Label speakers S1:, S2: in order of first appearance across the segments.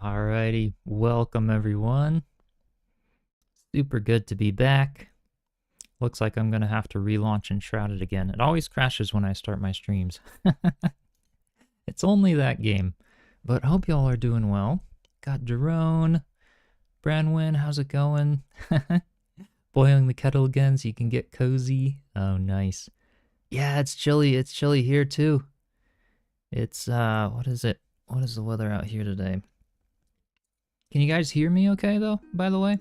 S1: Alrighty, welcome everyone. Super good to be back. Looks like I'm gonna have to relaunch Enshrouded again. It always crashes when I start my streams. It's only that game. But hope y'all are doing well. Got Jerone, Branwyn, how's it going? Boiling the kettle again so you can get cozy. Oh, nice. Yeah, it's chilly. It's chilly here too. It's, what is it? What is the weather out here today? Can you guys hear me okay, though, by the way?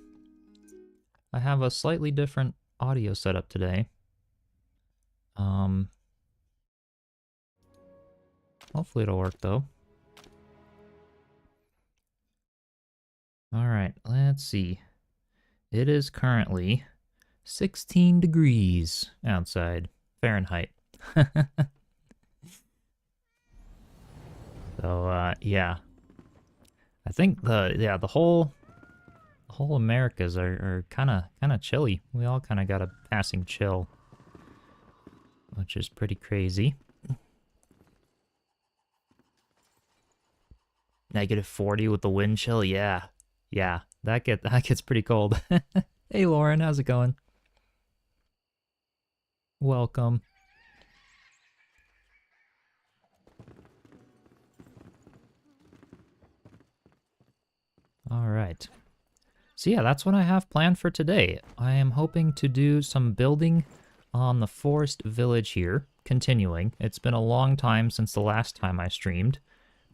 S1: I have a slightly different audio setup today. Hopefully it'll work, though. Alright, let's see. It is currently 16 degrees outside, Fahrenheit. So, yeah. I think the whole Americas are kind of chilly. We all kind of got a passing chill, which is pretty crazy. -40 with the wind chill, yeah, that gets pretty cold. Hey Lauren, how's it going? Welcome. All right. So yeah, that's what I have planned for today. I am hoping to do some building on the forest village here, continuing. It's been a long time since the last time I streamed,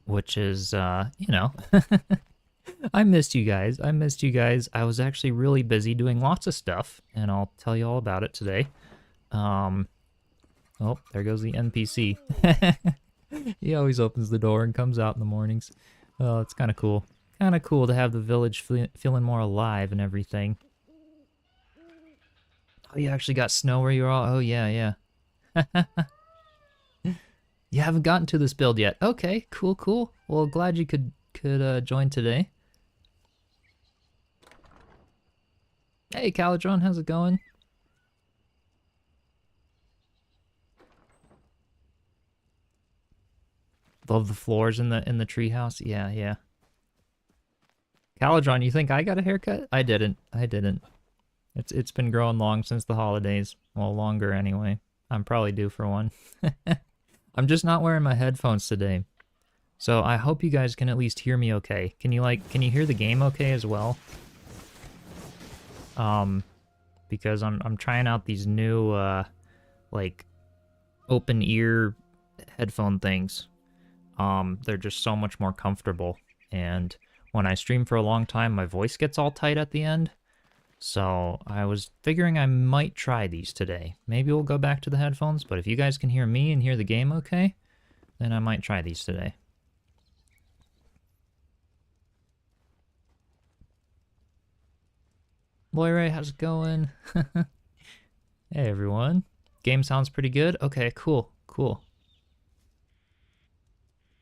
S1: which is, you know, I missed you guys. I was actually really busy doing lots of stuff, and I'll tell you all about it today. Oh, there goes the NPC. He always opens the door and comes out in the mornings. Oh, it's kind of cool. Kind of cool to have the village feeling more alive and everything. Oh, you actually got snow where you're all... Oh, yeah. You haven't gotten to this build yet. Okay, cool. Well, glad you could join today. Hey, Caladron, how's it going? Love the floors in the treehouse. Yeah. Caladron, you think I got a haircut? I didn't. It's been growing long since the holidays. Well, longer anyway. I'm probably due for one. I'm just not wearing my headphones today. So I hope you guys can at least hear me okay. Can you hear the game okay as well? Because I'm trying out these new like open ear headphone things. They're just so much more comfortable, and when I stream for a long time, my voice gets all tight at the end. So I was figuring I might try these today. Maybe we'll go back to the headphones, but if you guys can hear me and hear the game okay, then I might try these today. Loire, how's it going? Hey everyone. Game sounds pretty good. Okay, cool.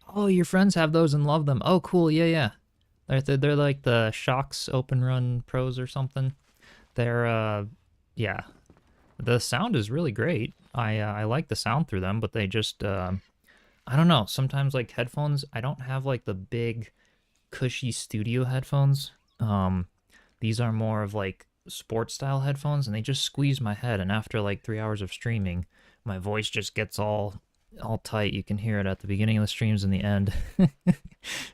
S1: Oh, your friends have those and love them. Oh, cool. Yeah. They're like the Shocks Open Run Pros or something. They're yeah. The sound is really great. I like the sound through them, but they just I don't know. Sometimes like headphones, I don't have like the big cushy studio headphones. These are more of like sports style headphones, and they just squeeze my head, and after like 3 hours of streaming, my voice just gets all tight. You can hear it at the beginning of the streams and the end.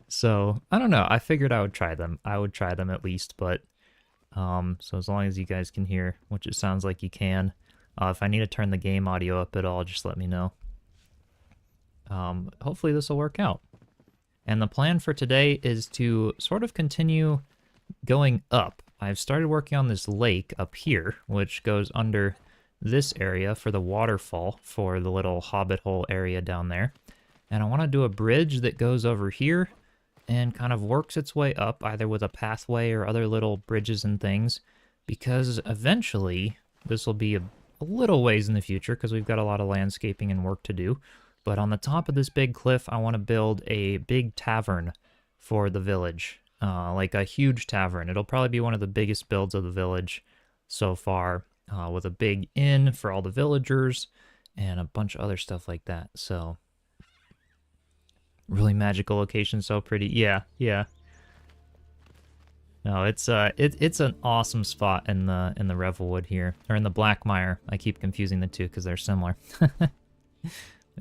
S1: So I don't know. I figured I would try them. I would try them at least, but so as long as you guys can hear, which it sounds like you can, if I need to turn the game audio up at all, just let me know. Hopefully this will work out. And the plan for today is to sort of continue going up. I've started working on this lake up here, which goes under this area for the waterfall for the little Hobbit hole area down there. And I want to do a bridge that goes over here and kind of works its way up, either with a pathway or other little bridges and things, because eventually this will be a little ways in the future because we've got a lot of landscaping and work to do. But on the top of this big cliff, I want to build a big tavern for the village, like a huge tavern. It'll probably be one of the biggest builds of the village so far, with a big inn for all the villagers and a bunch of other stuff like that. So really magical location, so pretty. Yeah. No, it's an awesome spot in the Revelwood here, or in the Blackmire. I keep confusing the two because they're similar.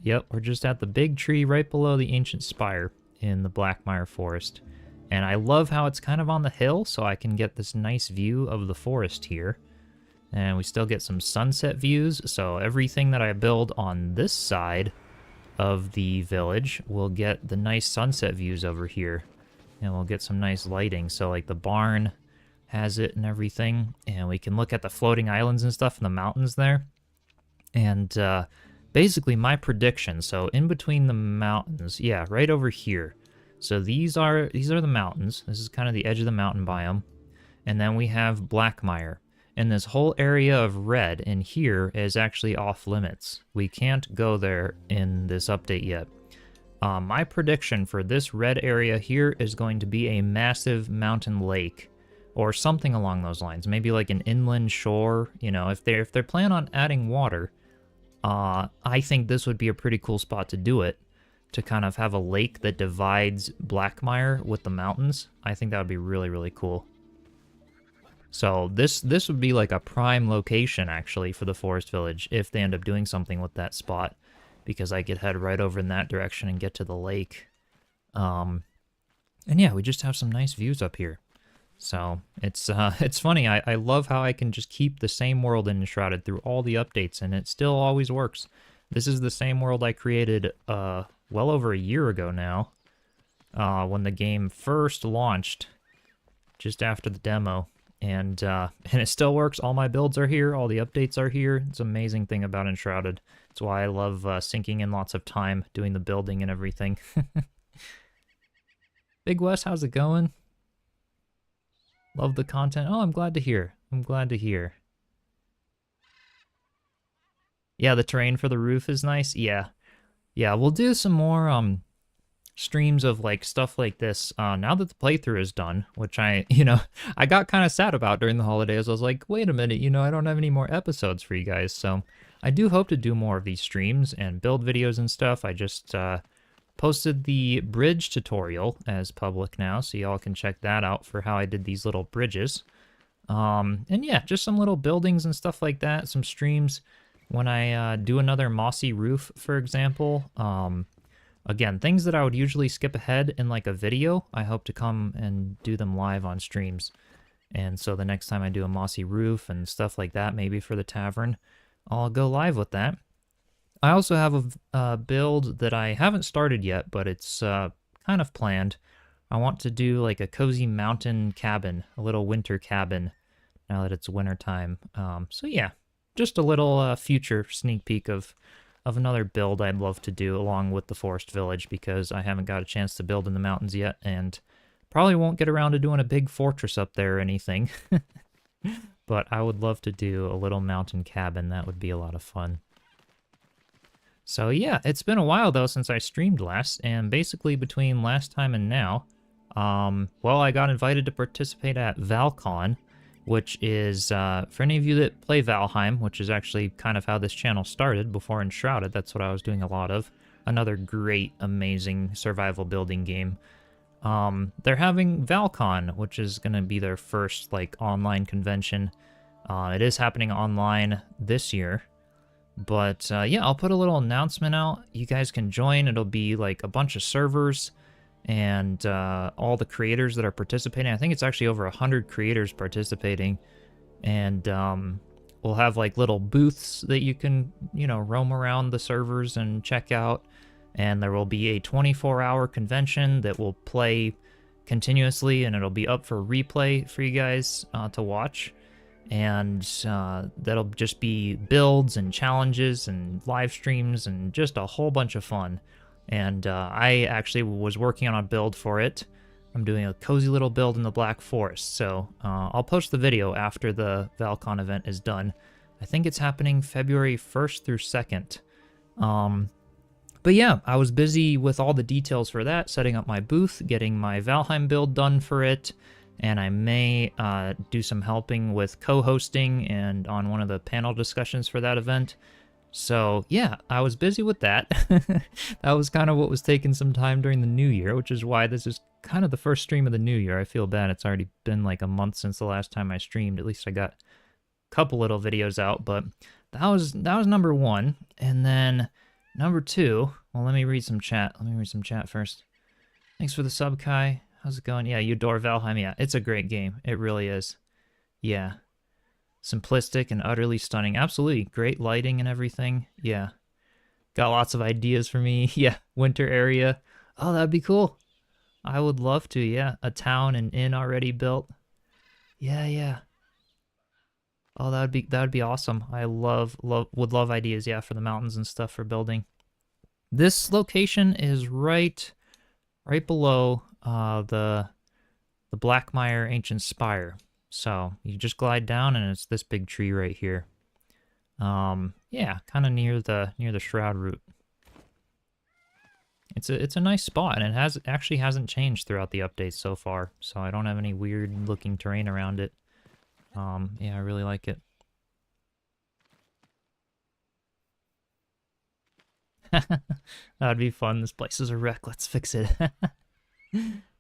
S1: Yep, we're just at the big tree right below the ancient spire in the Blackmire forest. And I love how it's kind of on the hill, so I can get this nice view of the forest here. And we still get some sunset views, so everything that I build on this side of the village will get the nice sunset views over here. And we'll get some nice lighting, so like the barn has it and everything. And we can look at the floating islands and stuff in the mountains there. And basically my prediction, so in between the mountains, yeah, right over here. So these are the mountains. This is kind of the edge of the mountain biome. And then we have Blackmire. And this whole area of red in here is actually off limits. We can't go there in this update yet. My prediction for this red area here is going to be a massive mountain lake or something along those lines. Maybe like an inland shore. You know, if they're planning on adding water, I think this would be a pretty cool spot to do it. To kind of have a lake that divides Blackmire with the mountains. I think that would be really, really cool. So this would be like a prime location, actually, for the Forest Village if they end up doing something with that spot. Because I could head right over in that direction and get to the lake. And yeah, we just have some nice views up here. So it's funny. I love how I can just keep the same world in Enshrouded through all the updates, and it still always works. This is the same world I created well over a year ago now, when the game first launched, just after the demo, and it still works. All my builds are here, all the updates are here. It's an amazing thing about Enshrouded. It's why I love sinking in lots of time doing the building and everything. Big Wes, how's it going? Love the content. Oh, I'm glad to hear. I'm glad to hear. Yeah, the terrain for the roof is nice. Yeah. Yeah, we'll do some more streams of like stuff like this now that the playthrough is done, which I got kind of sad about during the holidays. I was like, wait a minute, I don't have any more episodes for you guys. So I do hope to do more of these streams and build videos and stuff. I just posted the bridge tutorial as public now, so y'all can check that out for how I did these little bridges. And yeah, just some little buildings and stuff like that, some streams. When I do another mossy roof, for example, again, things that I would usually skip ahead in like a video, I hope to come and do them live on streams. And so the next time I do a mossy roof and stuff like that, maybe for the tavern, I'll go live with that. I also have a build that I haven't started yet, but it's kind of planned. I want to do like a cozy mountain cabin, a little winter cabin, now that it's winter time. So yeah. Just a little future sneak peek of another build I'd love to do along with the Forest Village, because I haven't got a chance to build in the mountains yet, and probably won't get around to doing a big fortress up there or anything. But I would love to do a little mountain cabin. That would be a lot of fun. So yeah, it's been a while though since I streamed last, and basically between last time and now, well, I got invited to participate at ValCon, which is, for any of you that play Valheim, which is actually kind of how this channel started before Enshrouded. That's what I was doing a lot of. Another great, amazing survival building game. They're having ValCon, which is going to be their first, like, online convention. It is happening online this year. But, yeah, I'll put a little announcement out. You guys can join. It'll be, like, a bunch of servers and all the creators that are participating. I think it's actually over 100 creators participating, and we'll have like little booths that you can roam around the servers and check out, and there will be a 24-hour convention that will play continuously, and it'll be up for replay for you guys to watch, and that'll just be builds and challenges and live streams and just a whole bunch of fun. And I actually was working on a build for it. I'm doing a cozy little build in the Black Forest, so I'll post the video after the ValCon event is done. I think it's happening February 1st through 2nd. But yeah, I was busy with all the details for that, setting up my booth, getting my Valheim build done for it, and I may do some helping with co-hosting and on one of the panel discussions for that event. So yeah, I was busy with that. That was kind of what was taking some time during the new year, which is why this is kind of the first stream of the new year. I feel bad. It's already been like a month since the last time I streamed. At least I got a couple little videos out, but that was number one. And then number two, well, let me read some chat. Let me read some chat first. Thanks for the sub, Kai. How's it going? Yeah, you adore Valheim. Yeah, it's a great game. It really is. Yeah. Simplistic and utterly stunning. Absolutely. Great lighting and everything. Yeah. Got lots of ideas for me. Yeah, winter area. Oh, that'd be cool. I would love to, yeah. A town and inn already built. Yeah, yeah. Oh, that'd be awesome. I would love ideas, yeah, for the mountains and stuff for building. This location is right below the Blackmire ancient spire. So you just glide down and it's this big tree right here. Yeah, kind of near the shroud root. It's a nice spot, and it actually hasn't changed throughout the updates so far, so I don't have any weird looking terrain around it. Yeah, I really like it. That'd be fun. This place is a wreck. Let's fix it.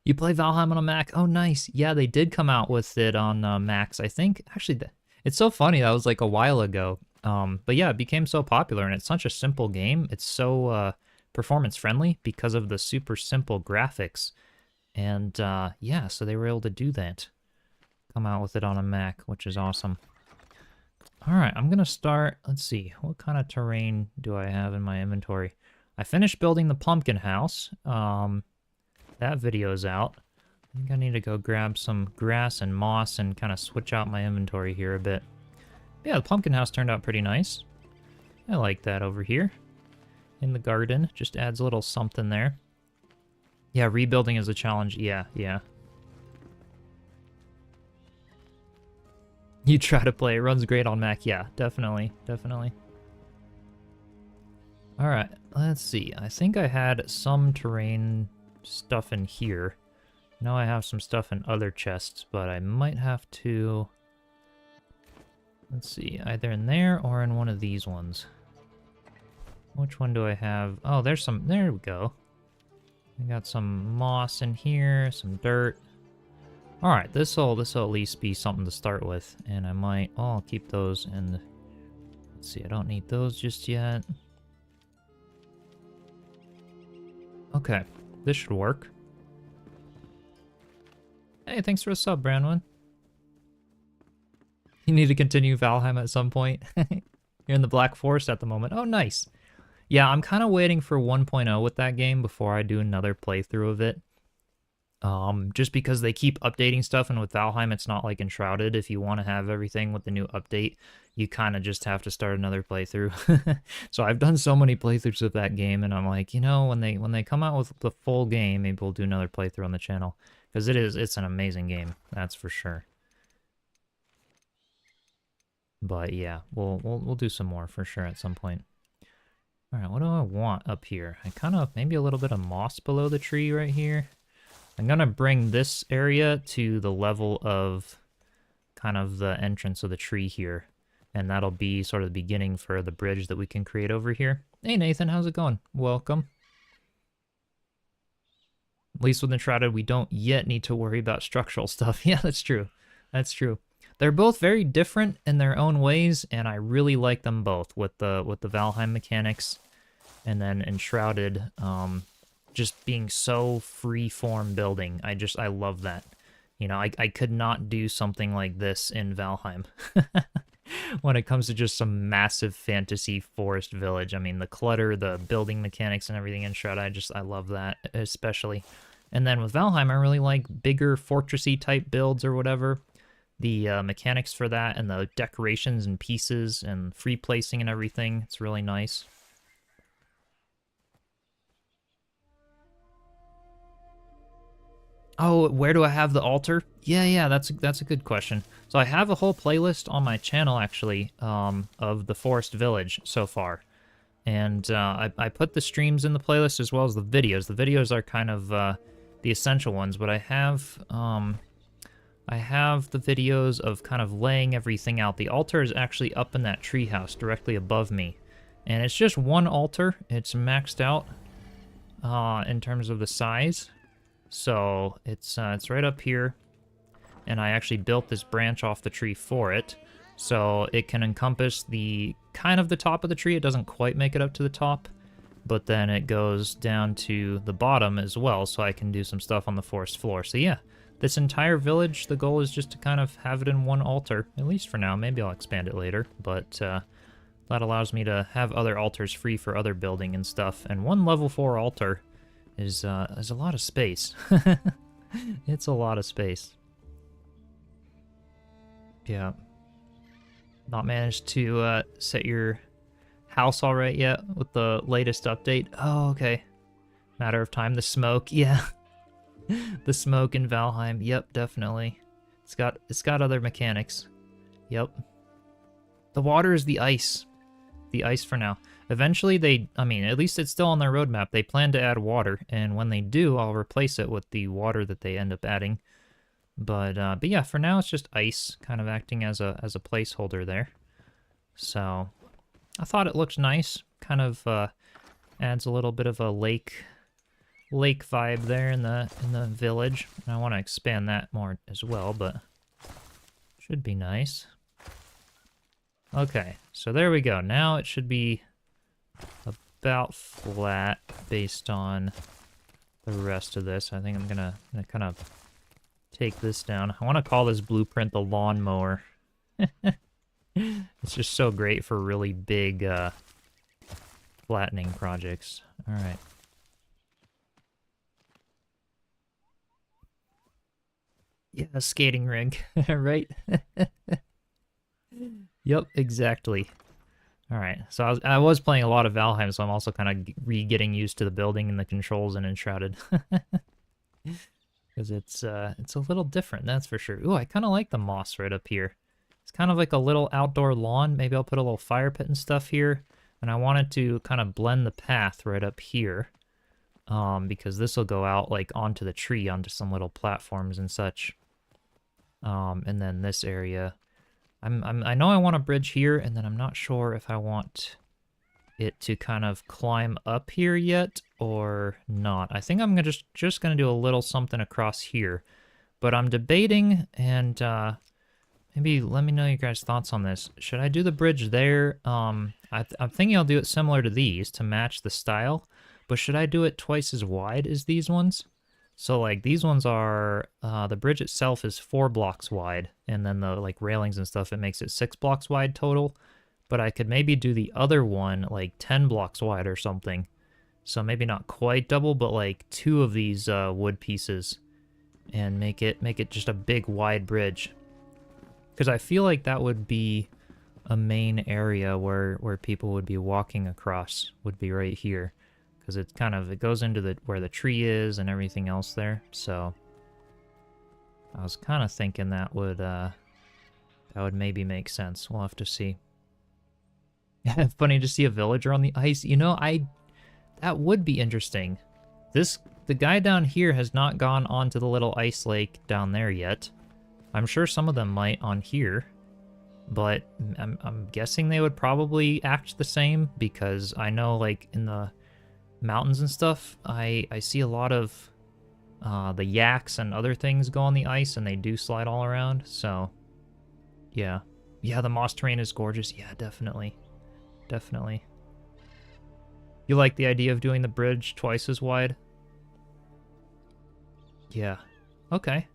S1: You play Valheim on a Mac? Oh, nice. Yeah, they did come out with it on Macs, I think. Actually, it's so funny. That was like a while ago. But yeah, it became so popular, and it's such a simple game. It's so performance friendly because of the super simple graphics. And yeah, so they were able to do that. Come out with it on a Mac, which is awesome. All right, I'm going to start. Let's see. What kind of terrain do I have in my inventory? I finished building the pumpkin house. That video's out. I think I need to go grab some grass and moss and kind of switch out my inventory here a bit. Yeah, the pumpkin house turned out pretty nice. I like that over here. In the garden, just adds a little something there. Yeah, rebuilding is a challenge. Yeah, yeah. You try to play. It runs great on Mac. Yeah, definitely, definitely. All right, let's see. I think I had some terrain stuff in here. Now I have some stuff in other chests, but I might have to... Let's see, either in there or in one of these ones. Which one do I have? Oh, there's some... There we go. I got some moss in here, some dirt. Alright, this'll at least be something to start with. And I might... Oh, I'll keep those and... Let's see, I don't need those just yet. Okay, this should work. Hey, thanks for a sub, Brandon. You need to continue Valheim at some point. You're in the Black Forest at the moment. Oh, nice. Yeah, I'm kind of waiting for 1.0 with that game before I do another playthrough of it. Just because they keep updating stuff, and with Valheim, it's not like Enshrouded. If you want to have everything with the new update, you kind of just have to start another playthrough. So I've done so many playthroughs of that game, and I'm like, you know, when they come out with the full game, maybe we'll do another playthrough on the channel. Because it's an amazing game, that's for sure. But yeah, we'll do some more for sure at some point. All right, what do I want up here? I kind of, maybe a little bit of moss below the tree right here. I'm gonna bring this area to the level of kind of the entrance of the tree here. And that'll be sort of the beginning for the bridge that we can create over here. Hey Nathan, how's it going? Welcome. At least with Enshrouded, we don't yet need to worry about structural stuff. Yeah, that's true. That's true. They're both very different in their own ways, and I really like them both with the Valheim mechanics, and then Enshrouded just being so free-form building. I love that. You know, I could not do something like this in Valheim. When it comes to just some massive fantasy forest village. I mean, the clutter, the building mechanics and everything in Shroud, I love that, especially. And then with Valheim, I really like bigger fortressy type builds or whatever. The mechanics for that and the decorations and pieces and free placing and everything, it's really nice. Oh, where do I have the altar? Yeah, that's a good question. So I have a whole playlist on my channel, actually, of the Forest Village so far. And I put the streams in the playlist as well as the videos. The videos are kind of the essential ones, but I have the videos of kind of laying everything out. The altar is actually up in that treehouse directly above me. And it's just one altar. It's maxed out in terms of the size. So it's right up here, and I actually built this branch off the tree for it. So it can encompass the kind of the top of the tree. It doesn't quite make it up to the top, but then it goes down to the bottom as well, so I can do some stuff on the forest floor. So yeah, this entire village, the goal is just to kind of have it in one altar, at least for now. Maybe I'll expand it later, but that allows me to have other altars free for other building and stuff. And one level 4 altar is a lot of space. It's a lot of space. Yeah. Not managed to set your house all right yet with the latest update. Oh, okay. Matter of time. The smoke, yeah. The smoke in Valheim. Yep, definitely. It's got other mechanics. Yep. The water is the ice. The ice for now. Eventually I mean, at least it's still on their roadmap. They plan to add water, and when they do, I'll replace it with the water that they end up adding. But yeah, for now it's just ice, kind of acting as a placeholder there. So I thought it looked nice. Kind of adds a little bit of a lake vibe there in the village. And I want to expand that more as well, but should be nice. Okay, so there we go. Now it should be about flat based on the rest of this. I think I'm gonna kind of take this down. I want to call this blueprint the lawnmower. It's just so great for really big flattening projects. All right. Yeah, a skating rink, right? Yep, exactly. All right, so I was playing a lot of Valheim, so I'm also kind of getting used to the building and the controls in Enshrouded. Because it's a little different, that's for sure. Ooh, I kind of like the moss right up here. It's kind of like a little outdoor lawn. Maybe I'll put a little fire pit and stuff here. And I wanted to kind of blend the path right up here. Because this will go out like onto the tree, onto some little platforms and such. And then this area, I know I want a bridge here, and then I'm not sure if I want it to kind of climb up here yet or not. I think I'm gonna just gonna do a little something across here, but I'm debating, and maybe let me know your guys' thoughts on this. Should I do the bridge there? I'm thinking I'll do it similar to these to match the style, but should I do it twice as wide as these ones? So like these ones are, the bridge itself is 4 blocks wide, and then the like railings and stuff, it makes it 6 blocks wide total. But I could maybe do the other one like 10 blocks wide or something. So maybe not quite double, but like 2 of these wood pieces, and make it just a big wide bridge. Because I feel like that would be a main area where people would be walking across, would be right here. Because it goes into where the tree is and everything else there. So I was kind of thinking that would maybe make sense. We'll have to see. Funny to see a villager on the ice. You know, that would be interesting. The guy down here has not gone onto the little ice lake down there yet. I'm sure some of them might on here, but I'm guessing they would probably act the same, because I know like in the mountains and stuff, I see a lot of the yaks and other things go on the ice, and they do slide all around. So yeah, the moss terrain is gorgeous. Yeah, definitely. You like the idea of doing the bridge twice as wide? Yeah. Okay.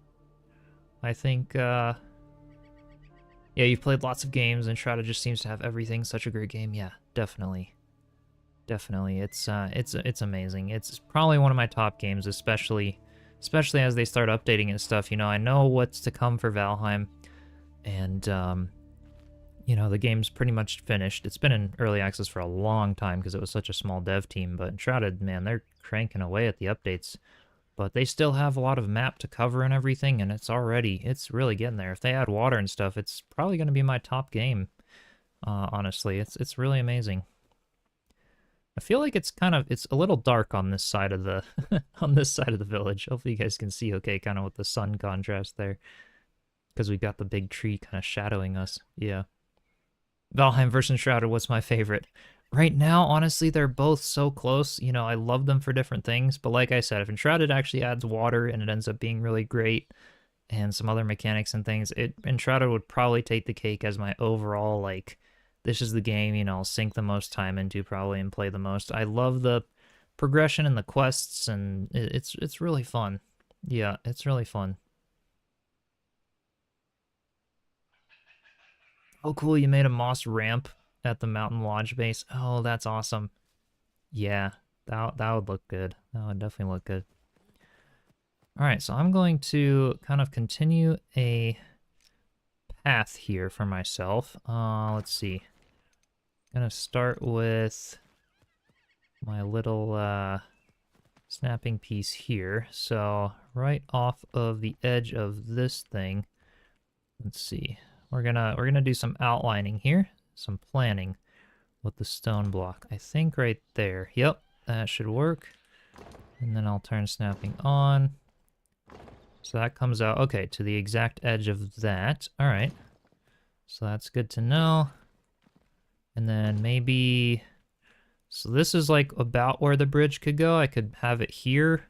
S1: I think, yeah, you've played lots of games, and Enshrouded just seems to have everything. Such a great game. Yeah, definitely. It's amazing. It's probably one of my top games, especially as they start updating and stuff. You know, I know what's to come for Valheim, and you know, the game's pretty much finished. It's been in early access for a long time because it was such a small dev team, but Enshrouded, man, they're cranking away at the updates. But they still have a lot of map to cover and everything, and it's really getting there. If they add water and stuff, it's probably going to be my top game. Honestly, it's really amazing. I feel like it's a little dark on this side of the on this side of the village. Hopefully you guys can see okay, kind of with the sun contrast there, because we got the big tree kind of shadowing us. Yeah. Valheim versus Enshrouded was my favorite. Right now, honestly, they're both so close. You know, I love them for different things, but like I said, if Enshrouded actually adds water and it ends up being really great and some other mechanics and things, Enshrouded would probably take the cake as my overall, like, this is the game, you know, I'll sink the most time into probably and play the most. I love the progression and the quests, and it's really fun. Yeah, it's really fun. Oh, cool, you made a moss ramp at the mountain lodge base. Oh, that's awesome. Yeah, that would look good. That would definitely look good. All right, so I'm going to kind of continue a path here for myself. Let's see. I'm gonna start with my little snapping piece here. So right off of the edge of this thing, let's see. We're gonna do some outlining here, some planning with the stone block. I think right there. Yep, that should work. And then I'll turn snapping on. So that comes out, okay, to the exact edge of that. All right. So that's good to know. And then maybe, so this is like about where the bridge could go. I could have it here,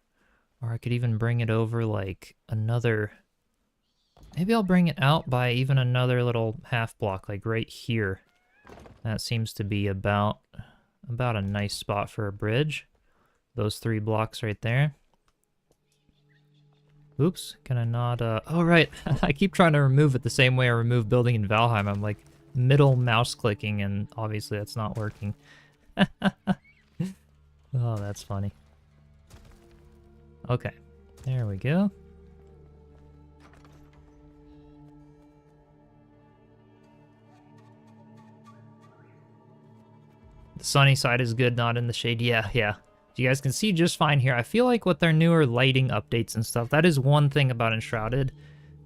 S1: or I could even bring it over like another, maybe I'll bring it out by even another little half block, like right here. That seems to be about a nice spot for a bridge. Those 3 blocks right there. Oops, can I not, oh right, I keep trying to remove it the same way I remove building in Valheim. I'm like middle mouse clicking and obviously that's not working. Oh, that's funny. Okay, there we go. The sunny side is good, not in the shade. Yeah, yeah. You guys can see just fine here. I feel like with their newer lighting updates and stuff, that is one thing about Enshrouded.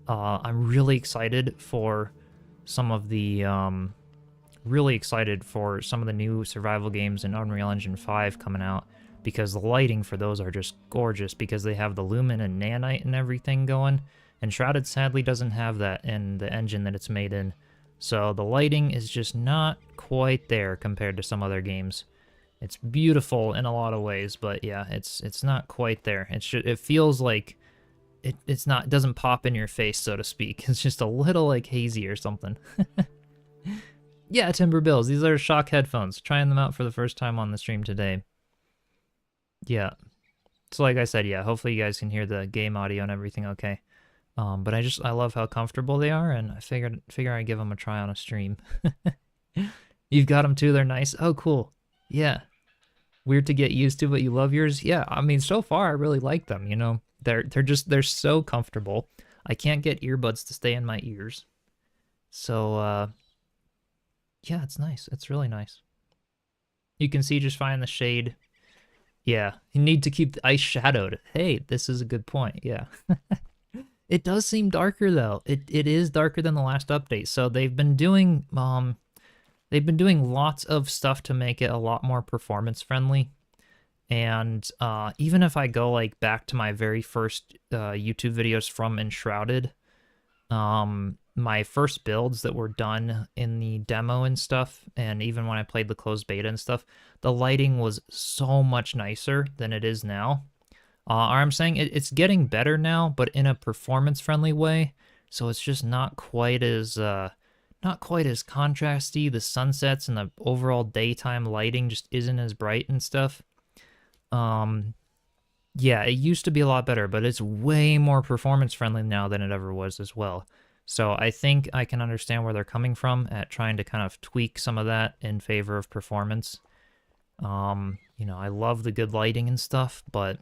S1: I'm really excited for some of the new survival games in Unreal Engine 5 coming out, because the lighting for those are just gorgeous because they have the lumen and nanite and everything going. Enshrouded sadly doesn't have that in the engine that it's made in. So the lighting is just not quite there compared to some other games. It's beautiful in a lot of ways, but yeah, it's not quite there. It feels like it doesn't pop in your face, so to speak. It's just a little like hazy or something. Yeah, Timber Bills. These are Shock headphones. Trying them out for the first time on the stream today. Yeah. So like I said, yeah, hopefully you guys can hear the game audio and everything okay. But I love how comfortable they are, and I figure I'd give them a try on a stream. You've got them too, they're nice. Oh, cool. Yeah. Weird to get used to, but you love yours. Yeah, I mean, so far I really like them, you know. They're so comfortable. I can't get earbuds to stay in my ears. So yeah, it's nice. It's really nice. You can see just fine the shade. Yeah, you need to keep the ice shadowed. Hey, this is a good point. Yeah. It does seem darker though. It is darker than the last update. So they've been doing lots of stuff to make it a lot more performance friendly. And even if I go like back to my very first YouTube videos from Enshrouded, my first builds that were done in the demo and stuff, and even when I played the closed beta and stuff, the lighting was so much nicer than it is now. I'm saying it's getting better now, but in a performance-friendly way. So it's just not quite as contrasty. The sunsets and the overall daytime lighting just isn't as bright and stuff. Yeah, it used to be a lot better, but it's way more performance-friendly now than it ever was as well. So I think I can understand where they're coming from at trying to kind of tweak some of that in favor of performance. You know, I love the good lighting and stuff, but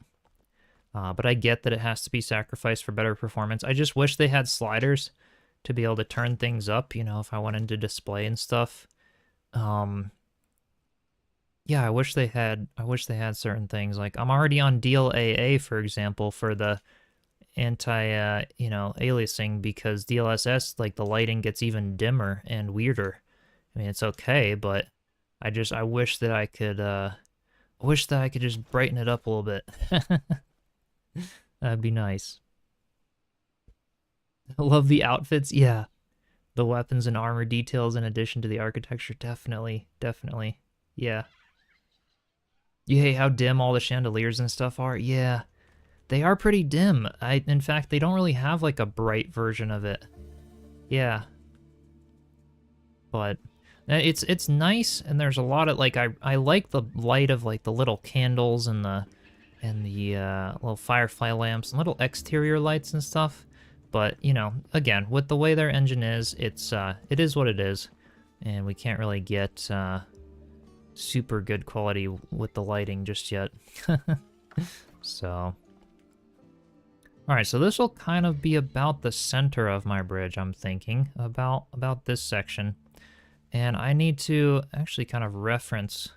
S1: I get that it has to be sacrificed for better performance. I just wish they had sliders to be able to turn things up, you know, if I went into display and stuff. Yeah, I wish they had certain things. Like I'm already on DLAA, for example, for the anti you know, aliasing, because DLSS, like the lighting gets even dimmer and weirder. I mean, it's okay, but I wish that I could just brighten it up a little bit. That'd be nice. I love the outfits. Yeah. The weapons and armor details in addition to the architecture. Definitely. Definitely. Yeah. You hate how dim all the chandeliers and stuff are? Yeah. They are pretty dim. In fact, they don't really have like a bright version of it. Yeah. But it's nice, and there's a lot of like I like the light of like the little candles and the little firefly lamps and little exterior lights and stuff. But you know, again, with the way their engine is, it is what it is, and we can't really get super good quality with the lighting just yet. So, all right, so this will kind of be about the center of my bridge. I'm thinking about this section. And I need to actually kind of reference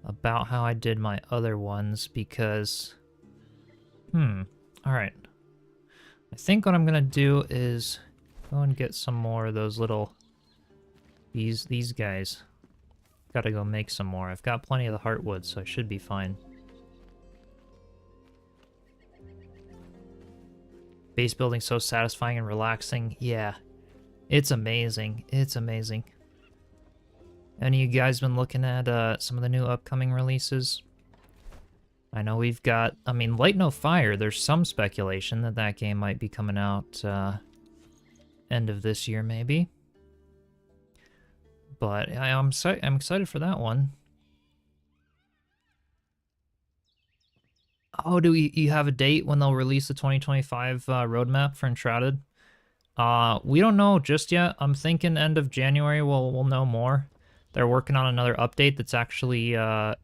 S1: about how I did my other ones because, all right. I think what I'm gonna do is go and get some more of those little, these guys. Gotta go make some more. I've got plenty of the heartwood, so I should be fine. Base building so satisfying and relaxing. Yeah, it's amazing. It's amazing. Any of you guys been looking at some of the new upcoming releases? I know we've got, I mean, Light No Fire, there's some speculation that that game might be coming out end of this year, maybe. But I'm excited for that one. Oh, you have a date when they'll release the 2025 roadmap for Enshrouded? We don't know just yet. I'm thinking end of January we'll know more. They're working on another update that's actually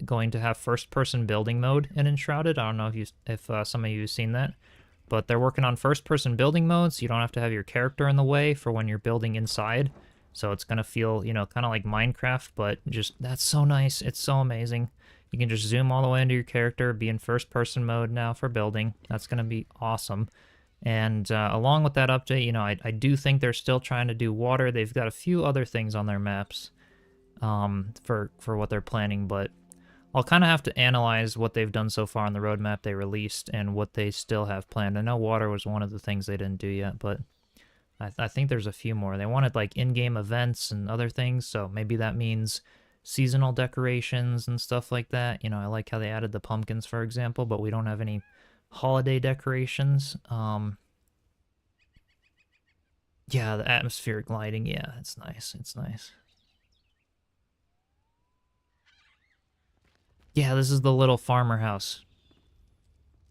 S1: going to have first-person building mode in Enshrouded. I don't know if some of you have seen that, but they're working on first-person building mode, so you don't have to have your character in the way for when you're building inside. So it's gonna feel, you know, kind of like Minecraft, but just that's so nice. It's so amazing. You can just zoom all the way into your character, be in first-person mode now for building. That's gonna be awesome. And along with that update, you know, I do think they're still trying to do water. They've got a few other things on their maps. For what they're planning, but I'll kind of have to analyze what they've done so far on the roadmap they released and what they still have planned. I know water was one of the things they didn't do yet, but I think there's a few more. They wanted like in-game events and other things, so maybe that means seasonal decorations and stuff like that. You know, I like how they added the pumpkins, for example, but we don't have any holiday decorations. Yeah, the atmospheric lighting, yeah, it's nice. It's nice. Yeah, this is the little farmer house.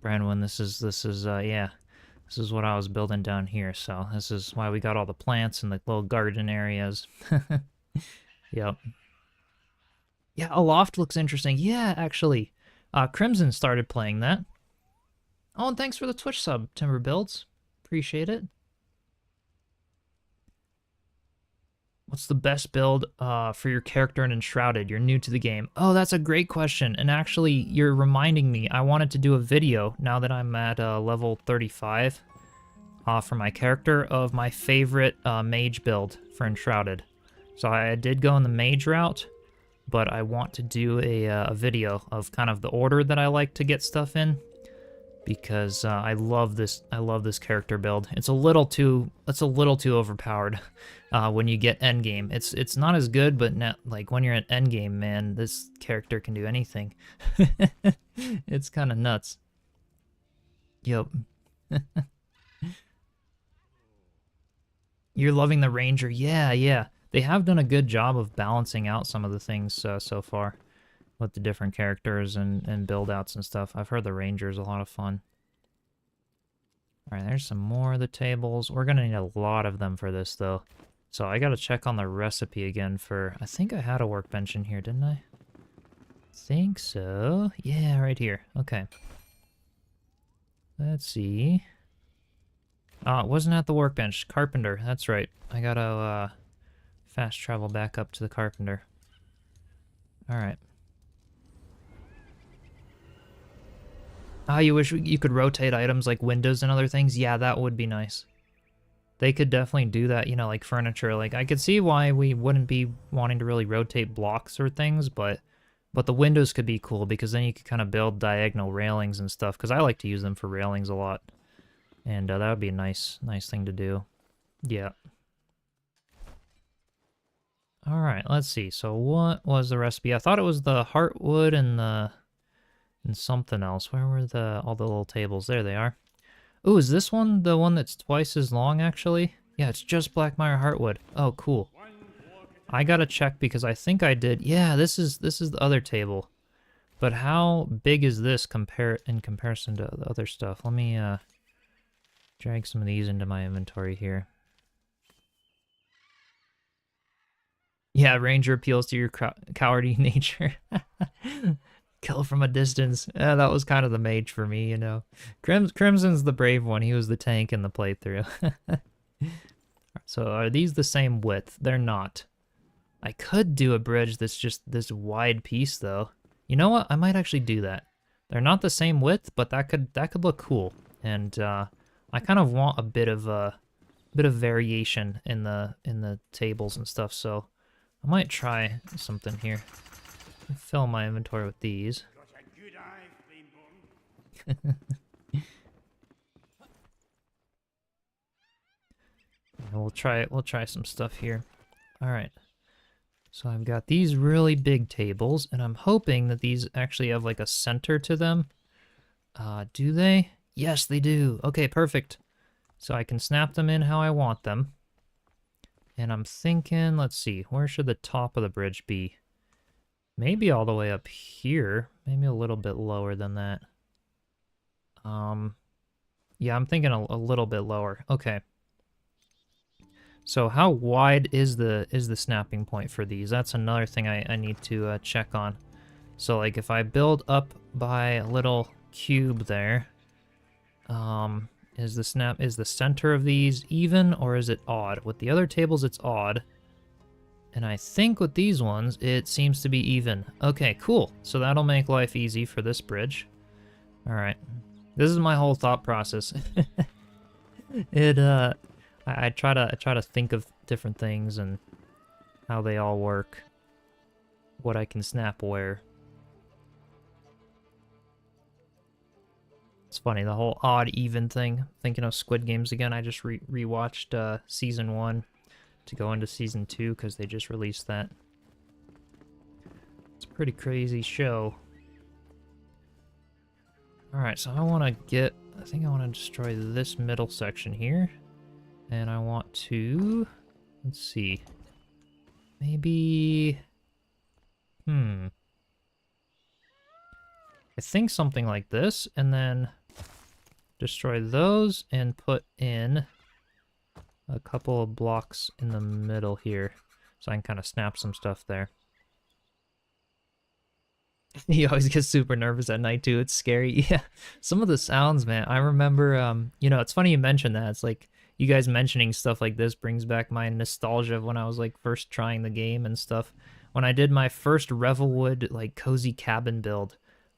S1: Brandon, this is yeah. This is what I was building down here, so this is why we got all the plants and the little garden areas. Yep. Yeah, a loft looks interesting. Yeah, actually. Crimson started playing that. Oh, and thanks for the Twitch sub, Timber Builds. Appreciate it. What's the best build for your character in Enshrouded? You're new to the game. Oh, that's a great question. And actually, you're reminding me. I wanted to do a video now that I'm at level 35 for my character of my favorite mage build for Enshrouded. So I did go in the mage route, but I want to do a video of kind of the order that I like to get stuff in. Because I love this character build. It's a little too overpowered when you get endgame. It's not as good, but not, like when you're at endgame, man, this character can do anything. It's kind of nuts. Yep. You're loving the ranger, yeah. They have done a good job of balancing out some of the things so far. With the different characters and build-outs and stuff. I've heard the ranger is a lot of fun. Alright, there's some more of the tables. We're gonna need a lot of them for this, though. So I gotta check on the recipe again for... I think I had a workbench in here, didn't I? Think so. Yeah, right here. Okay. Let's see. Oh, it wasn't at the workbench. Carpenter, that's right. I gotta fast travel back up to the carpenter. Alright. Ah, you wish you could rotate items like windows and other things? Yeah, that would be nice. They could definitely do that, you know, like furniture. Like, I could see why we wouldn't be wanting to really rotate blocks or things, but the windows could be cool because then you could kind of build diagonal railings and stuff, because I like to use them for railings a lot. And that would be a nice thing to do. Yeah. All right, let's see. So what was the recipe? I thought it was the heartwood and something else. Where were all the little tables? There they are. Ooh, is this one the one that's twice as long, actually? Yeah, it's just Blackmire heartwood. Oh, cool. I gotta check because I think I did. Yeah, this is the other table. But how big is this in comparison to the other stuff? Let me drag some of these into my inventory here. Yeah, ranger appeals to your cowardly nature. Kill from a distance. Yeah, that was kind of the mage for me, you know. Crimson's the brave one. He was the tank in the playthrough. So are these the same width? They're not. I could do a bridge that's just this wide piece, though. You know what? I might actually do that. They're not the same width, but that could look cool. And I kind of want a bit of variation in the tables and stuff. So I might try something here. Fill my inventory with these. We'll try some stuff here. All right. So I've got these really big tables, and I'm hoping that these actually have like a center to them. Do they? Yes, they do. Okay, perfect. So I can snap them in how I want them. And I'm thinking, let's see, where should the top of the bridge be? Maybe all the way up here. Maybe a little bit lower than that. Yeah, I'm thinking a little bit lower. Okay. So how wide is the snapping point for these? That's another thing I need to check on. So like if I build up by a little cube there, is the center of these even or is it odd? With the other tables it's odd. And I think with these ones it seems to be even. Okay, cool. So that'll make life easy for this bridge. All right. This is my whole thought process. I try to think of different things and how they all work, what I can snap where. It's funny, the whole odd even thing. Thinking of Squid Games again, I just rewatched season 1 to go into season 2 because they just released that. It's a pretty crazy show. All right, so I think I want to destroy this middle section here. And I want to, let's see, maybe, I think something like this, and then destroy those and put in a couple of blocks in the middle here, so I can kind of snap some stuff there. You always get super nervous at night too, it's scary. Yeah, some of the sounds, man, I remember, you know, it's funny you mentioned that, it's like, you guys mentioning stuff like this brings back my nostalgia of when I was like first trying the game and stuff. When I did my first Revelwood like cozy cabin build,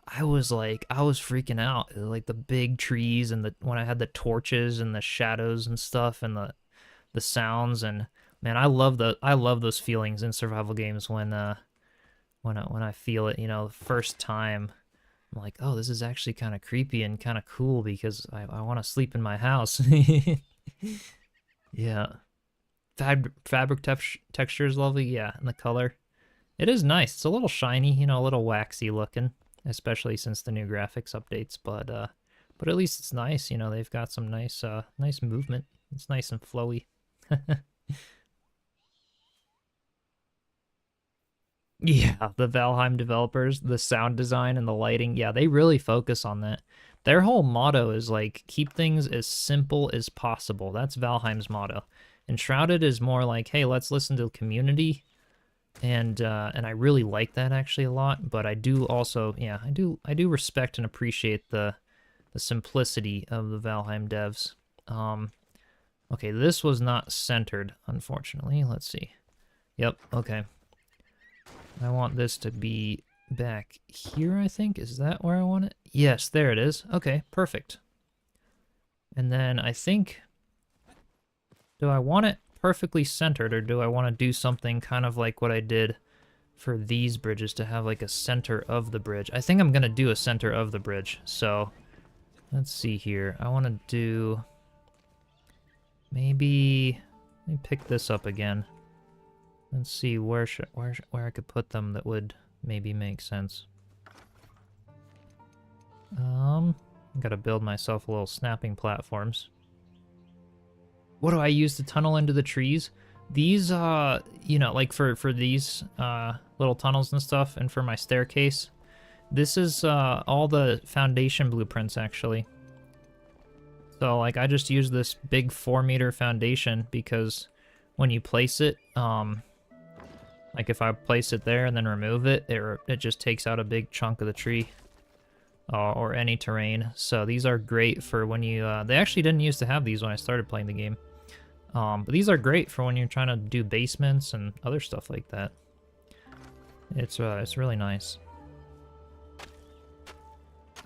S1: I was freaking out. Like the big trees and when I had the torches and the shadows and stuff and the sounds, and man, I love those feelings in survival games when I feel it, you know, the first time. I'm like, oh, this is actually kind of creepy and kind of cool because I want to sleep in my house. Yeah. Fabric texture is lovely, yeah, and the color. It is nice. It's a little shiny, you know, a little waxy looking, especially since the new graphics updates, but at least it's nice, you know, they've got some nice movement. It's nice and flowy. Yeah, the Valheim developers, the sound design and the lighting, yeah, they really focus on that. Their whole motto is like, keep things as simple as possible. That's Valheim's motto. Enshrouded is more like, hey, let's listen to the community. And I really like that actually a lot, but I do also, yeah, I do respect and appreciate the simplicity of the Valheim devs. Okay, this was not centered, unfortunately. Let's see. Yep, okay. I want this to be back here, I think. Is that where I want it? Yes, there it is. Okay, perfect. And then I think, do I want it perfectly centered, or do I want to do something kind of like what I did for these bridges to have like a center of the bridge? I think I'm going to do a center of the bridge. So let's see here. I want to do, maybe, let me pick this up again. Let's see where I could put them that would maybe make sense. Gotta build myself a little snapping platforms. What do I use to tunnel into the trees? These, you know, like for these little tunnels and stuff, and for my staircase, this is all the foundation blueprints, actually. So, like, I just use this big 4-meter foundation because when you place it, like if I place it there and then remove it, it just takes out a big chunk of the tree. Or any terrain. So these are great for when you, they actually didn't used to have these when I started playing the game. But these are great for when you're trying to do basements and other stuff like that. It's really nice.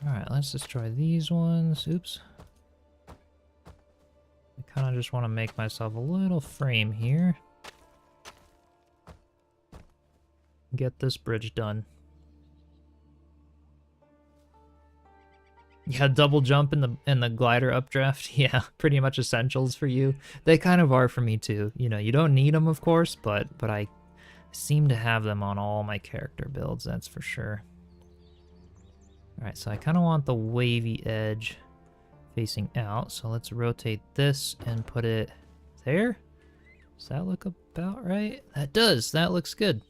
S1: Alright, let's destroy these ones. Oops. I kind of just want to make myself a little frame here. Get this bridge done. Yeah, double jump in the glider updraft. Yeah, pretty much essentials for you. They kind of are for me too. You know, you don't need them, of course, but I seem to have them on all my character builds, that's for sure. All right, so I kind of want the wavy edge facing out, so let's rotate this and put it there. Does that look about right? That does. That looks good.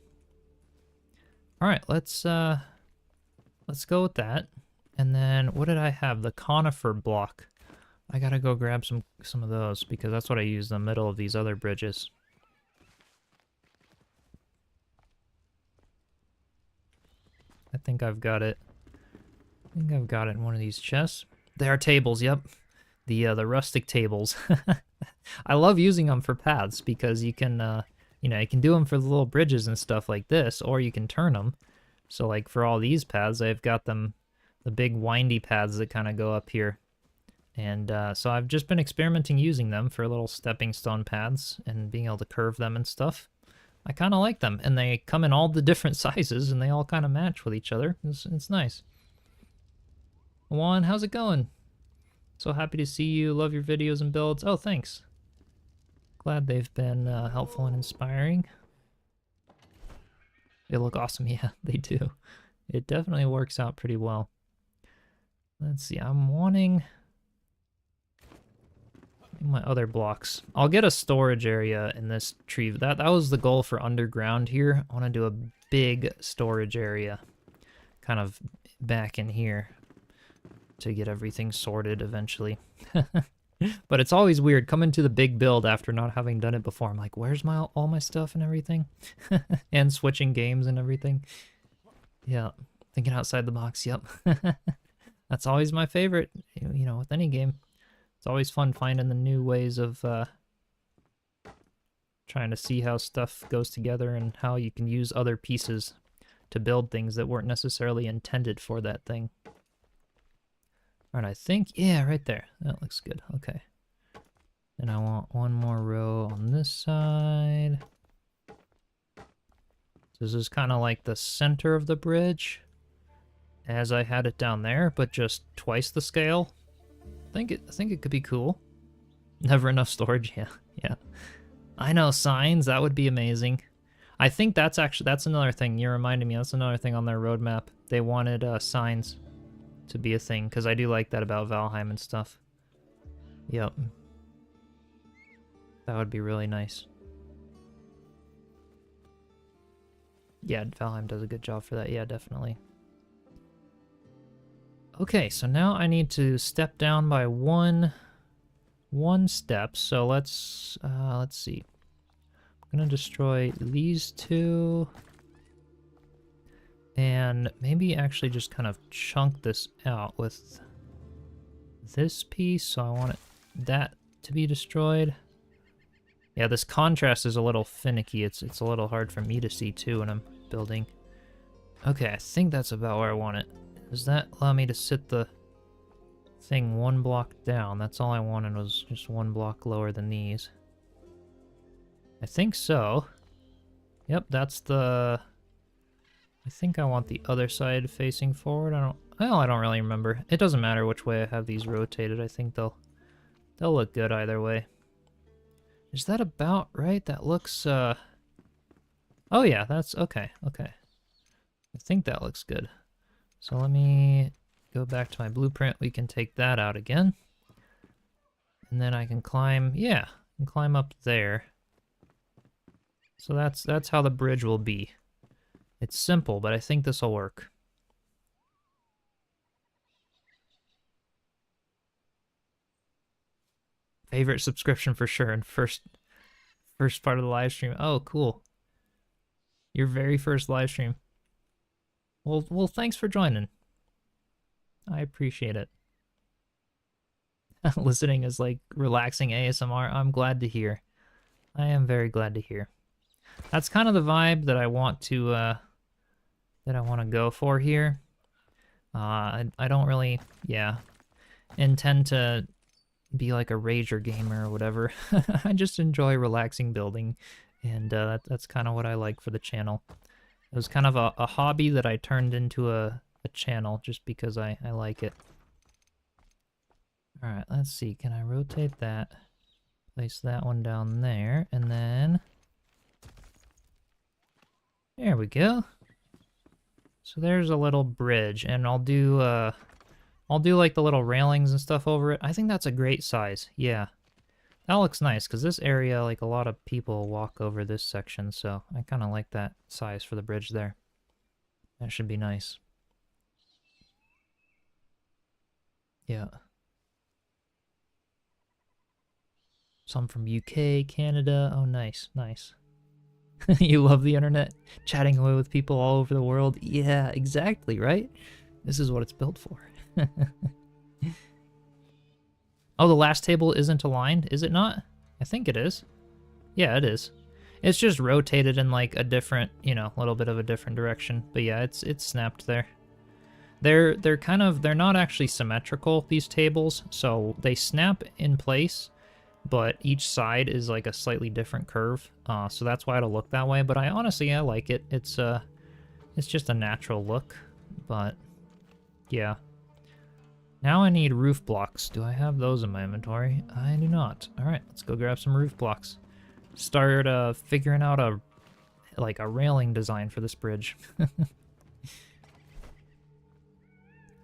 S1: All right, let's go with that. And then, what did I have? The conifer block. I gotta go grab some of those, because that's what I use in the middle of these other bridges. I think I've got it. I think I've got it in one of these chests. They are tables, yep. The rustic tables. I love using them for paths, because you can, you know, you can do them for the little bridges and stuff like this, or you can turn them. So, like, for all these paths, I've got them... the big windy paths that kind of go up here. And so I've just been experimenting using them for little stepping stone paths and being able to curve them and stuff. I kind of like them, and they come in all the different sizes, and they all kind of match with each other. It's nice. Juan, how's it going? So happy to see you. Love your videos and builds. Oh, thanks. Glad they've been helpful and inspiring. They look awesome. Yeah, they do. It definitely works out pretty well. Let's see, I'm wanting my other blocks. I'll get a storage area in this tree. That was the goal for underground here. I want to do a big storage area kind of back in here to get everything sorted eventually. But it's always weird coming to the big build after not having done it before. I'm like, where's all my stuff and everything? And switching games and everything. Yeah, thinking outside the box, yep. That's always my favorite, you know, with any game. It's always fun finding the new ways of trying to see how stuff goes together and how you can use other pieces to build things that weren't necessarily intended for that thing. All right, I think, yeah, right there. That looks good, okay. And I want one more row on this side. This is kind of like the center of the bridge, as I had it down there, but just twice the scale. I think it could be cool. Never enough storage, yeah. I know, signs, that would be amazing. I think that's another thing. You reminded me, that's another thing on their roadmap. They wanted signs to be a thing, because I do like that about Valheim and stuff. Yep. That would be really nice. Yeah, Valheim does a good job for that. Yeah, definitely. Okay, so now I need to step down by one step. So let's see. I'm gonna destroy these two, and maybe actually just kind of chunk this out with this piece. So I want that to be destroyed. Yeah, this contrast is a little finicky. It's a little hard for me to see too when I'm building. Okay, I think that's about where I want it. Does that allow me to sit the thing one block down? That's all I wanted, was just one block lower than these. I think so. Yep, that's the... I think I want the other side facing forward. I don't really remember. It doesn't matter which way I have these rotated. I think they'll look good either way. Is that about right? That looks Oh yeah, that's okay. Okay. I think that looks good. So let me go back to my blueprint. We can take that out again. And then I can climb, yeah, and climb up there. So that's how the bridge will be. It's simple, but I think this will work. Favorite subscription for sure, and first part of the live stream. Oh, cool. Your very first live stream. Well, thanks for joining. I appreciate it. Listening is like relaxing ASMR. I'm glad to hear. I am very glad to hear. That's kind of the vibe that I want to go for here. I don't really, yeah, intend to be like a rager gamer or whatever. I just enjoy relaxing building, and that's kind of what I like for the channel. It was kind of a hobby that I turned into a channel just because I like it. Alright, let's see. Can I rotate that? Place that one down there, and then... There we go. So there's a little bridge, and I'll do like the little railings and stuff over it. I think that's a great size. Yeah. That looks nice, because this area, like, a lot of people walk over this section, so I kind of like that size for the bridge there. That should be nice. Yeah. Some from UK, Canada. Oh, nice, nice. You love the internet? Chatting away with people all over the world? Yeah, exactly, right? This is what it's built for. Oh, the last table isn't aligned, is it not? I think it is. Yeah, it is. It's just rotated in like a different, you know, little bit of a different direction. But yeah, it's snapped there. They're not actually symmetrical, these tables, so they snap in place, but each side is like a slightly different curve. So that's why it'll look that way. But I like it. It's just a natural look. But yeah. Now I need roof blocks. Do I have those in my inventory? I do not. All right, let's go grab some roof blocks. Start figuring out a railing design for this bridge.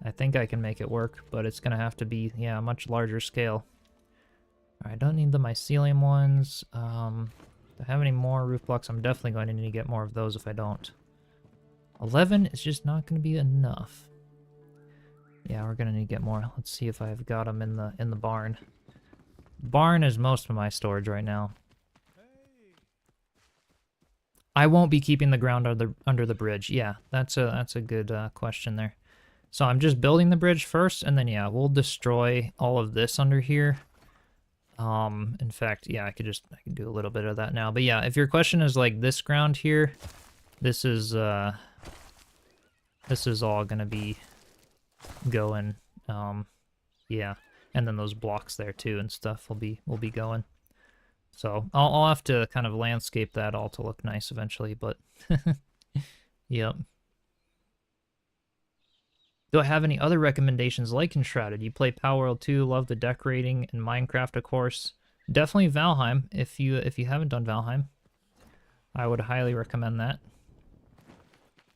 S1: I think I can make it work, but it's gonna have to be, yeah, a much larger scale. All right, I don't need the mycelium ones. Do I have any more roof blocks? I'm definitely going to need to get more of those if I don't. 11 is just not going to be enough. Yeah, we're gonna need to get more. Let's see if I've got them in the barn. Barn is most of my storage right now. I won't be keeping the ground under the bridge. Yeah, that's a good question there. So I'm just building the bridge first, and then yeah, we'll destroy all of this under here. In fact, yeah, I can do a little bit of that now. But yeah, if your question is like this ground here, this is all gonna be going. Yeah, and then those blocks there too and stuff will be going. So I'll have to kind of landscape that all to look nice eventually, but yep. Do I have any other recommendations like Enshrouded? You play Palworld 2, love the decorating, and Minecraft, of course. Definitely Valheim, if you haven't done Valheim. I would highly recommend that.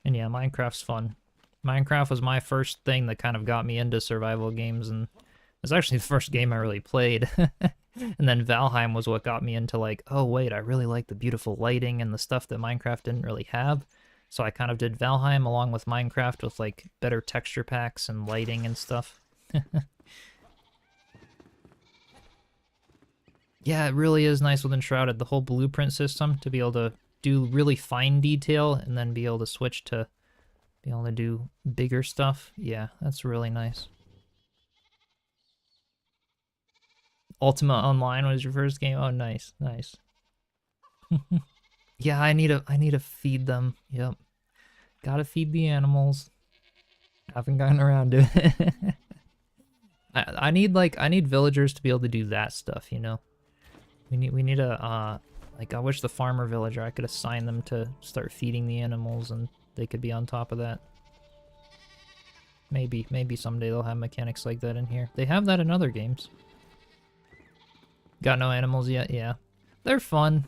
S1: And yeah, Minecraft's fun. Minecraft was my first thing that kind of got me into survival games, and it was actually the first game I really played. And then Valheim was what got me into like, oh wait, I really like the beautiful lighting and the stuff that Minecraft didn't really have. So I kind of did Valheim along with Minecraft with like better texture packs and lighting and stuff. Yeah, it really is nice with Enshrouded, the whole blueprint system, to be able to do really fine detail and then be able to switch to be able to do bigger stuff. Yeah, that's really nice. Ultima Online was your first game? Oh, nice, nice. Yeah, I need to feed them. Yep. Gotta feed the animals. Haven't gotten around to it. I need villagers to be able to do that stuff, you know. We need a like, I wish the farmer villager, I could assign them to start feeding the animals and they could be on top of that. Maybe someday they'll have mechanics like that in here. They have that in other games. Got no animals yet? Yeah. They're fun.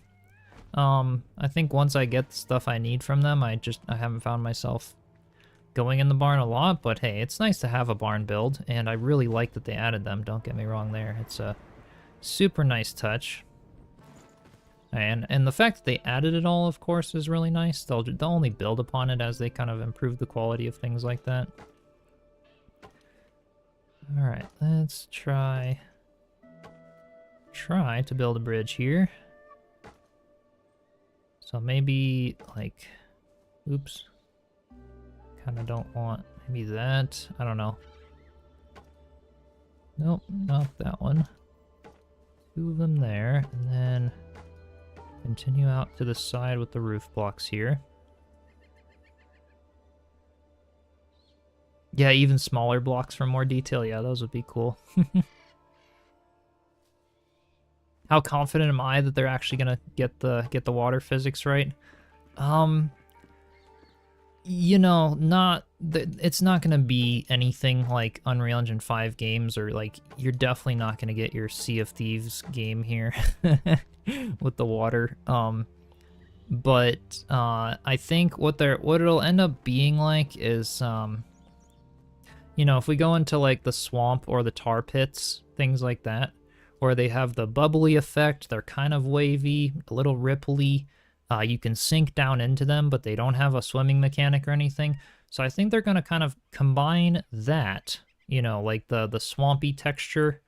S1: I think once I get the stuff I need from them, I haven't found myself going in the barn a lot, but hey, it's nice to have a barn build, and I really like that they added them, don't get me wrong there. It's a super nice touch. And the fact that they added it all, of course, is really nice. They'll only build upon it as they kind of improve the quality of things like that. Alright, let's try to build a bridge here. So maybe, like, oops. Kind of don't want maybe that. I don't know. Nope, not that one. 2 of them there, and then continue out to the side with the roof blocks here. Yeah, even smaller blocks for more detail. Yeah, those would be cool. How confident am I that they're actually gonna get the water physics right? You know, it's not gonna be anything like Unreal Engine 5 games, or like you're definitely not gonna get your Sea of Thieves game here with the water. But I think what it'll end up being like is you know, if we go into like the swamp or the tar pits, things like that, where they have the bubbly effect, they're kind of wavy, a little ripply. You can sink down into them, but they don't have a swimming mechanic or anything. So I think they're going to kind of combine that, you know, like the swampy texture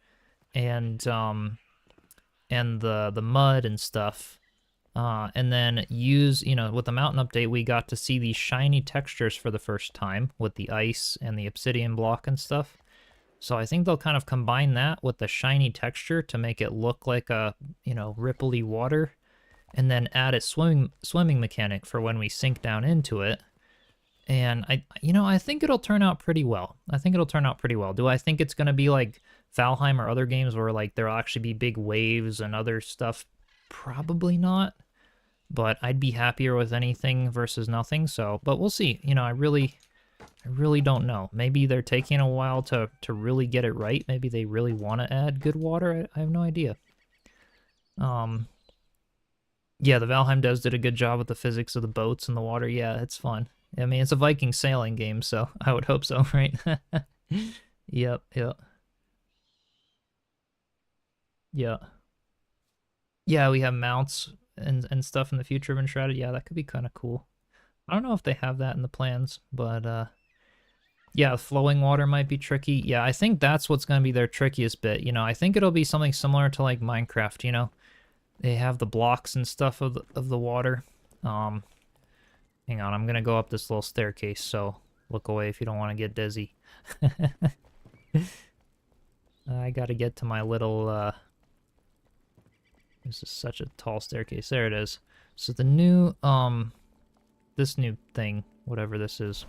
S1: and the mud and stuff. And then use, you know, with the mountain update, we got to see these shiny textures for the first time with the ice and the obsidian block and stuff. So I think they'll kind of combine that with the shiny texture to make it look like a, you know, ripply water, and then add a swimming mechanic for when we sink down into it. And I think it'll turn out pretty well. Do I think it's going to be like Valheim or other games where like there'll actually be big waves and other stuff? Probably not. But I'd be happier with anything versus nothing. So, but we'll see. You know, I really don't know. Maybe they're taking a while to really get it right. Maybe they really want to add good water. I have no idea. Yeah, the Valheim devs did a good job with the physics of the boats and the water. Yeah, it's fun. I mean, it's a Viking sailing game, so I would hope so, right? Yep. Yeah. Yeah, we have mounts and stuff in the future of Enshrouded. Yeah, that could be kind of cool. I don't know if they have that in the plans, but yeah, flowing water might be tricky. Yeah, I think that's what's going to be their trickiest bit. You know, I think it'll be something similar to like Minecraft, you know? They have the blocks and stuff of the water. Hang on, I'm gonna go up this little staircase, so look away if you don't want to get dizzy. I gotta get to my little, this is such a tall staircase. There it is. So the new, this new thing, whatever this is.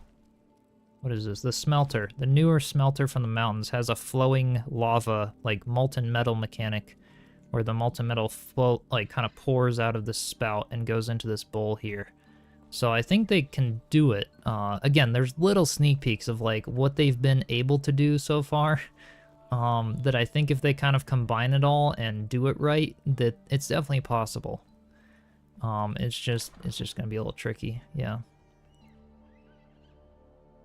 S1: What is this? The smelter. The newer smelter from the mountains has a flowing lava, like molten metal mechanic, where the molten metal float, like, kind of pours out of this spout and goes into this bowl here. So I think they can do it. Again, there's little sneak peeks of, like, what they've been able to do so far, that I think if they kind of combine it all and do it right, that it's definitely possible. It's just gonna be a little tricky, yeah.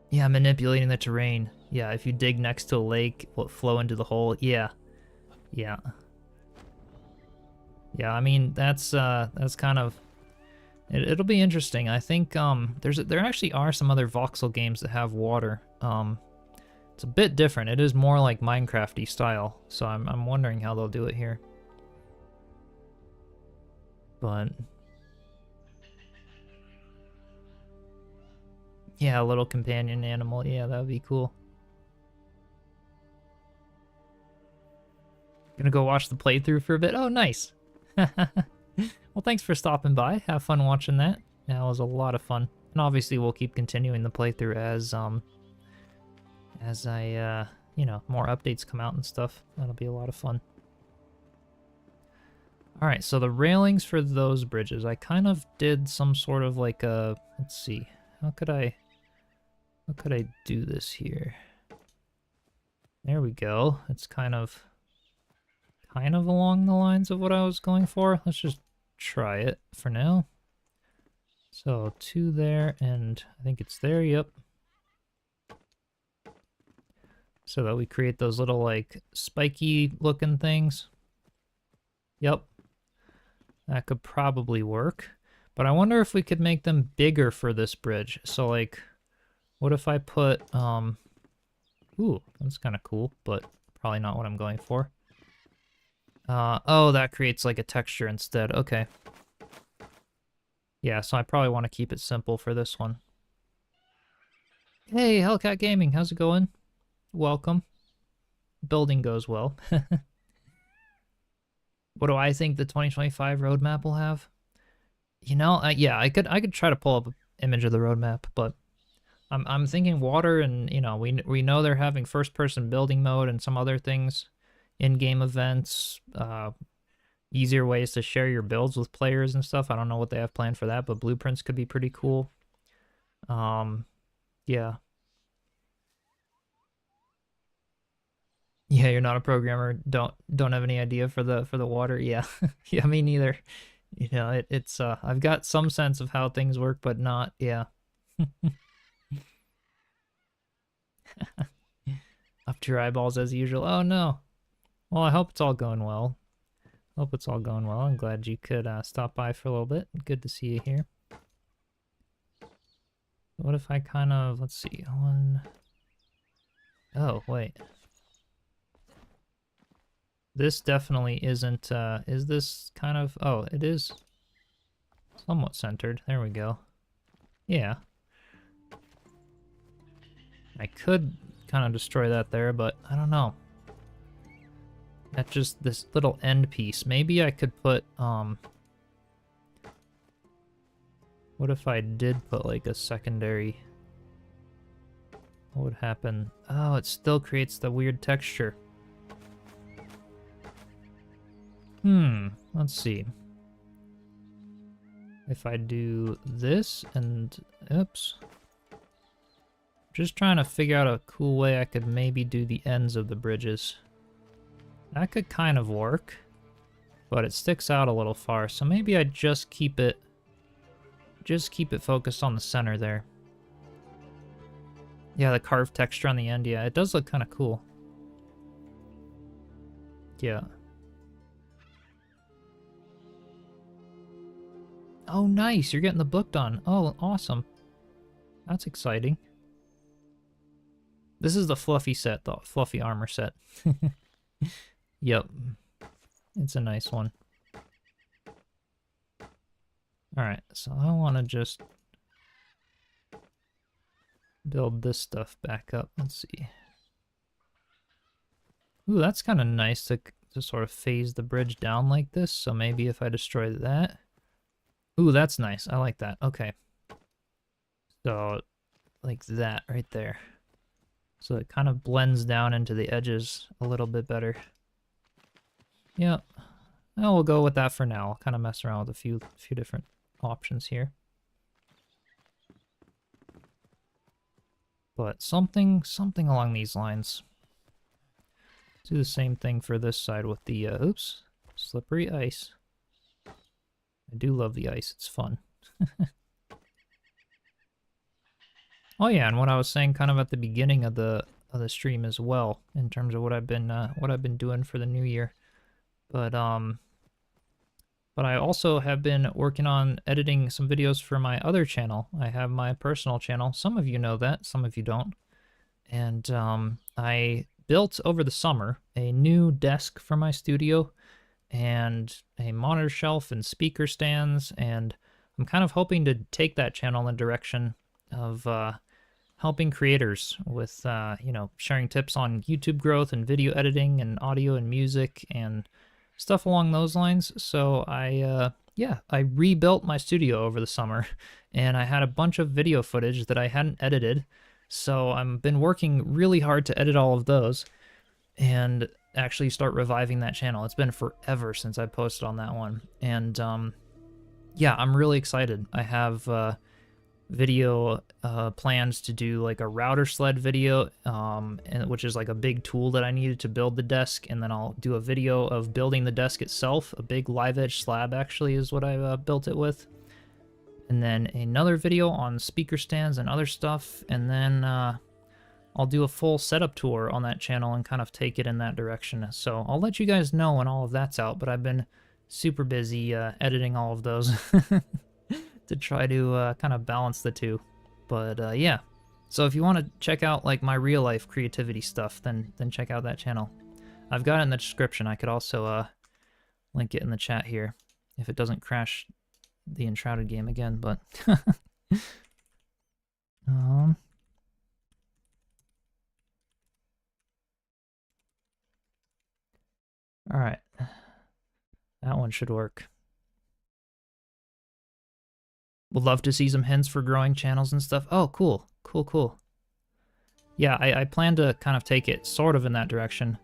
S1: Yeah, manipulating the terrain. Yeah, if you dig next to a lake, will it flow into the hole? Yeah. Yeah. Yeah, I mean, that's kind of... It'll be interesting. I think there actually are some other voxel games that have water. It's a bit different. It is more like Minecraft-y style, so I'm wondering how they'll do it here. But... yeah, a little companion animal. Yeah, that would be cool. Gonna go watch the playthrough for a bit. Oh, nice. Well, thanks for stopping by. Have fun watching that. That was a lot of fun. And obviously we'll keep continuing the playthrough as I you know, more updates come out and stuff. That'll be a lot of fun. All right, so the railings for those bridges, I kind of did some sort of like a, let's see. How could I do this here? There we go. It's kind of along the lines of what I was going for. Let's just try it for now. So 2 there, and I think it's there, yep. So that we create those little, like, spiky looking things. Yep. That could probably work. But I wonder if we could make them bigger for this bridge. So, like, what if I put, ooh, that's kind of cool, but probably not what I'm going for. Oh, that creates, like, a texture instead. Okay. Yeah, so I probably want to keep it simple for this one. Hey, Hellcat Gaming, how's it going? Welcome. Building goes well. What do I think the 2025 roadmap will have? You know, yeah, I could try to pull up an image of the roadmap, but I'm thinking water, and you know, we know they're having first-person building mode and some other things, in-game events, easier ways to share your builds with players and stuff. I don't know what they have planned for that, but blueprints could be pretty cool. Yeah. Yeah, you're not a programmer. Don't have any idea for the water. Yeah. Yeah, me neither. You know, it's I've got some sense of how things work, but not, yeah. Up to your eyeballs as usual. Oh no. Well, I hope it's all going well. Hope it's all going well. I'm glad you could stop by for a little bit. Good to see you here. What if I kind of, let's see, one. Oh, wait. This definitely isn't, is this kind of, oh, it is somewhat centered. There we go. Yeah. I could kind of destroy that there, but I don't know. That's just this little end piece. Maybe I could put, what if I did put like a secondary, what would happen? Oh, it still creates the weird texture. Let's see. If I do this and, oops. Just trying to figure out a cool way I could maybe do the ends of the bridges. That could kind of work, but it sticks out a little far, so maybe I just keep it focused on the center there. Yeah, the carved texture on the end, yeah, it does look kind of cool. Yeah. Oh, nice, you're getting the book done. Oh, awesome. That's exciting. This is the fluffy set, the fluffy armor set. Yep. It's a nice one. Alright, so I want to just build this stuff back up. Let's see. Ooh, that's kind of nice to sort of phase the bridge down like this. So maybe if I destroy that. Ooh, that's nice. I like that. Okay. So, like that right there. So it kind of blends down into the edges a little bit better. Yep. Well, we'll go with that for now. I'll kind of mess around with a few different options here. But something along these lines. Do the same thing for this side with the, oops, slippery ice. I do love the ice, it's fun. Oh yeah, and what I was saying kind of at the beginning of the stream as well, in terms of what I've been doing for the new year. But I also have been working on editing some videos for my other channel. I have my personal channel. Some of you know that, some of you don't. And I built over the summer a new desk for my studio and a monitor shelf and speaker stands, and I'm kind of hoping to take that channel in the direction of helping creators with, you know, sharing tips on YouTube growth and video editing and audio and music and stuff along those lines. So I rebuilt my studio over the summer, and I had a bunch of video footage that I hadn't edited. So I've been working really hard to edit all of those and actually start reviving that channel. It's been forever since I posted on that one. And yeah, I'm really excited. I have video plans to do like a router sled video, which is like a big tool that I needed to build the desk, and then I'll do a video of building the desk itself. A big live edge slab actually is what I built it with. And then another video on speaker stands and other stuff, and then I'll do a full setup tour on that channel and kind of take it in that direction. So I'll let you guys know when all of that's out, but I've been super busy editing all of those to try to kind of balance the two. But yeah, so if you want to check out like my real life creativity stuff, then check out that channel. I've got it in the description. I could also link it in the chat here if it doesn't crash the Enshrouded game again, but all right, that one should work. Would love to see some hints for growing channels and stuff. Oh, cool, cool, cool. Yeah, I plan to kind of take it sort of in that direction.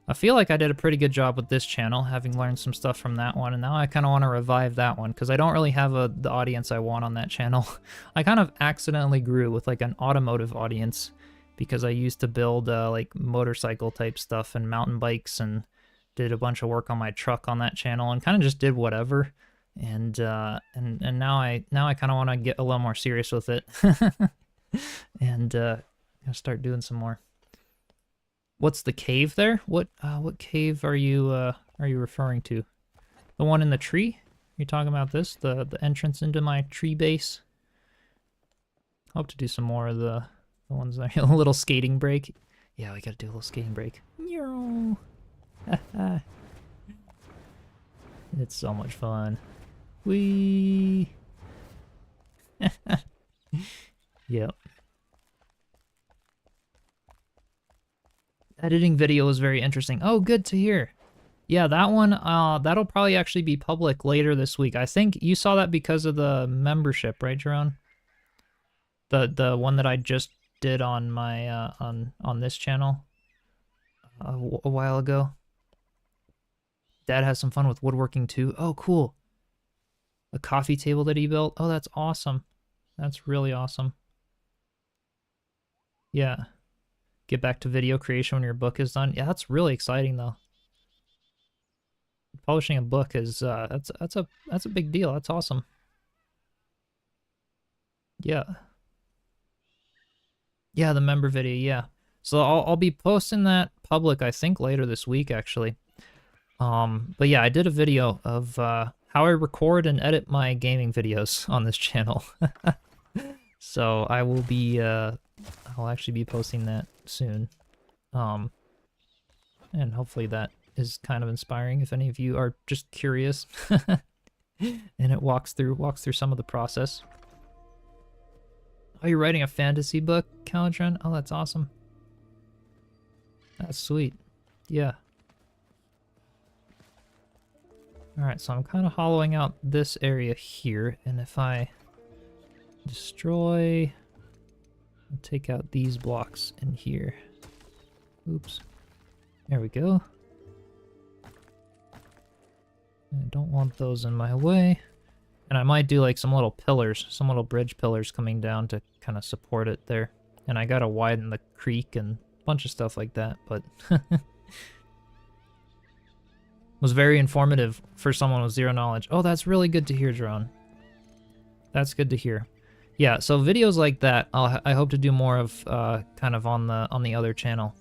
S1: I feel like I did a pretty good job with this channel, having learned some stuff from that one, and now I kind of want to revive that one, because I don't really have the audience I want on that channel. I kind of accidentally grew with like an automotive audience, because I used to build like motorcycle type stuff and mountain bikes, and did a bunch of work on my truck on that channel, and kind of just did whatever. And now I kind of want to get a little more serious with it, and start doing some more. What's the cave there? What cave are you referring to? The one in the tree? You're talking about this? The entrance into my tree base? Hope to do some more of the ones that are a little skating break. Yeah, we gotta do a little skating break. It's so much fun. Whee! Yep. Editing video is very interesting. Oh, good to hear. Yeah, that one, that'll probably actually be public later this week. I think you saw that because of the membership, right, Jerome? The one that I just did on my on this channel a while ago. Dad has some fun with woodworking too. Oh, cool. A coffee table that he built. Oh, that's awesome. That's really awesome. Yeah. Get back to video creation when your book is done. Yeah, that's really exciting though. Publishing a book is that's a big deal. That's awesome. Yeah. Yeah, the member video, yeah. So I'll be posting that public, I think, later this week actually. But yeah, I did a video of how I record and edit my gaming videos on this channel. So I will be I'll actually be posting that soon. And hopefully that is kind of inspiring if any of you are just curious. And it walks through some of the process. Oh, you're writing a fantasy book, Calidron? Oh, that's awesome. That's sweet. Yeah. Alright, so I'm kind of hollowing out this area here, and if I destroy... I'll take out these blocks in here. Oops. There we go. I don't want those in my way. And I might do like some little pillars, some little bridge pillars coming down to kind of support it there. And I gotta widen the creek and a bunch of stuff like that, but... was very informative for someone with zero knowledge. Oh, that's really good to hear, Drone. That's good to hear. Yeah, so videos like that, I hope to do more of kind of on the other channel.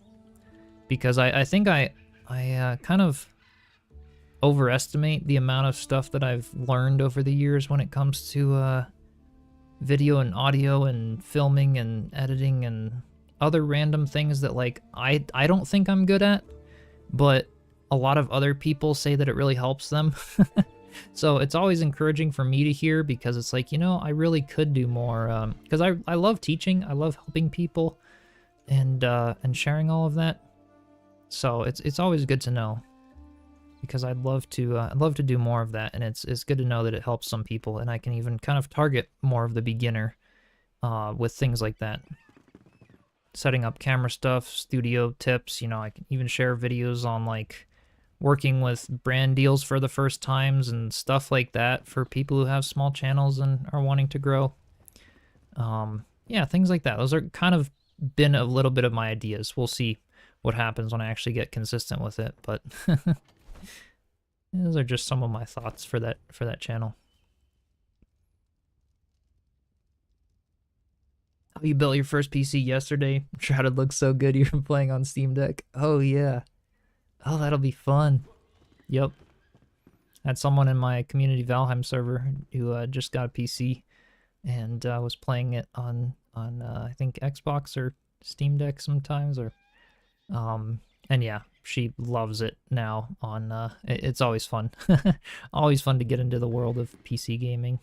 S1: Because I think I kind of overestimate the amount of stuff that I've learned over the years when it comes to video and audio and filming and editing and other random things that like I don't think I'm good at, but a lot of other people say that it really helps them. So it's always encouraging for me to hear, because it's like, you know, I really could do more, because I love teaching, I love helping people and sharing all of that. So it's always good to know, because I'd love to do more of that, and it's good to know that it helps some people, and I can even kind of target more of the beginner with things like that. Setting up camera stuff, studio tips, you know, I can even share videos on like working with brand deals for the first times and stuff like that for people who have small channels and are wanting to grow. Yeah, things like that. Those are kind of been a little bit of my ideas. We'll see what happens when I actually get consistent with it, but those are just some of my thoughts for that channel. Oh, you built your first PC yesterday? Enshrouded looks so good. You're playing on Steam Deck. Oh yeah. Oh, that'll be fun. Yep. I had someone in my community Valheim server who just got a PC and was playing it on I think Xbox or Steam Deck sometimes, or and yeah, she loves it now. On it's always fun, always fun to get into the world of PC gaming.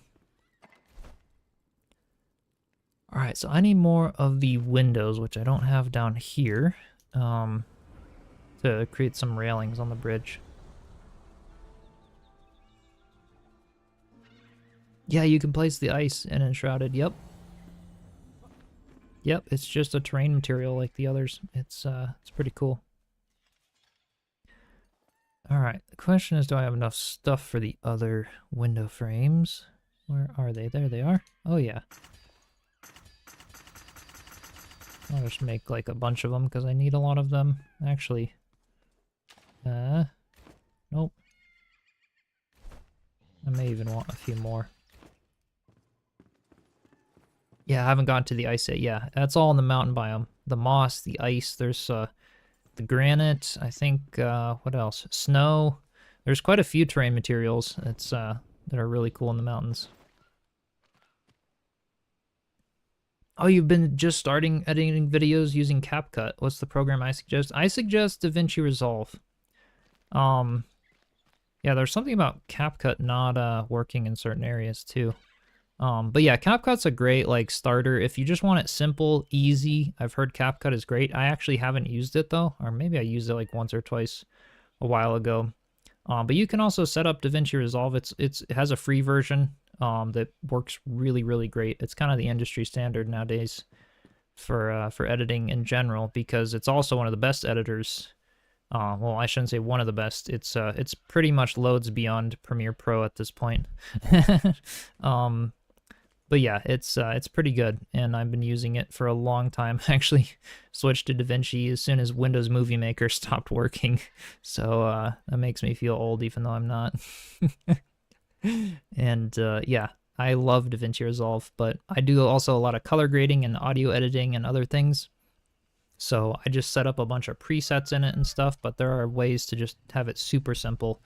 S1: All right, so I need more of the windows, which I don't have down here, to create some railings on the bridge. Yeah, you can place the ice in Enshrouded. Yep. Yep, it's just a terrain material like the others. It's pretty cool. All right, the question is, do I have enough stuff for the other window frames? Where are they? There they are. Oh yeah. I'll just make like a bunch of them because I need a lot of them. Actually, nope. I may even want a few more. Yeah, I haven't gotten to the ice yet. Yeah, that's all in the mountain biome. The moss, the ice, there's the granite, I think, what else? Snow. There's quite a few terrain materials that are really cool in the mountains. Oh, you've been just starting editing videos using CapCut. What's the program I suggest? I suggest DaVinci Resolve. Yeah, there's something about CapCut not working in certain areas too. But yeah, CapCut's a great like starter if you just want it simple, easy. I've heard CapCut is great. I actually haven't used it though, or maybe I used it like once or twice a while ago. But you can also set up DaVinci Resolve. It has a free version that works really great. It's kind of the industry standard nowadays for editing in general because it's also one of the best editors. Well, I shouldn't say one of the best. It's pretty much loads beyond Premiere Pro at this point. But yeah, it's pretty good, and I've been using it for a long time. I actually switched to DaVinci as soon as Windows Movie Maker stopped working, so that makes me feel old, even though I'm not. And yeah, I love DaVinci Resolve, but I do also a lot of color grading and audio editing and other things. So I just set up a bunch of presets in it and stuff, but there are ways to just have it super simple.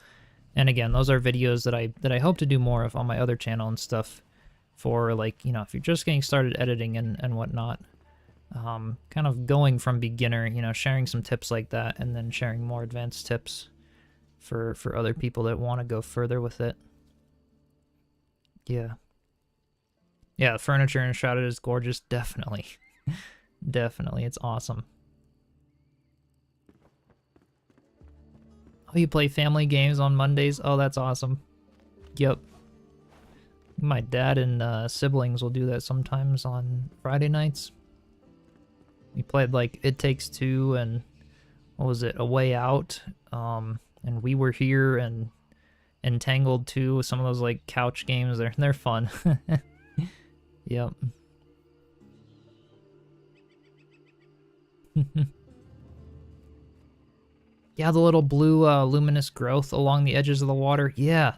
S1: And again, those are videos that I hope to do more of on my other channel and stuff. For like, you know, if you're just getting started editing and whatnot, kind of going from beginner, you know, sharing some tips like that, and then sharing more advanced tips for other people that want to go further with it. Yeah. Yeah, the furniture in Enshrouded is gorgeous, definitely. Definitely, it's awesome. Oh, you play family games on Mondays? Oh, that's awesome. Yep. My dad and siblings will do that sometimes on Friday nights. We played like It Takes Two and what was it, A Way Out, and We Were Here and Entangled 2, some of those like couch games. They're fun. Yep. Yeah, the little blue luminous growth along the edges of the water. Yeah.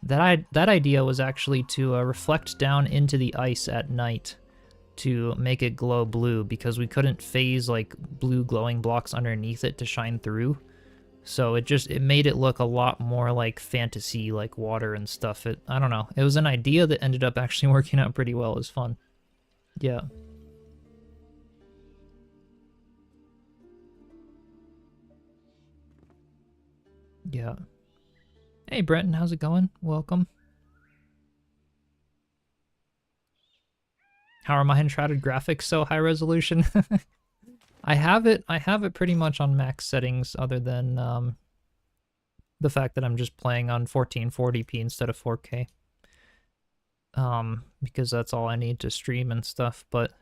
S1: That idea was actually to reflect down into the ice at night to make it glow blue because we couldn't phase like blue glowing blocks underneath it to shine through. So it made it look a lot more like fantasy, like water and stuff. I don't know. It was an idea that ended up actually working out pretty well. It was fun. Yeah. Yeah. Hey, Brenton, how's it going? Welcome. How are my Enshrouded graphics so high resolution? I have it pretty much on max settings, other than the fact that I'm just playing on 1440p instead of 4K. Because that's all I need to stream and stuff. But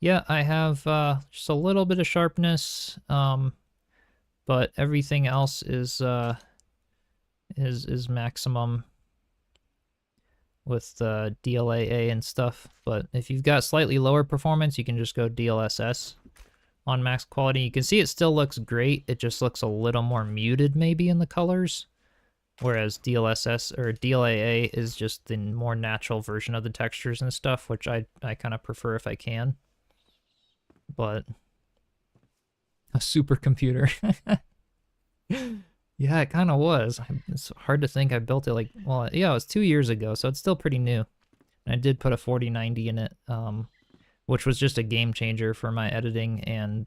S1: yeah, I have just a little bit of sharpness, but everything else is maximum. with DLAA and stuff. But if you've got slightly lower performance, you can just go DLSS on max quality. You can see it still looks great. It just looks a little more muted maybe in the colors. Whereas DLSS or DLAA is just the more natural version of the textures and stuff, which I kind of prefer if I can. But a supercomputer. Yeah, it kind of was. It's hard to think I built it like, well, yeah, it was 2 years ago, so it's still pretty new. And I did put a 4090 in it, which was just a game changer for my editing and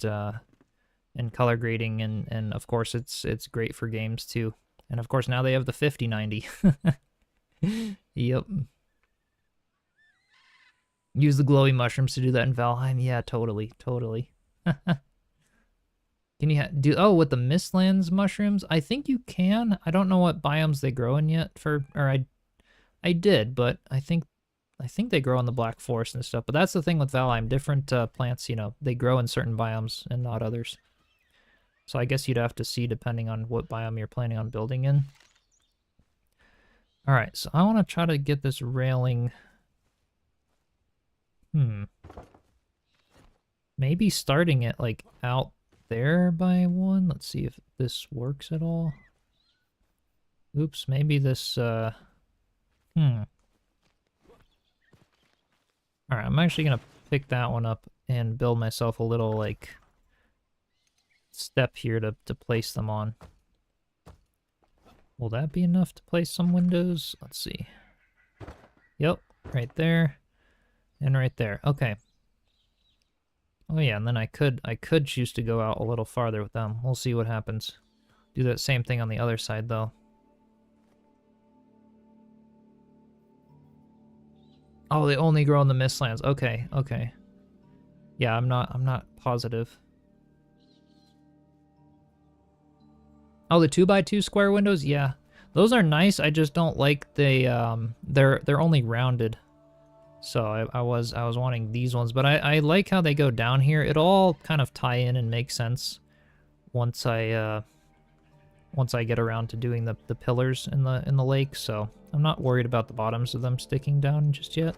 S1: color grading, and of course it's great for games too. And of course now they have the 5090. Yep. Use the glowy mushrooms to do that in Valheim. Yeah, totally. Can you do, oh, with the Mistlands mushrooms? I think you can. I don't know what biomes they grow in yet I did, but I think they grow in the Black Forest and stuff. But that's the thing with Valheim. Different plants, you know, they grow in certain biomes and not others. So I guess you'd have to see depending on what biome you're planning on building in. All right, so I want to try to get this railing. Maybe starting it like out there by one. Let's see if this works at all. Oops, maybe this, Alright, I'm actually gonna pick that one up and build myself a little, like, step here to place them on. Will that be enough to place some windows? Let's see. Yep, right there. And right there. Okay. Oh yeah, and then I could choose to go out a little farther with them. We'll see what happens. Do that same thing on the other side though. Oh, they only grow in the Mistlands. Okay, okay. Yeah, I'm not positive. Oh, the 2x2 square windows? Yeah. Those are nice. I just don't like they're only rounded. So I was wanting these ones, but I like how they go down here. It all kind of tie in and make sense once I get around to doing the pillars in the lake. So I'm not worried about the bottoms of them sticking down just yet.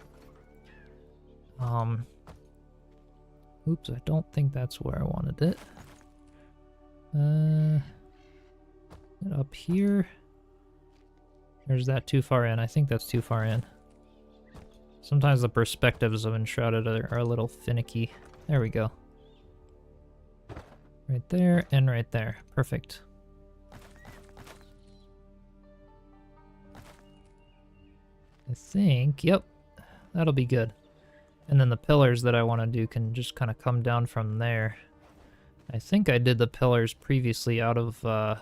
S1: Oops, I don't think that's where I wanted it. Up here. Or is that too far in? I think that's too far in. Sometimes the perspectives of Enshrouded are a little finicky. There we go. Right there and right there. Perfect. I think, yep, that'll be good. And then the pillars that I want to do can just kind of come down from there. I think I did the pillars previously out of, I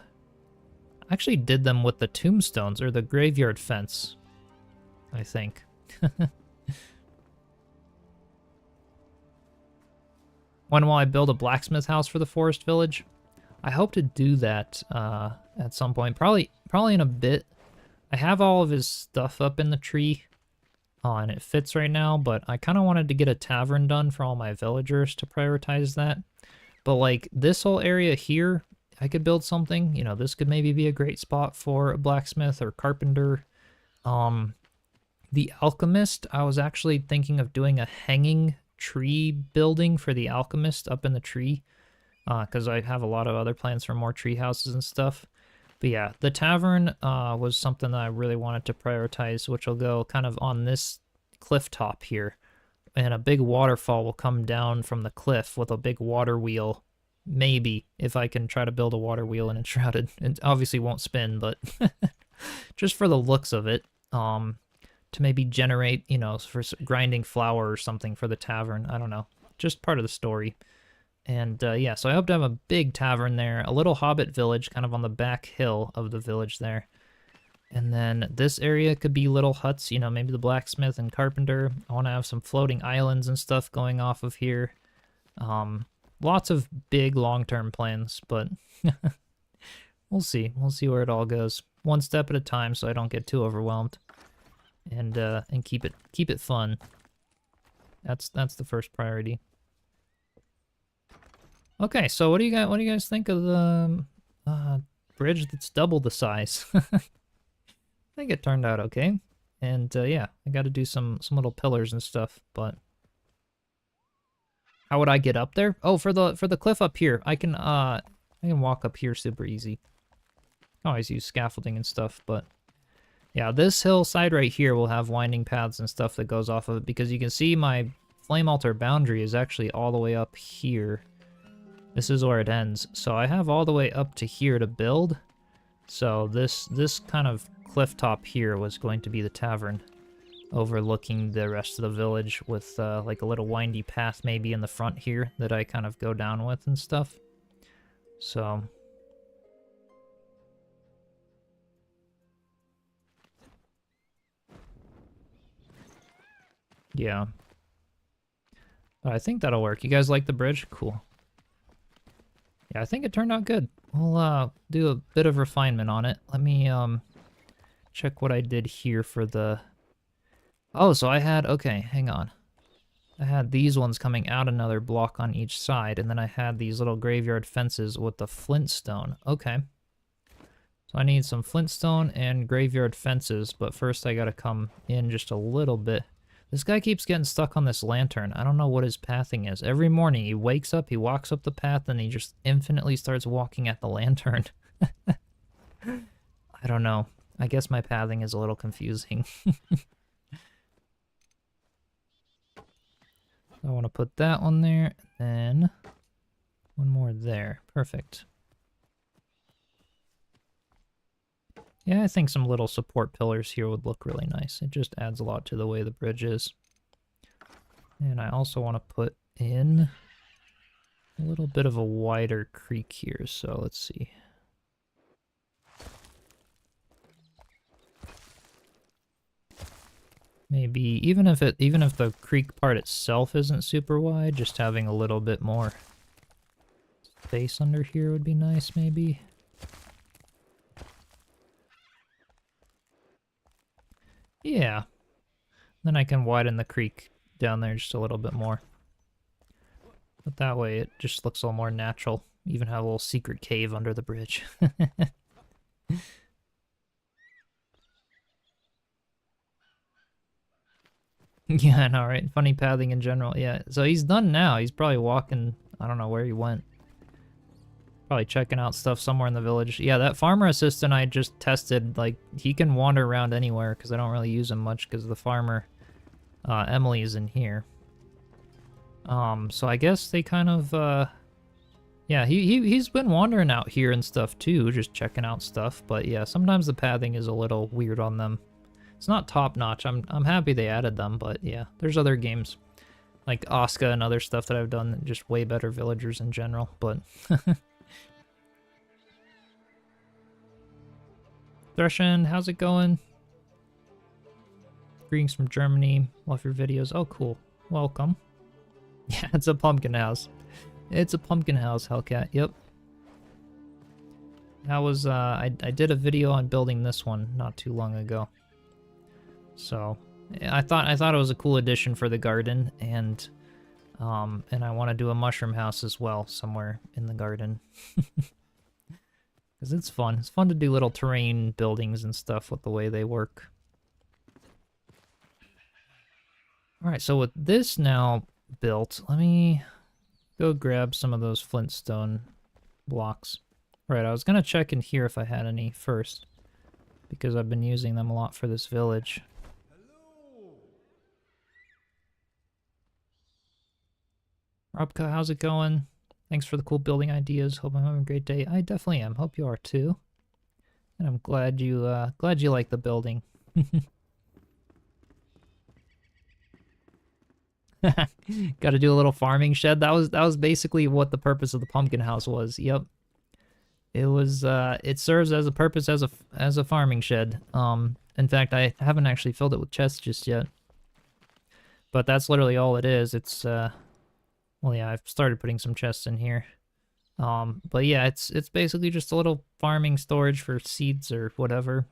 S1: actually did them with the tombstones, or the graveyard fence, I think. When will I build a blacksmith house for the forest village? I hope to do that at some point, probably in a bit. I have all of his stuff up in the tree, and it fits right now, but I kind of wanted to get a tavern done for all my villagers to prioritize that. But like this whole area here, I could build something. You know, this could maybe be a great spot for a blacksmith or carpenter. The alchemist, I was actually thinking of doing a hanging tree building for the alchemist up in the tree, because I have a lot of other plans for more tree houses and stuff. But yeah, the tavern was something that I really wanted to prioritize, which will go kind of on this cliff top here, and a big waterfall will come down from the cliff with a big water wheel. Maybe, if I can try to build a water wheel in Enshrouded. It obviously won't spin, but just for the looks of it, to maybe generate, you know, for grinding flour or something for the tavern. I don't know. Just part of the story. And yeah, so I hope to have a big tavern there, a little Hobbit village kind of on the back hill of the village there. And then this area could be little huts, you know, maybe the blacksmith and carpenter. I want to have some floating islands and stuff going off of here. Lots of big long-term plans, but we'll see. We'll see where it all goes. One step at a time so I don't get too overwhelmed. And keep it fun. That's the first priority. Okay, so what do you guys think of the bridge that's double the size? I think it turned out okay. And yeah, I got to do some little pillars and stuff. But how would I get up there? Oh, for the cliff up here, I can walk up here super easy. I always use scaffolding and stuff, but yeah, this hillside right here will have winding paths and stuff that goes off of it, because you can see my flame altar boundary is actually all the way up here. This is where it ends. So I have all the way up to here to build. So this kind of cliff top here was going to be the tavern, overlooking the rest of the village, with like a little windy path maybe in the front here that I kind of go down with and stuff. So yeah. But I think that'll work. You guys like the bridge? Cool. Yeah, I think it turned out good. We'll do a bit of refinement on it. Let me check what I did here for the... Oh, so I had... Okay, hang on. I had these ones coming out another block on each side, and then I had these little graveyard fences with the flintstone. Okay. So I need some flintstone and graveyard fences, but first I gotta come in just a little bit. This guy keeps getting stuck on this lantern. I don't know what his pathing is. Every morning he wakes up, he walks up the path, and he just infinitely starts walking at the lantern. I don't know. I guess my pathing is a little confusing. I want to put that one there, and then one more there. Perfect. Yeah, I think some little support pillars here would look really nice. It just adds a lot to the way the bridge is. And I also want to put in a little bit of a wider creek here, so let's see. Maybe even if the creek part itself isn't super wide, just having a little bit more space under here would be nice, maybe. Yeah. Then I can widen the creek down there just a little bit more. But that way it just looks a little more natural. Even have a little secret cave under the bridge. Yeah, I know, right? Funny pathing in general. Yeah, so he's done now. He's probably walking, I don't know where he went. Probably checking out stuff somewhere in the village. Yeah, that farmer assistant I just tested, like, he can wander around anywhere because I don't really use him much because the farmer, Emily, is in here. So I guess they kind of, yeah, he's been wandering out here and stuff too, just checking out stuff. But yeah, sometimes the pathing is a little weird on them. It's not top notch. I'm happy they added them, but yeah, there's other games like Oscar and other stuff that I've done that just way better villagers in general, but Threshen, how's it going? Greetings from Germany. Love your videos. Oh, cool. Welcome. Yeah, it's a pumpkin house. It's a pumpkin house, Hellcat. Yep. That was, I did a video on building this one not too long ago. So, I thought it was a cool addition for the garden, and I want to do a mushroom house as well somewhere in the garden. Because it's fun. It's fun to do little terrain buildings and stuff with the way they work. Alright, so with this now built, let me go grab some of those flintstone blocks. Right, I was going to check in here if I had any first, because I've been using them a lot for this village. Robka, how's it going? Thanks for the cool building ideas. Hope I'm having a great day. I definitely am. Hope you are too. And I'm glad you like the building. Got to do a little farming shed. That was basically what the purpose of the pumpkin house was. Yep. It was it serves as a purpose as a farming shed. In fact, I haven't actually filled it with chests just yet. But that's literally all it is. It's well, yeah, I've started putting some chests in here. But yeah, it's basically just a little farming storage for seeds or whatever.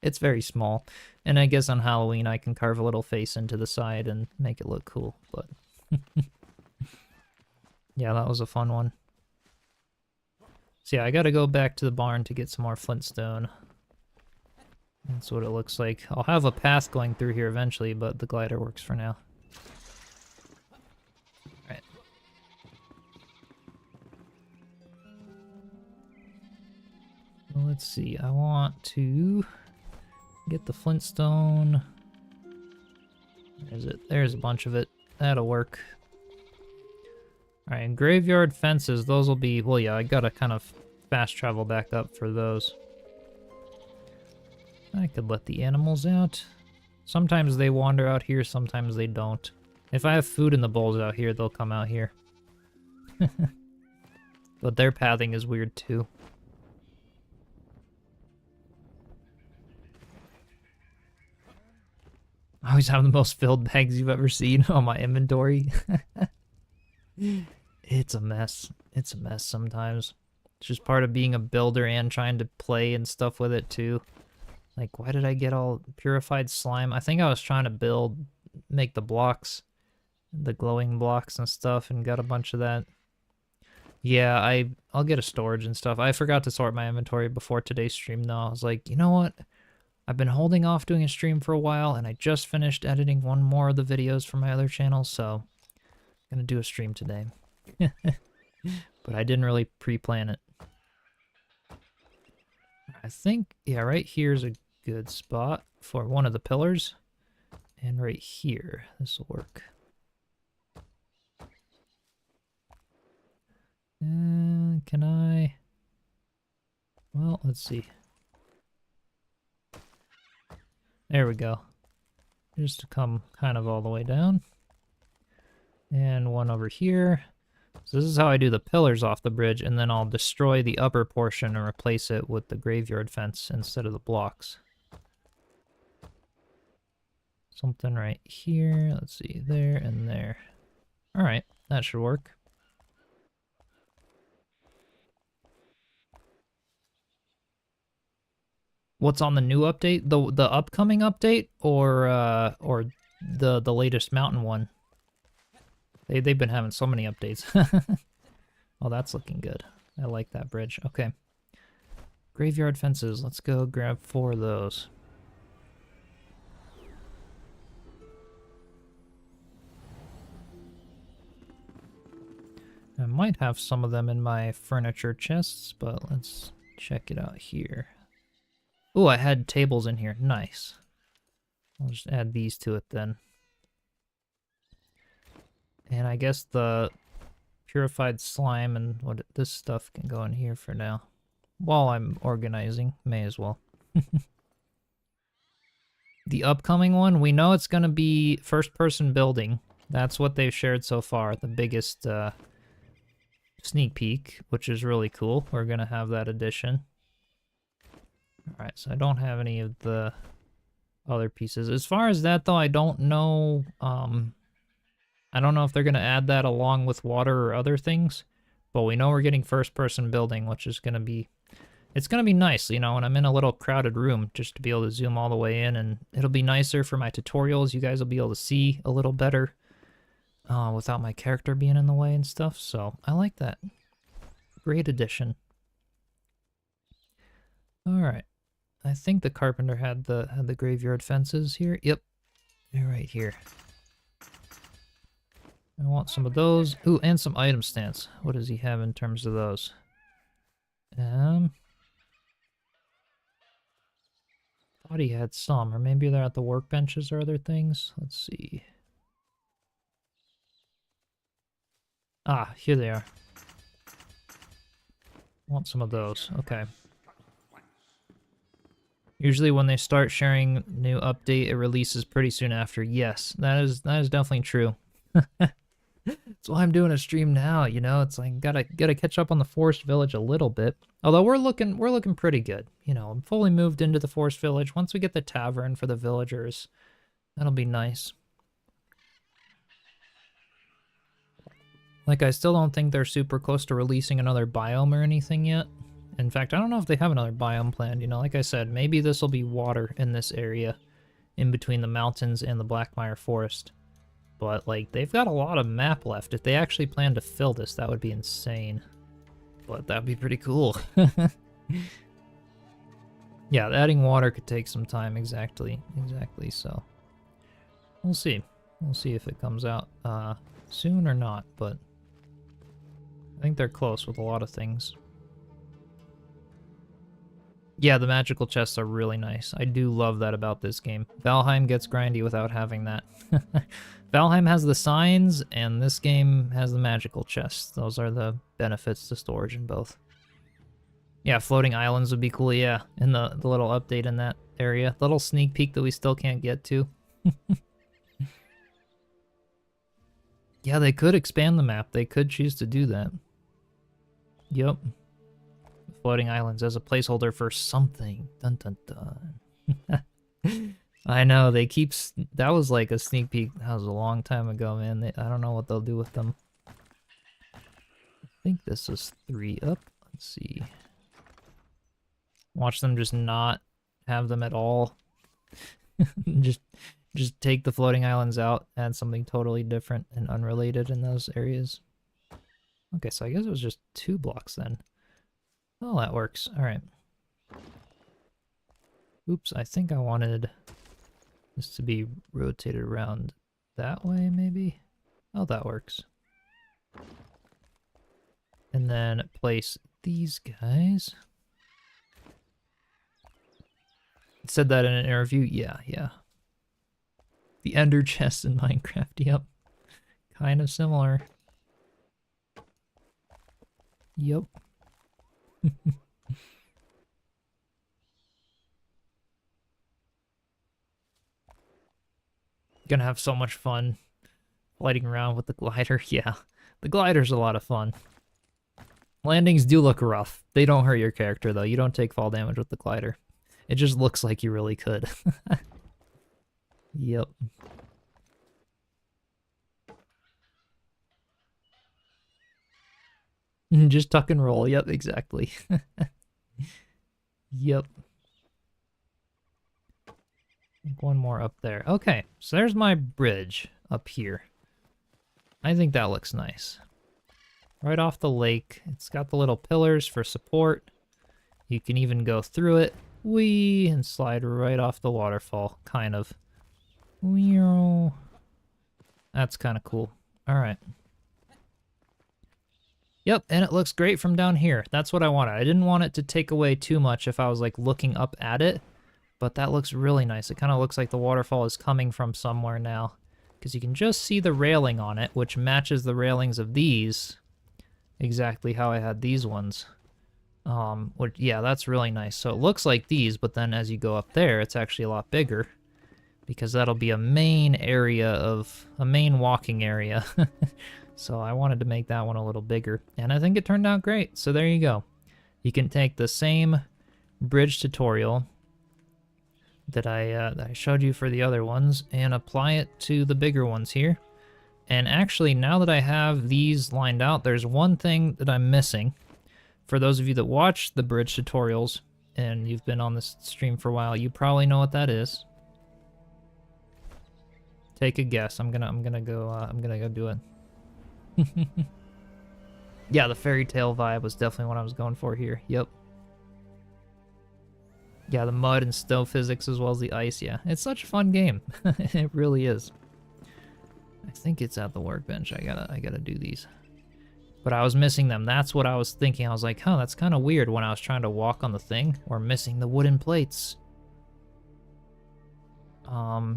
S1: It's very small. And I guess on Halloween I can carve a little face into the side and make it look cool, but yeah, that was a fun one. So yeah, I gotta go back to the barn to get some more flintstone. That's what it looks like. I'll have a path going through here eventually, but the glider works for now. Alright. Well, let's see. I want to get the flintstone. There's it. There's a bunch of it. That'll work. Alright, graveyard fences. Those will be... Well, yeah, I gotta kind of fast travel back up for those. I could let the animals out. Sometimes they wander out here, sometimes they don't. If I have food in the bowls out here, they'll come out here. But their pathing is weird too. I always have the most filled bags you've ever seen on my inventory. It's a mess. It's a mess sometimes. It's just part of being a builder and trying to play and stuff with it too. Like, why did I get all purified slime? I think I was trying to make the blocks, the glowing blocks and stuff, and got a bunch of that. Yeah, I'll get a storage and stuff. I forgot to sort my inventory before today's stream, though. I was like, you know what? I've been holding off doing a stream for a while, and I just finished editing one more of the videos for my other channel, so I'm gonna do a stream today. But I didn't really pre-plan it. I think, yeah, right here's a good spot for one of the pillars. And right here, this will work. Can I... Well, let's see. There we go. Just to come kind of all the way down. And one over here. So this is how I do the pillars off the bridge, and then I'll destroy the upper portion and replace it with the graveyard fence instead of the blocks. Something right here. Let's see, there and there. Alright, that should work. What's on the new update? The upcoming update, or the latest mountain one? They've been having so many updates. Oh, that's looking good. I like that bridge. Okay. Graveyard fences. Let's go grab 4 of those. I might have some of them in my furniture chests, but let's check it out here. Oh, I had tables in here. Nice. I'll just add these to it then. And I guess the purified slime and this stuff can go in here for now. While I'm organizing, may as well. The upcoming one, we know it's going to be first-person building. That's what they've shared so far, the biggest sneak peek, which is really cool. We're going to have that addition. Alright, so I don't have any of the other pieces. As far as that, though, I don't know... I don't know if they're going to add that along with water or other things, but we know we're getting first-person building, which is going to be... It's going to be nice, you know, when I'm in a little crowded room, just to be able to zoom all the way in, and it'll be nicer for my tutorials. You guys will be able to see a little better without my character being in the way and stuff, so I like that. Great addition. Alright. I think the carpenter had the graveyard fences here. Yep. They're right here. I want some of those. Ooh, and some item stands. What does he have in terms of those? Thought he had some, or maybe they're at the workbenches or other things. Let's see. Ah, here they are. Want some of those. Okay. Usually when they start sharing new update, it releases pretty soon after. Yes, that is definitely true. That's why I'm doing a stream now, you know. It's like gotta catch up on the Forest Village a little bit. Although we're looking pretty good. You know, I'm fully moved into the Forest Village. Once we get the tavern for the villagers, that'll be nice. Like, I still don't think they're super close to releasing another biome or anything yet. In fact, I don't know if they have another biome planned. You know, like I said, maybe this will be water in this area, in between the mountains and the Blackmire Forest. But, like, they've got a lot of map left. If they actually plan to fill this, that would be insane. But that'd be pretty cool. Yeah, adding water could take some time, exactly, so we'll see. We'll see if it comes out soon or not, but I think they're close with a lot of things. Yeah, the magical chests are really nice. I do love that about this game. Valheim gets grindy without having that. Valheim has the signs, and this game has the magical chests. Those are the benefits to storage in both. Yeah, floating islands would be cool, yeah. And the little update in that area. Little sneak peek that we still can't get to. Yeah, they could expand the map. They could choose to do that. Yep. Floating islands as a placeholder for something. Dun dun dun. I know, they keep... That was like a sneak peek. That was a long time ago, man. I don't know what they'll do with them. I think this is 3 up. Let's see. Watch them just not have them at all. just take the floating islands out, add something totally different and unrelated in those areas. Okay, so I guess it was just 2 blocks then. Oh, that works. All right. Oops, I think I wanted this to be rotated around that way, maybe? Oh, that works. And then place these guys. It said that in an interview. Yeah. The Ender chest in Minecraft, yep. Kind of similar. Yep. Gonna have so much fun gliding around with the glider. Yeah, the glider's a lot of fun. Landings do look rough. They don't hurt your character, though. You don't take fall damage with the glider. It just looks like you really could. Yep. Just tuck and roll. Yep, exactly. Yep. One more up there. Okay, so there's my bridge up here. I think that looks nice. Right off the lake. It's got the little pillars for support. You can even go through it. Whee! And slide right off the waterfall, kind of. Whee! That's kind of cool. Alright. Yep, and it looks great from down here. That's what I wanted. I didn't want it to take away too much if I was like looking up at it, but that looks really nice. It kind of looks like the waterfall is coming from somewhere now, because you can just see the railing on it, which matches the railings of these, exactly how I had these ones. Yeah, that's really nice. So it looks like these, but then as you go up there, it's actually a lot bigger, because that'll be a main area of, a main walking area. So I wanted to make that one a little bigger, and I think it turned out great. So there you go. You can take the same bridge tutorial that I showed you for the other ones and apply it to the bigger ones here. And actually, now that I have these lined out, there's one thing that I'm missing. For those of you that watch the bridge tutorials and you've been on this stream for a while, you probably know what that is. Take a guess. I'm gonna go do it. Yeah, the fairy tale vibe was definitely what I was going for here. Yep. Yeah, the mud and snow physics as well as the ice. Yeah, it's such a fun game. It really is. I think it's at the workbench. I gotta do these. But I was missing them. That's what I was thinking. I was like, huh, that's kind of weird when I was trying to walk on the thing. We're missing the wooden plates. I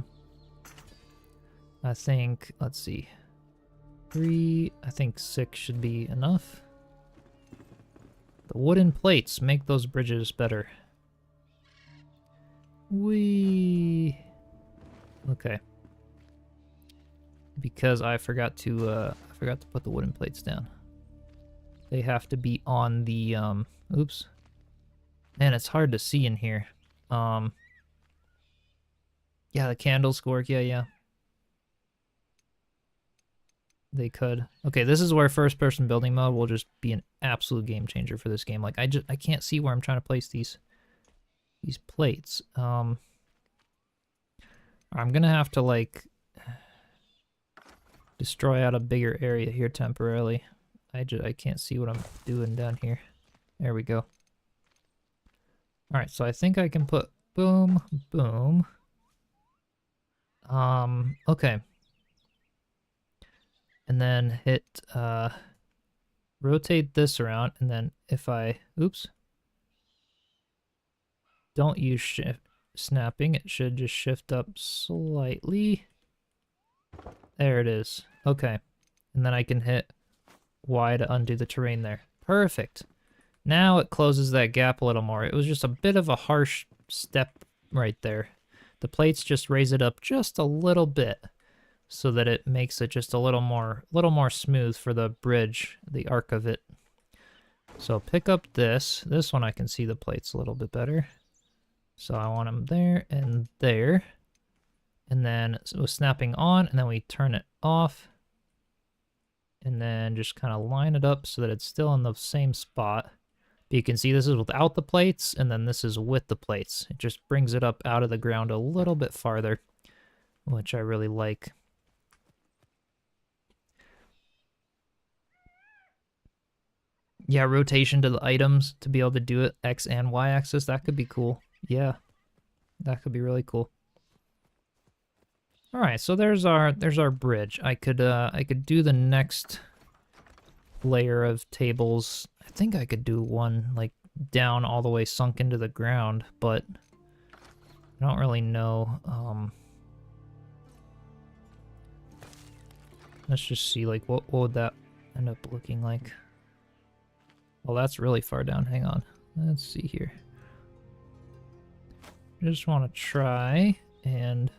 S1: think, let's see. 3, I think 6 should be enough. The wooden plates make those bridges better. Whee! Okay. Because I forgot to put the wooden plates down. They have to be on the oops. Man, it's hard to see in here. Yeah, the candles work. Yeah. They could. Okay, this is where first-person building mode will just be an absolute game changer for this game. Like I can't see where I'm trying to place these plates. I'm gonna have to like destroy out a bigger area here temporarily. I can't see what I'm doing down here. There we go. Alright, so I think I can put boom, boom. Okay. And then hit, rotate this around, and then if I, oops, don't use shift snapping, it should just shift up slightly. There it is. Okay. And then I can hit Y to undo the terrain there. Perfect. Now it closes that gap a little more. It was just a bit of a harsh step right there. The plates just raise it up just a little bit so that it makes it just a little more smooth for the bridge, the arc of it. So pick up this. This one I can see the plates a little bit better. So I want them there and there. And then with snapping on, and then we turn it off. And then just kind of line it up so that it's still in the same spot. But you can see this is without the plates, and then this is with the plates. It just brings it up out of the ground a little bit farther, which I really like. Yeah, rotation to the items to be able to do it X and Y axis, that could be cool. Yeah, that could be really cool. All right, so there's our bridge. I could do the next layer of tables. I think I could do one like down all the way sunk into the ground, but I don't really know. Let's just see, like, what would that end up looking like? Well, that's really far down. Hang on. Let's see here. I just want to try and...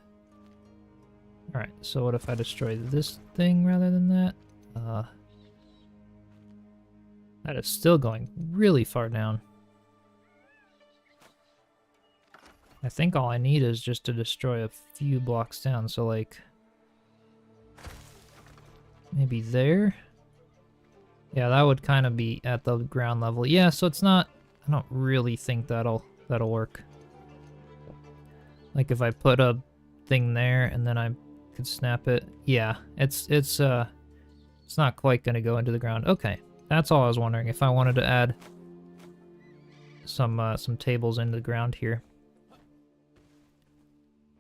S1: Alright, so what if I destroy this thing rather than that? That is still going really far down. I think all I need is just to destroy a few blocks down, so like... maybe there? Yeah, that would kind of be at the ground level. Yeah, so it's not... I don't really think that'll work. Like if I put a thing there and then I could snap it. Yeah, it's not quite going to go into the ground. Okay, that's all I was wondering, if I wanted to add some tables into the ground here.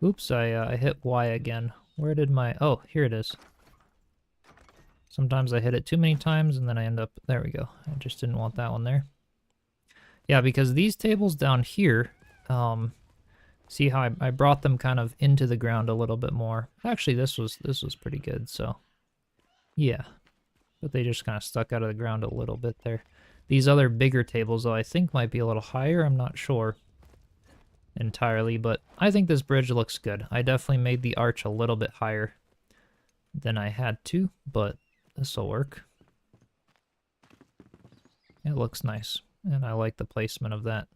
S1: Oops, I hit Y again. Where did my... oh, here it is. Sometimes I hit it too many times and then I end up... there we go. I just didn't want that one there. Yeah, because these tables down here, see how I brought them kind of into the ground a little bit more. Actually, this was pretty good, so yeah. But they just kind of stuck out of the ground a little bit there. These other bigger tables, though, I think might be a little higher. I'm not sure entirely, but I think this bridge looks good. I definitely made the arch a little bit higher than I had to, but this will work. It looks nice, and I like the placement of that.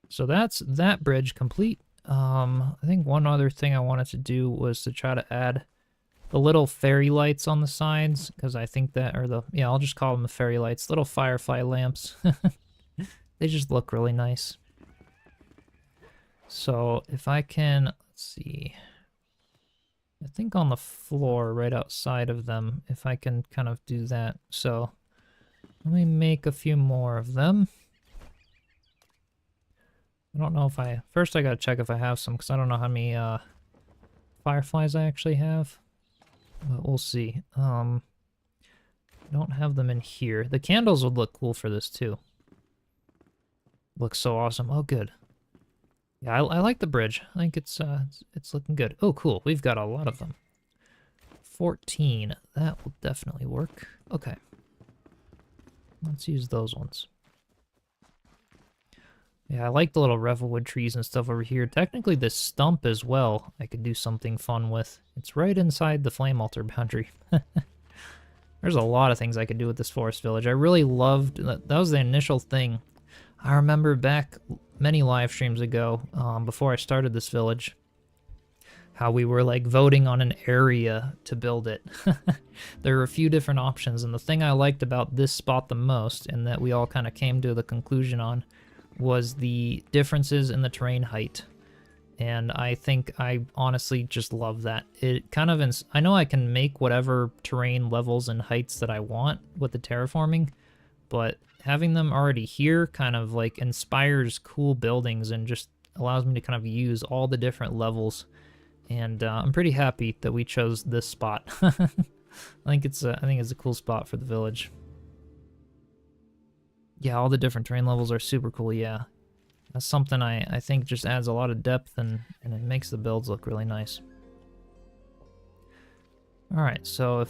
S1: So that's that bridge complete. I think one other thing I wanted to do was to try to add the little fairy lights on the sides, because I think that, or the, yeah, I'll just call them the fairy lights, little firefly lamps. They just look really nice. So if I can, let's see, I think on the floor right outside of them, if I can kind of do that. So let me make a few more of them. I don't know if first I gotta check if I have some, because I don't know how many fireflies I actually have. But we'll see. I don't have them in here. The candles would look cool for this too. Looks so awesome. Oh, good. Yeah, I like the bridge. I think it's looking good. Oh, cool. We've got a lot of them. 14. That will definitely work. Okay. Let's use those ones. Yeah, I like the little revelwood trees and stuff over here. Technically, this stump as well, I could do something fun with. It's right inside the flame altar boundary. There's a lot of things I could do with this forest village. I really loved... that was the initial thing. I remember back many live streams ago, before I started this village, how we were like voting on an area to build it. There were a few different options, and the thing I liked about this spot the most, and that we all kind of came to the conclusion on, was the differences in the terrain height. And I think I honestly just love that. It kind of... I know I can make whatever terrain levels and heights that I want with the terraforming, but having them already here kind of like inspires cool buildings and just allows me to kind of use all the different levels. And I'm pretty happy that we chose this spot. I think it's a cool spot for the village. Yeah, all the different terrain levels are super cool. Yeah, that's something I think just adds a lot of depth and it makes the builds look really nice. All right, so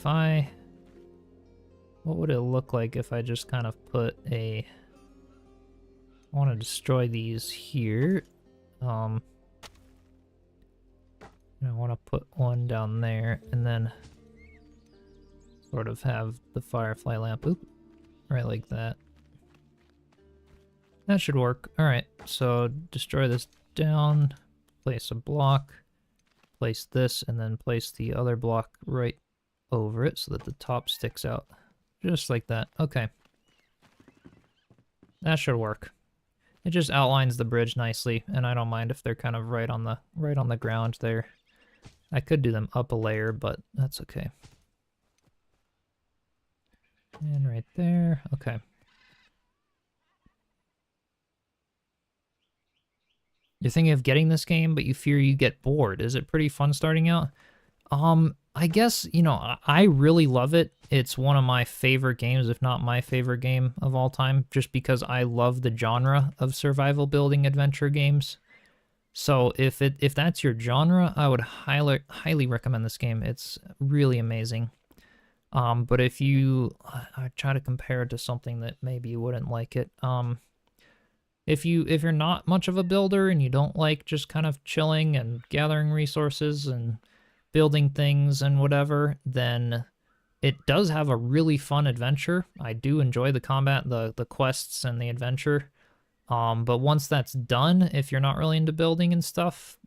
S1: what would it look like if I just kind of put I want to destroy these here. I want to put one down there and then sort of have the firefly lamp, right like that. That should work. All right, so destroy this down, place a block, place this, and then place the other block right over it so that the top sticks out. Just like that. Okay. That should work. It just outlines the bridge nicely, and I don't mind if they're kind of right on the ground there. I could do them up a layer, but that's okay. And right there. Okay. You're thinking of getting this game, but you fear you get bored. Is it pretty fun starting out? I guess, you know, I really love it. It's one of my favorite games, if not my favorite game of all time, just because I love the genre of survival building adventure games. So if that's your genre, I would highly recommend this game. It's really amazing. But if I try to compare it to something that maybe you wouldn't like it. If you're not much of a builder and you don't like just kind of chilling and gathering resources and building things and whatever, then it does have a really fun adventure. I do enjoy the combat, the quests, and the adventure. But once that's done, if you're not really into building and stuff,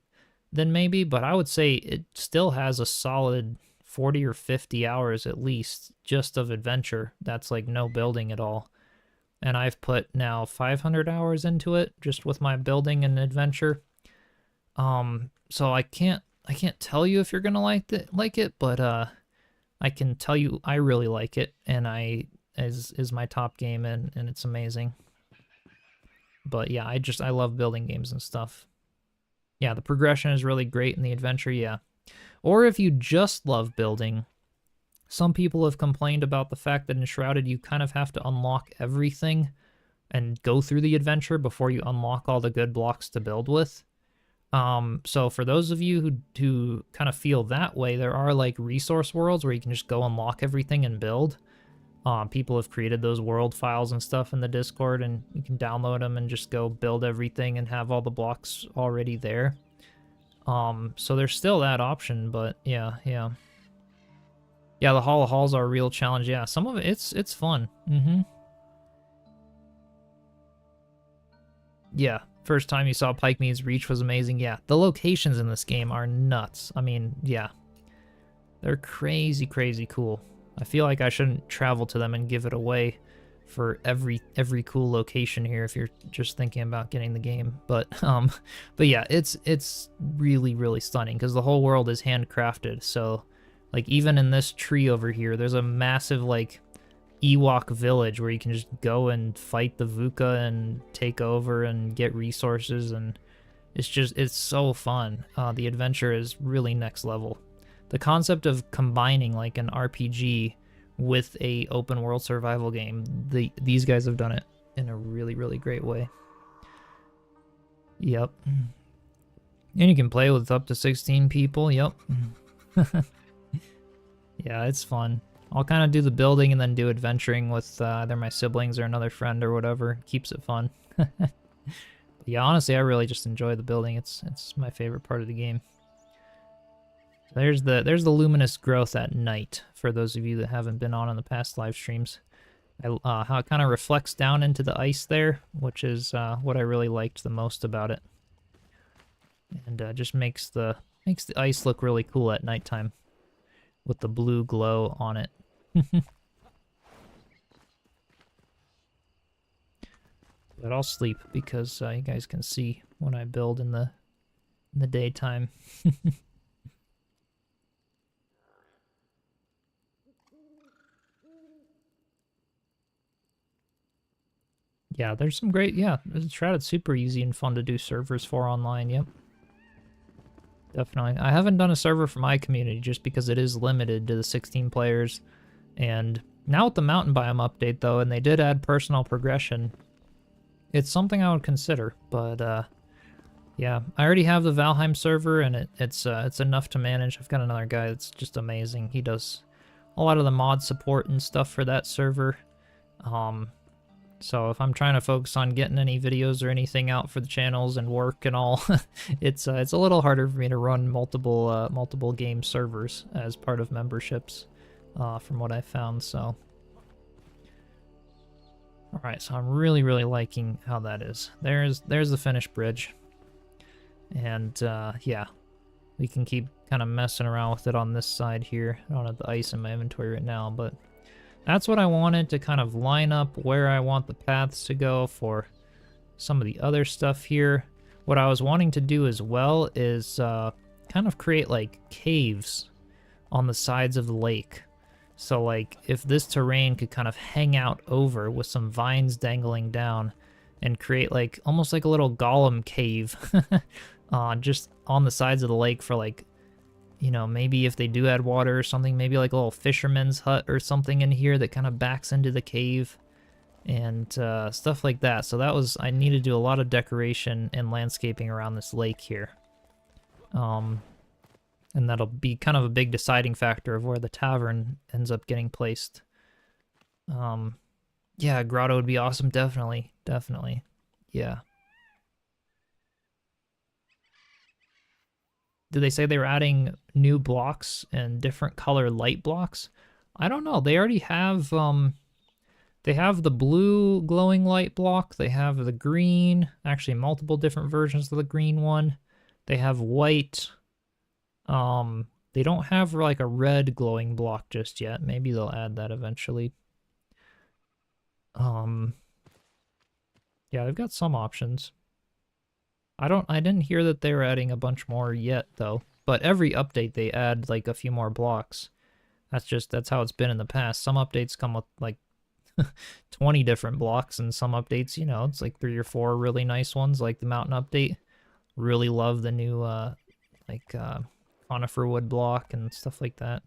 S1: then maybe. But I would say it still has a solid 40 or 50 hours at least just of adventure. That's like no building at all. And I've put now 500 hours into it just with my building and adventure. So I can't tell you if you're gonna like it, but I can tell you I really like it, and is my top game, and it's amazing. But yeah, I love building games and stuff. Yeah, the progression is really great in the adventure, yeah. Or if you just love building, some people have complained about the fact that in Enshrouded you kind of have to unlock everything and go through the adventure before you unlock all the good blocks to build with. So for those of you who kind of feel that way, there are like resource worlds where you can just go unlock everything and build. People have created those world files and stuff in the Discord, and you can download them and just go build everything and have all the blocks already there. So there's still that option, but yeah. Yeah, the Hall of Halls are a real challenge. Yeah, some of it, it's fun. Yeah, first time you saw Pike Mead's Reach was amazing. Yeah, the locations in this game are nuts. I mean, yeah. They're crazy, crazy cool. I feel like I shouldn't travel to them and give it away for every cool location here if you're just thinking about getting the game. But yeah, it's really, really stunning because the whole world is handcrafted. So like even in this tree over here, there's a massive like Ewok village where you can just go and fight the Vuka and take over and get resources, and it's so fun. The adventure is really next level. The concept of combining like an RPG with a open world survival game, these guys have done it in a really, really great way. Yep. And you can play with up to 16 people. Yep. Yeah, it's fun. I'll kind of do the building and then do adventuring with either my siblings or another friend or whatever. Keeps it fun. Yeah, honestly, I really just enjoy the building. It's my favorite part of the game. There's the luminous growth at night for those of you that haven't been on in the past live streams. How it kind of reflects down into the ice there, which is what I really liked the most about it, and just makes the ice look really cool at nighttime with the blue glow on it. But I'll sleep because you guys can see when I build in the daytime. Yeah, there's some great, yeah, Enshrouded super easy and fun to do servers for online, yep. Definitely. I haven't done a server for my community just because it is limited to the 16 players. And now with the mountain biome update though, and they did add personal progression, it's something I would consider. But yeah, I already have the Valheim server and it's enough to manage. I've got another guy that's just amazing. He does a lot of the mod support and stuff for that server. So if I'm trying to focus on getting any videos or anything out for the channels and work and all, it's a little harder for me to run multiple game servers as part of memberships, from what I found. So, all right, so I'm really liking how that is. There's the finished bridge, and yeah, we can keep kind of messing around with it on this side here. I don't have the ice in my inventory right now, but that's what I wanted to kind of line up where I want the paths to go for some of the other stuff here. What I was wanting to do as well is kind of create like caves on the sides of the lake. So like if this terrain could kind of hang out over with some vines dangling down and create like almost like a little golem cave just on the sides of the lake for like, you know, maybe if they do add water or something, maybe like a little fisherman's hut or something in here that kind of backs into the cave and stuff like that. So that was, I need to do a lot of decoration and landscaping around this lake here. And that'll be kind of a big deciding factor of where the tavern ends up getting placed. Yeah, a grotto would be awesome, definitely. Yeah. Did they say they were adding new blocks and different color light blocks? I don't know. They already have they have the blue glowing light block. They have the green, actually multiple different versions of the green one. They have white. They don't have like a red glowing block just yet. Maybe they'll add that eventually. Yeah, they've got some options. I didn't hear that they were adding a bunch more yet though, but every update they add like a few more blocks. That's how it's been in the past. Some updates come with like 20 different blocks, and some updates, you know, it's like 3 or 4 really nice ones, like the mountain update. Really love the new like conifer wood block and stuff like that.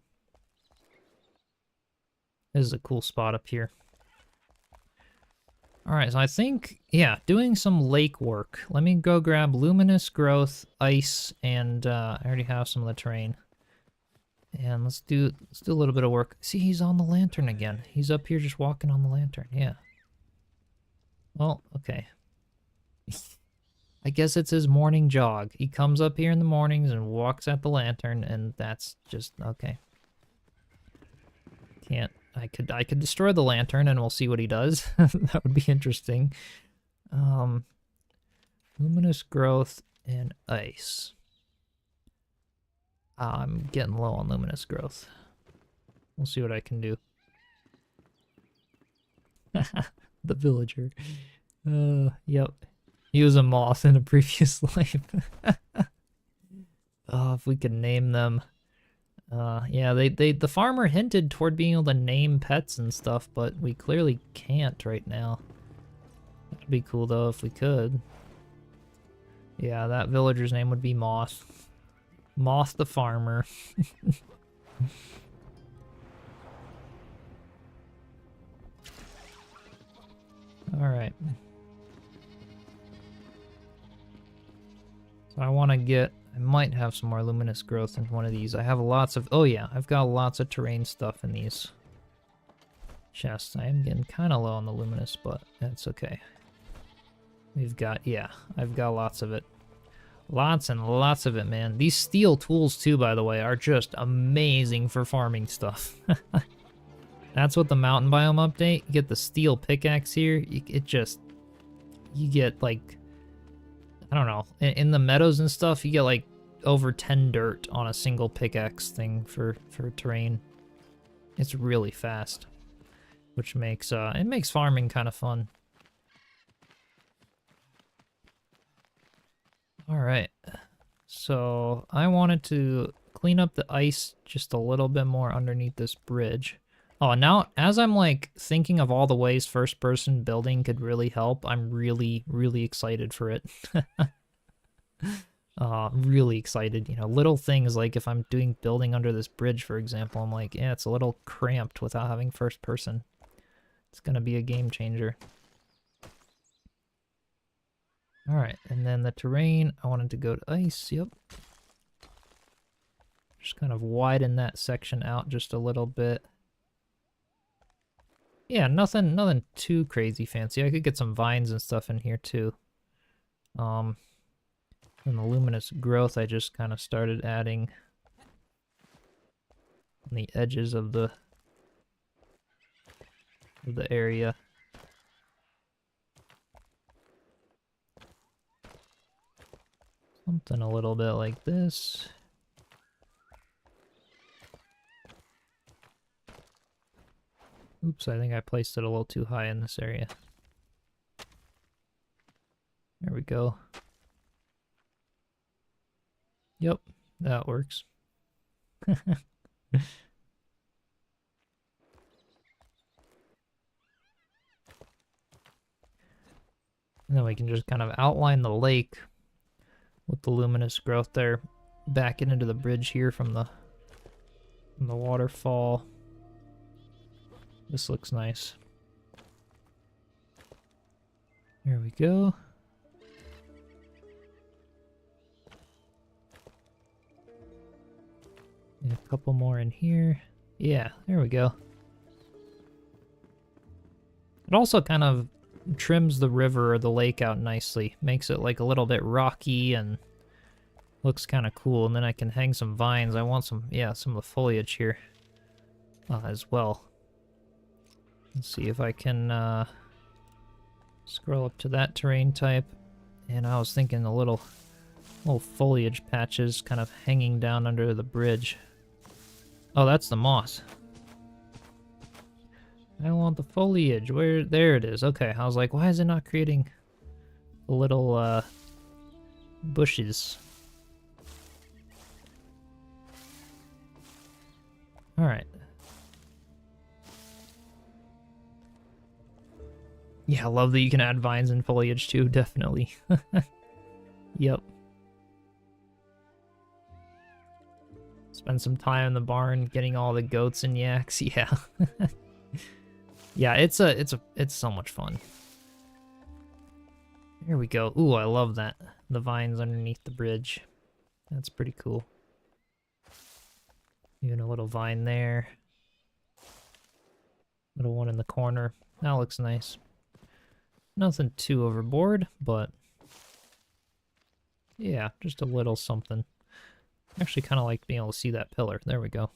S1: This is a cool spot up here. Alright, so I think, yeah, doing some lake work. Let me go grab luminous growth, ice, and I already have some of the terrain. And let's do a little bit of work. See, he's on the lantern again. He's up here just walking on the lantern, yeah. Well, okay. I guess it's his morning jog. He comes up here in the mornings and walks at the lantern, and that's just, okay. Can't. I could destroy the lantern and we'll see what he does. That would be interesting. Luminous growth and ice. I'm getting low on luminous growth. We'll see what I can do. The villager. Yep. He was a moth in a previous life. Oh, if we could name them. Yeah, the farmer hinted toward being able to name pets and stuff, but we clearly can't right now. That'd be cool though if we could. Yeah, that villager's name would be Moth. Moth the farmer. Alright. So I want to get... I might have some more luminous growth in one of these. I have lots of... Oh yeah, I've got lots of terrain stuff in these chests. I am getting kind of low on the luminous, but that's okay. We've got... Yeah, I've got lots of it. Lots and lots of it, man. These steel tools, too, by the way, are just amazing for farming stuff. That's what the mountain biome update. You get the steel pickaxe here. It just... You get, like... I don't know, in the meadows and stuff, you get like over 10 dirt on a single pickaxe thing for terrain. It's really fast, which makes it makes farming kind of fun. All right, so I wanted to clean up the ice just a little bit more underneath this bridge. Oh, now as I'm like thinking of all the ways first person building could really help, I'm really, really excited for it. Really excited. You know, little things like if I'm doing building under this bridge, for example, I'm like, yeah, it's a little cramped without having first person. It's gonna be a game changer. All right, and then the terrain, I wanted to go to ice, yep. Just kind of widen that section out just a little bit. Yeah, nothing too crazy fancy. I could get some vines and stuff in here too. And the luminous growth I just kind of started adding on the edges of the area. Something a little bit like this. Oops, I think I placed it a little too high in this area. There we go. Yep, that works. And then we can just kind of outline the lake with the luminous growth there, back into the bridge here from the waterfall. This looks nice. There we go. And a couple more in here. Yeah, there we go. It also kind of trims the river or the lake out nicely. Makes it like a little bit rocky and looks kind of cool. And then I can hang some vines. I want some, yeah, some of the foliage here as well. Let's see if I can scroll up to that terrain type. And I was thinking a little foliage patches kind of hanging down under the bridge. Oh, that's the moss. I want the foliage. Where? There it is. Okay, I was like, why is it not creating the little bushes? All right. Yeah, I love that you can add vines and foliage too, definitely. Yep. Spend some time in the barn getting all the goats and yaks. Yeah. Yeah, it's so much fun. Here we go. Ooh, I love that. The vines underneath the bridge. That's pretty cool. Even a little vine there. Little one in the corner. That looks nice. Nothing too overboard, but yeah, just a little something. I actually kind of like being able to see that pillar. There we go.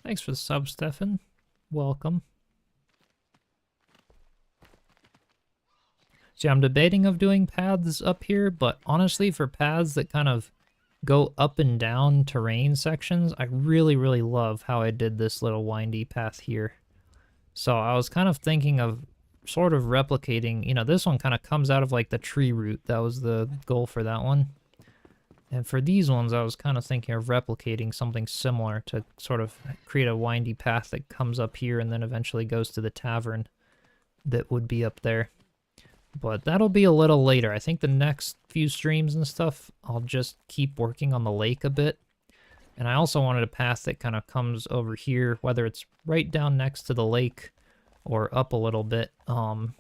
S1: Thanks for the sub, Stefan. Welcome. See, I'm debating of doing paths up here, but honestly, for paths that kind of go up and down terrain sections, I really, really love how I did this little windy path here. So I was kind of thinking of sort of replicating, you know, this one kind of comes out of like the tree root. That was the goal for that one. And for these ones, I was kind of thinking of replicating something similar to sort of create a windy path that comes up here and then eventually goes to the tavern that would be up there. But that'll be a little later. I think the next few streams and stuff, I'll just keep working on the lake a bit. And I also wanted a path that kind of comes over here, whether it's right down next to the lake or up a little bit, and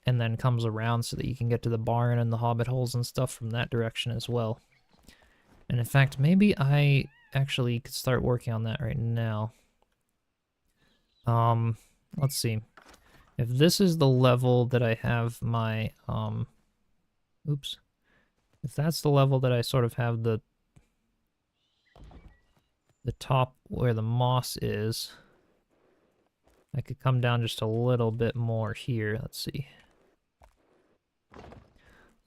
S1: then comes around so that you can get to the barn and the hobbit holes and stuff from that direction as well. And in fact, maybe I actually could start working on that right now. Let's see. If this is the level that I have my, oops. If that's the level that I sort of have the top where the moss is, I could come down just a little bit more here. Let's see.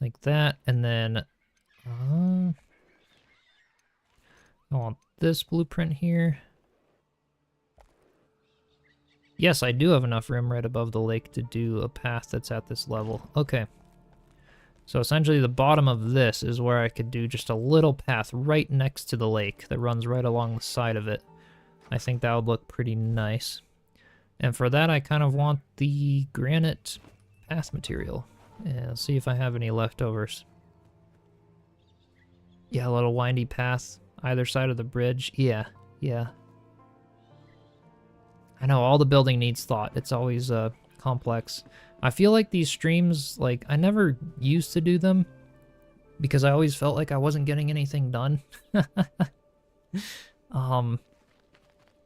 S1: Like that, and then, I want this blueprint here. Yes, I do have enough room right above the lake to do a path that's at this level. Okay. So essentially the bottom of this is where I could do just a little path right next to the lake that runs right along the side of it. I think that would look pretty nice. And for that I kind of want the granite path material. Yeah, let's see if I have any leftovers. Yeah, a little windy path either side of the bridge. Yeah. I know all the building needs thought. It's always complex. I feel like these streams, like, I never used to do them because I always felt like I wasn't getting anything done.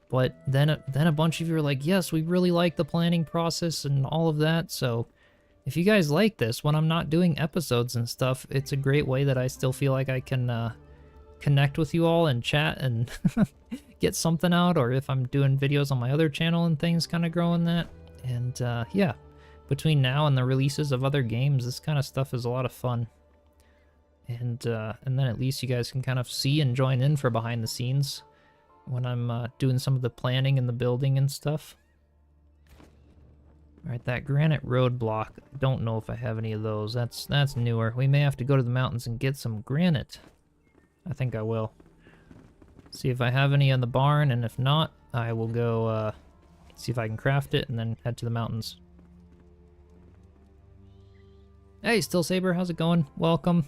S1: But then a bunch of you are like, yes, we really like the planning process and all of that. So if you guys like this, when I'm not doing episodes and stuff, it's a great way that I still feel like I can connect with you all and chat and get something out. Or if I'm doing videos on my other channel and things, kind of growing that. And yeah. Between now and the releases of other games, this kind of stuff is a lot of fun. And then at least you guys can kind of see and join in for behind the scenes when I'm doing some of the planning and the building and stuff. Alright, that granite roadblock, I don't know if I have any of those. That's newer. We may have to go to the mountains and get some granite. I think I will. See if I have any in the barn, and if not, I will go see if I can craft it and then head to the mountains. Hey, Still Saber, how's it going? Welcome.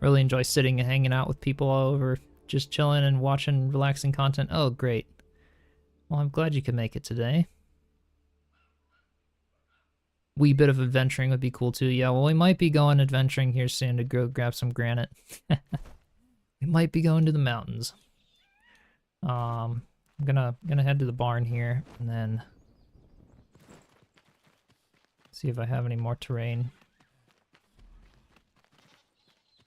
S1: Really enjoy sitting and hanging out with people all over, just chilling and watching relaxing content. Oh, great. Well, I'm glad you could make it today. Wee bit of adventuring would be cool too. Yeah, well, we might be going adventuring here soon to go grab some granite. We might be going to the mountains. I'm gonna head to the barn here and then see if I have any more terrain.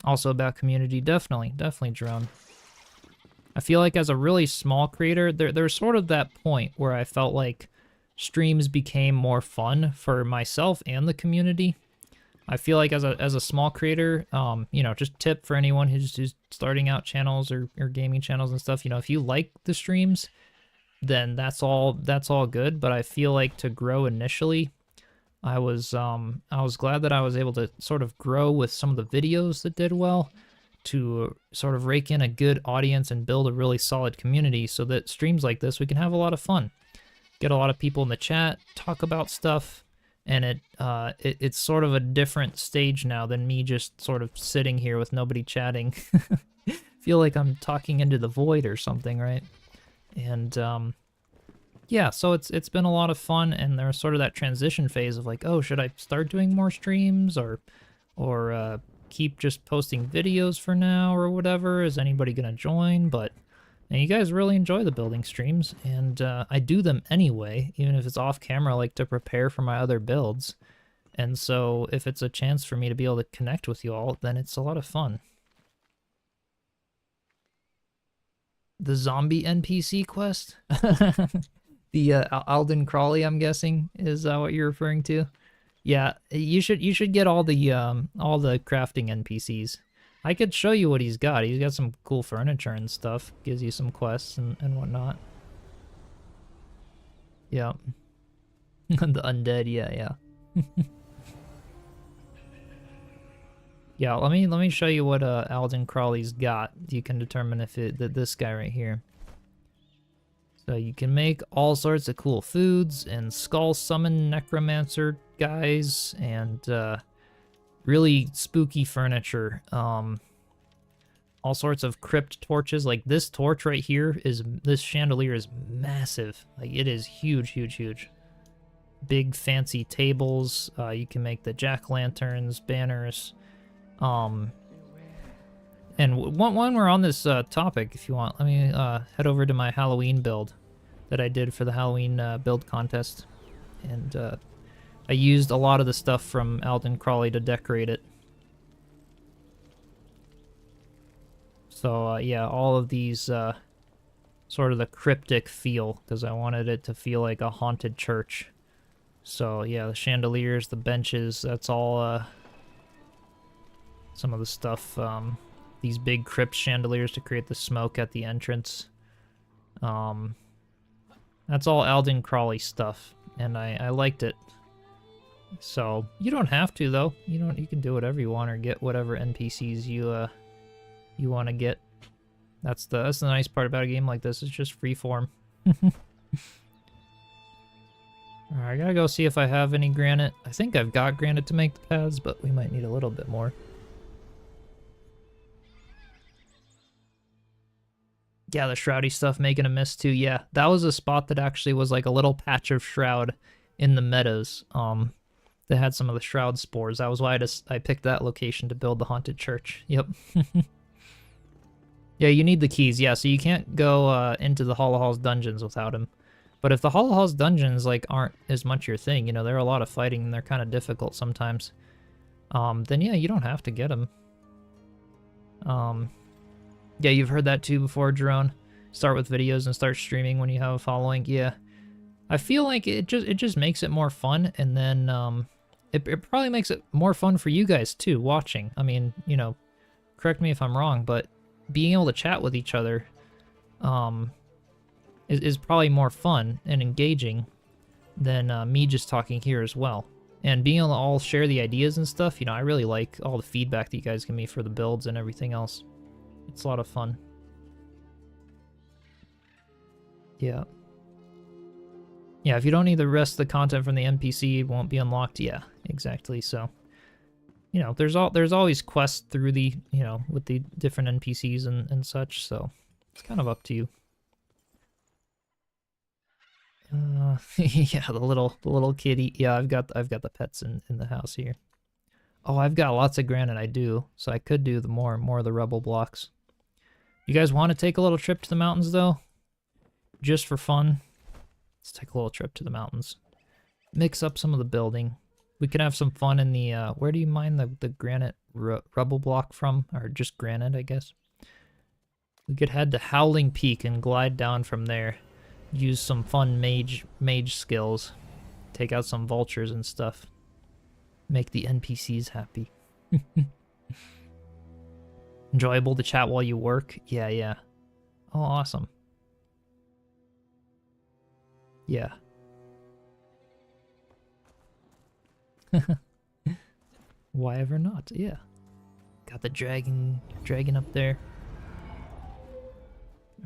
S1: Also about community, definitely, Jerome. I feel like as a really small creator, there's sort of that point where I felt like streams became more fun for myself and the community. I feel like as a small creator, you know, just tip for anyone who's starting out channels or gaming channels and stuff, you know, if you like the streams, then that's all good. But I feel like to grow initially, I was glad that I was able to sort of grow with some of the videos that did well, to sort of rake in a good audience and build a really solid community so that streams like this, we can have a lot of fun. Get a lot of people in the chat, talk about stuff, and it's sort of a different stage now than me just sort of sitting here with nobody chatting. Feel like I'm talking into the void or something, right? And yeah, so it's been a lot of fun, and there's sort of that transition phase of like, oh, should I start doing more streams or keep just posting videos for now or whatever? Is anybody gonna join? But and you guys really enjoy the building streams, and I do them anyway, even if it's off camera, like to prepare for my other builds. And so if it's a chance for me to be able to connect with you all, then it's a lot of fun. The zombie NPC quest? The Alden Crawley, I'm guessing, is what you're referring to. Yeah, you should get all the crafting NPCs. I could show you what he's got. He's got some cool furniture and stuff. Gives you some quests and whatnot. Yeah. The undead, yeah. Yeah, let me show you what Alden Crawley's got. You can determine if this guy right here. So you can make all sorts of cool foods and skull summon necromancer guys and really spooky furniture. All sorts of crypt torches. Like this torch right here this chandelier is massive. Like it is huge. Big fancy tables. You can make the jack-o'-lanterns, banners. And when we're on this topic, if you want, let me head over to my Halloween build that I did for the Halloween build contest. And I used a lot of the stuff from Alden Crawley to decorate it. So yeah, all of these sort of the cryptic feel, because I wanted it to feel like a haunted church. So yeah, the chandeliers, the benches, that's all some of the stuff. These big crypt chandeliers to create the smoke at the entrance. That's all Alden Crawley stuff, and I liked it. So you don't have to though. You can do whatever you want or get whatever NPCs you want to get. That's the nice part about a game like this. It's just free form. Alright, I gotta go see if I have any granite. I think I've got granite to make the paths, but we might need a little bit more. Yeah, the shroudy stuff making a mist too. Yeah, that was a spot that actually was like a little patch of shroud in the meadows. That had some of the shroud spores. That was why I picked that location to build the haunted church. Yep. Yeah, you need the keys. Yeah, so you can't go into the Hollow Halls dungeons without them. But if the Hollow Halls dungeons like aren't as much your thing, you know, they're a lot of fighting and they're kind of difficult sometimes. Then yeah, you don't have to get them. Yeah, you've heard that too before, Jerome. Start with videos and start streaming when you have a following. Yeah, I feel like it just makes it more fun, and then it probably makes it more fun for you guys too watching. I mean, you know, correct me if I'm wrong, but being able to chat with each other is probably more fun and engaging than me just talking here as well. And being able to all share the ideas and stuff, you know, I really like all the feedback that you guys give me for the builds and everything else. It's a lot of fun. Yeah. Yeah, if you don't need the rest of the content from the NPC, it won't be unlocked. Yeah, exactly. So, you know, there's always quests through the, you know, with the different NPCs and such, so it's kind of up to you. Yeah, the little kitty. Yeah, I've got the pets in the house here. Oh, I've got lots of granite. I do, so I could do the more of the rubble blocks. You guys want to take a little trip to the mountains though, just for fun? Let's take a little trip to the mountains. Mix up some of the building. We can have some fun in the. Where do you mine the granite rubble block from, or just granite, I guess? We could head to Howling Peak and glide down from there. Use some fun mage skills. Take out some vultures and stuff. Make the NPCs happy. Enjoyable to chat while you work? Yeah, yeah. Oh, awesome. Yeah. Why ever not? Yeah. Got the dragon up there.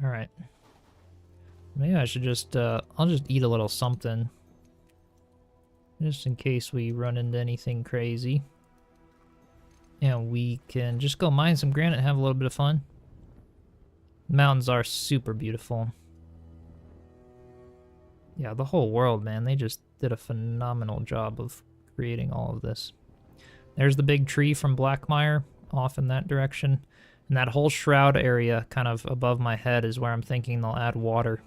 S1: Alright. Maybe I should just, I'll just eat a little something. Just in case we run into anything crazy. And we can just go mine some granite and have a little bit of fun. The mountains are super beautiful. Yeah, the whole world, man. They just did a phenomenal job of creating all of this. There's the big tree from Blackmire off in that direction. And that whole shroud area kind of above my head is where I'm thinking they'll add water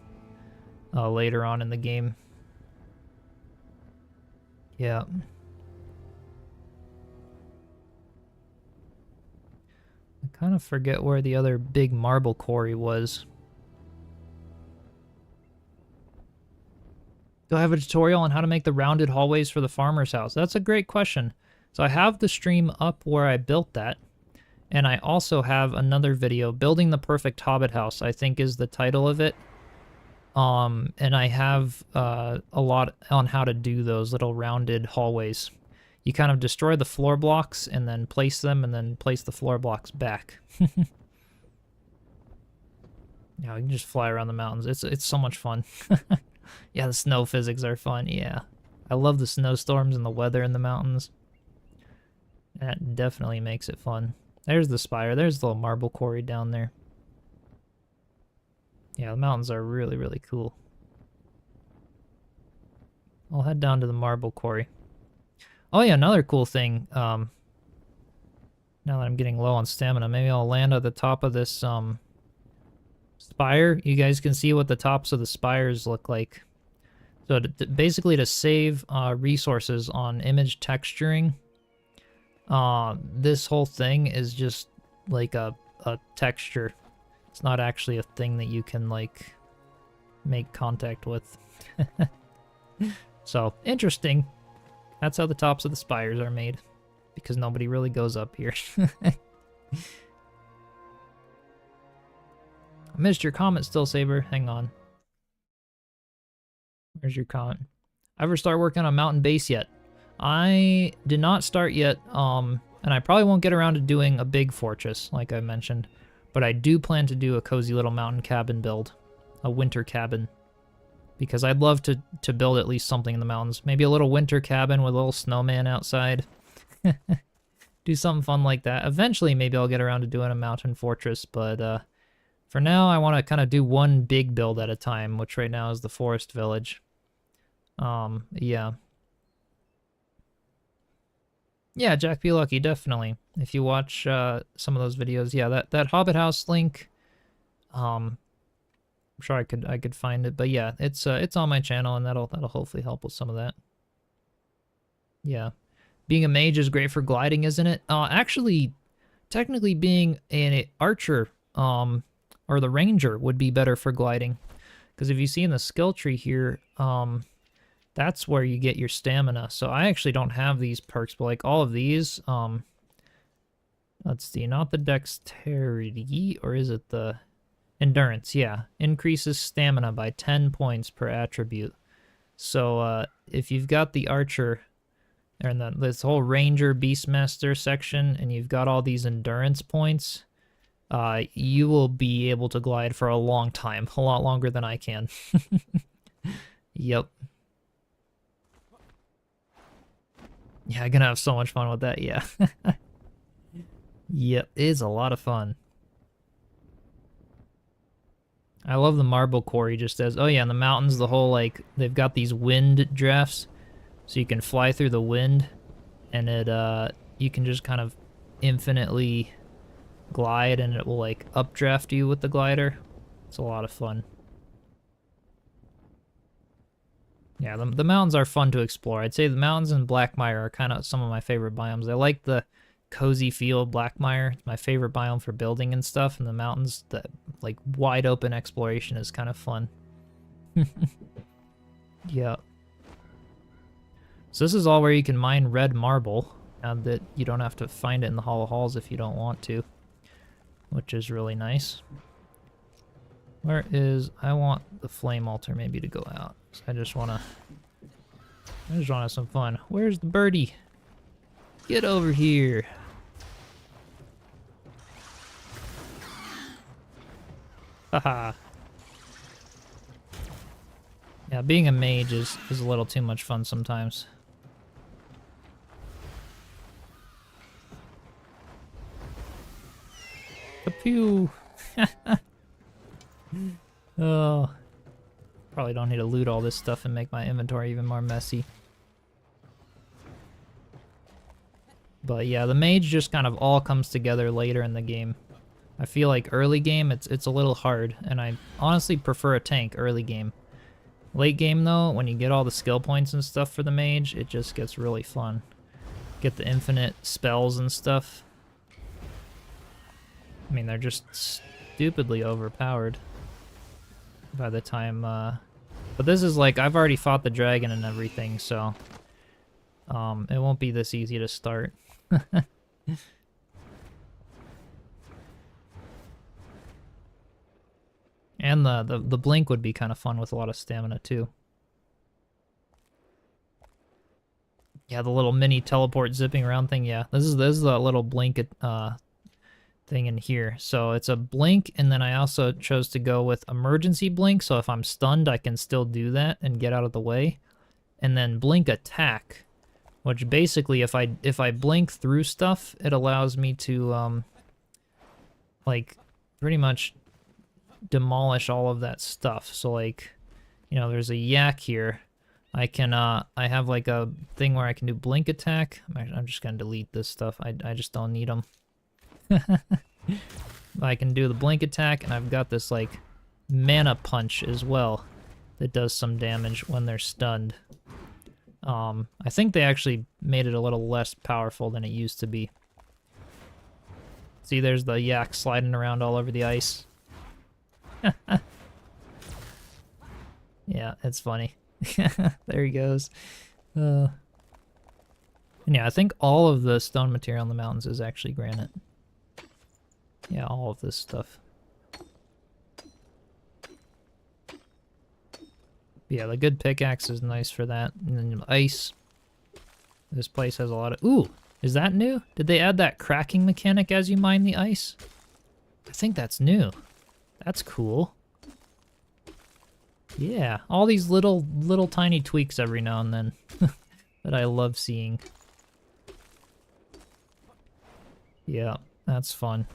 S1: later on in the game. Yeah. I kind of forget where the other big marble quarry was. Do I have a tutorial on how to make the rounded hallways for the farmer's house? That's a great question. So I have the stream up where I built that. And I also have another video, Building the Perfect Hobbit House, I think is the title of it. And I have a lot on how to do those little rounded hallways. You kind of destroy the floor blocks and then place them and then place the floor blocks back. Yeah, you can just fly around the mountains. It's so much fun. Yeah, the snow physics are fun. Yeah. I love the snowstorms and the weather in the mountains. That definitely makes it fun. There's the spire. There's the little marble quarry down there. Yeah, the mountains are really, really cool. I'll head down to the marble quarry. Oh yeah, another cool thing. Now that I'm getting low on stamina, maybe I'll land at the top of this spire. You guys can see what the tops of the spires look like. So basically to save resources on image texturing, this whole thing is just like a texture. It's not actually a thing that you can like make contact with. So interesting. That's how the tops of the spires are made, because nobody really goes up here. I missed your comment still, Saber. Hang on. Where's your comment? Ever start working on a mountain base yet? I did not start yet, and I probably won't get around to doing a big fortress, like I mentioned, but I do plan to do a cozy little mountain cabin build, a winter cabin, because I'd love to build at least something in the mountains. Maybe a little winter cabin with a little snowman outside. Do something fun like that. Eventually, maybe I'll get around to doing a mountain fortress, but for now, I want to kind of do one big build at a time, which right now is the forest village. Yeah. Yeah, Jack Be Lucky, definitely. If you watch some of those videos, yeah, that Hobbit house link, I'm sure I could find it, but yeah, it's on my channel, and that'll hopefully help with some of that. Yeah. Being a mage is great for gliding, isn't it? Actually, technically being an archer, or the ranger would be better for gliding. Because if you see in the skill tree here, that's where you get your stamina. So I actually don't have these perks, but like all of these, let's see, not the dexterity, or is it the endurance? Yeah, increases stamina by 10 points per attribute. So if you've got the archer, and this whole ranger beastmaster section, and you've got all these endurance points, you will be able to glide for a long time, a lot longer than I can. Yep. Yeah, I'm gonna have so much fun with that, yeah. Yep, it's a lot of fun. I love the marble quarry just as, oh yeah, in the mountains, the whole, like, they've got these wind drafts, so you can fly through the wind, and you can just kind of infinitely glide, and it will, like, updraft you with the glider. It's a lot of fun. Yeah, the mountains are fun to explore. I'd say the mountains in Blackmire are kind of some of my favorite biomes. I like the cozy feel of Blackmire. It's my favorite biome for building and stuff, and the mountains, the, like, wide open exploration is kind of fun. Yeah. So this is all where you can mine red marble, and that you don't have to find it in the Hollow Halls if you don't want to, which is really nice. Where is, I want the flame altar maybe to go out. So I just wanna have some fun. Where's the birdie? Get over here. Haha. Yeah, being a mage is a little too much fun sometimes. Pew. Oh. Probably don't need to loot all this stuff and make my inventory even more messy. But yeah, the mage just kind of all comes together later in the game. I feel like early game, it's a little hard, and I honestly prefer a tank early game. Late game though, when you get all the skill points and stuff for the mage, it just gets really fun. Get the infinite spells and stuff. I mean, they're just stupidly overpowered by the time, but this is like, I've already fought the dragon and everything, so, it won't be this easy to start. And the blink would be kind of fun with a lot of stamina too. Yeah, the little mini teleport zipping around thing, yeah. This is a little blink thing in here. So it's a blink, and then I also chose to go with emergency blink, so if I'm stunned I can still do that and get out of the way. And then blink attack, which basically if I blink through stuff, it allows me to like pretty much demolish all of that stuff. So like, you know, there's a yak here. I can I have like a thing where I can do blink attack. I'm just gonna delete this stuff. I just don't need them. I can do the blink attack, and I've got this like mana punch as well that does some damage when they're stunned. I think they actually made it a little less powerful than it used to be. See, there's the yak sliding around all over the ice. Yeah, it's funny. There he goes. And yeah, I think all of the stone material in the mountains is actually granite. Yeah, all of this stuff. Yeah, the good pickaxe is nice for that. And then ice. This place has a lot of... Ooh, is that new? Did they add that cracking mechanic as you mine the ice? I think that's new. That's cool. Yeah, all these little tiny tweaks every now and then that I love seeing. Yeah, that's fun.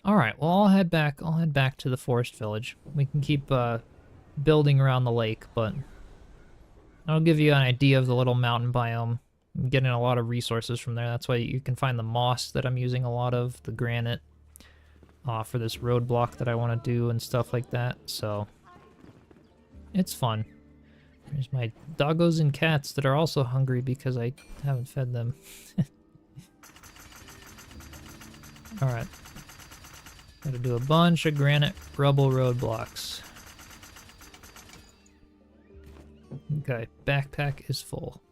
S1: All right, well, I'll head back to the forest village. We can keep building around the lake, but I'll give you an idea of the little mountain biome. I'm getting a lot of resources from there. That's why you can find the moss that I'm using a lot of, the granite, for this roadblock that I want to do and stuff like that. So it's fun. There's my doggos and cats that are also hungry because I haven't fed them. All right. Gotta do a bunch of granite rubble roadblocks. Okay, backpack is full.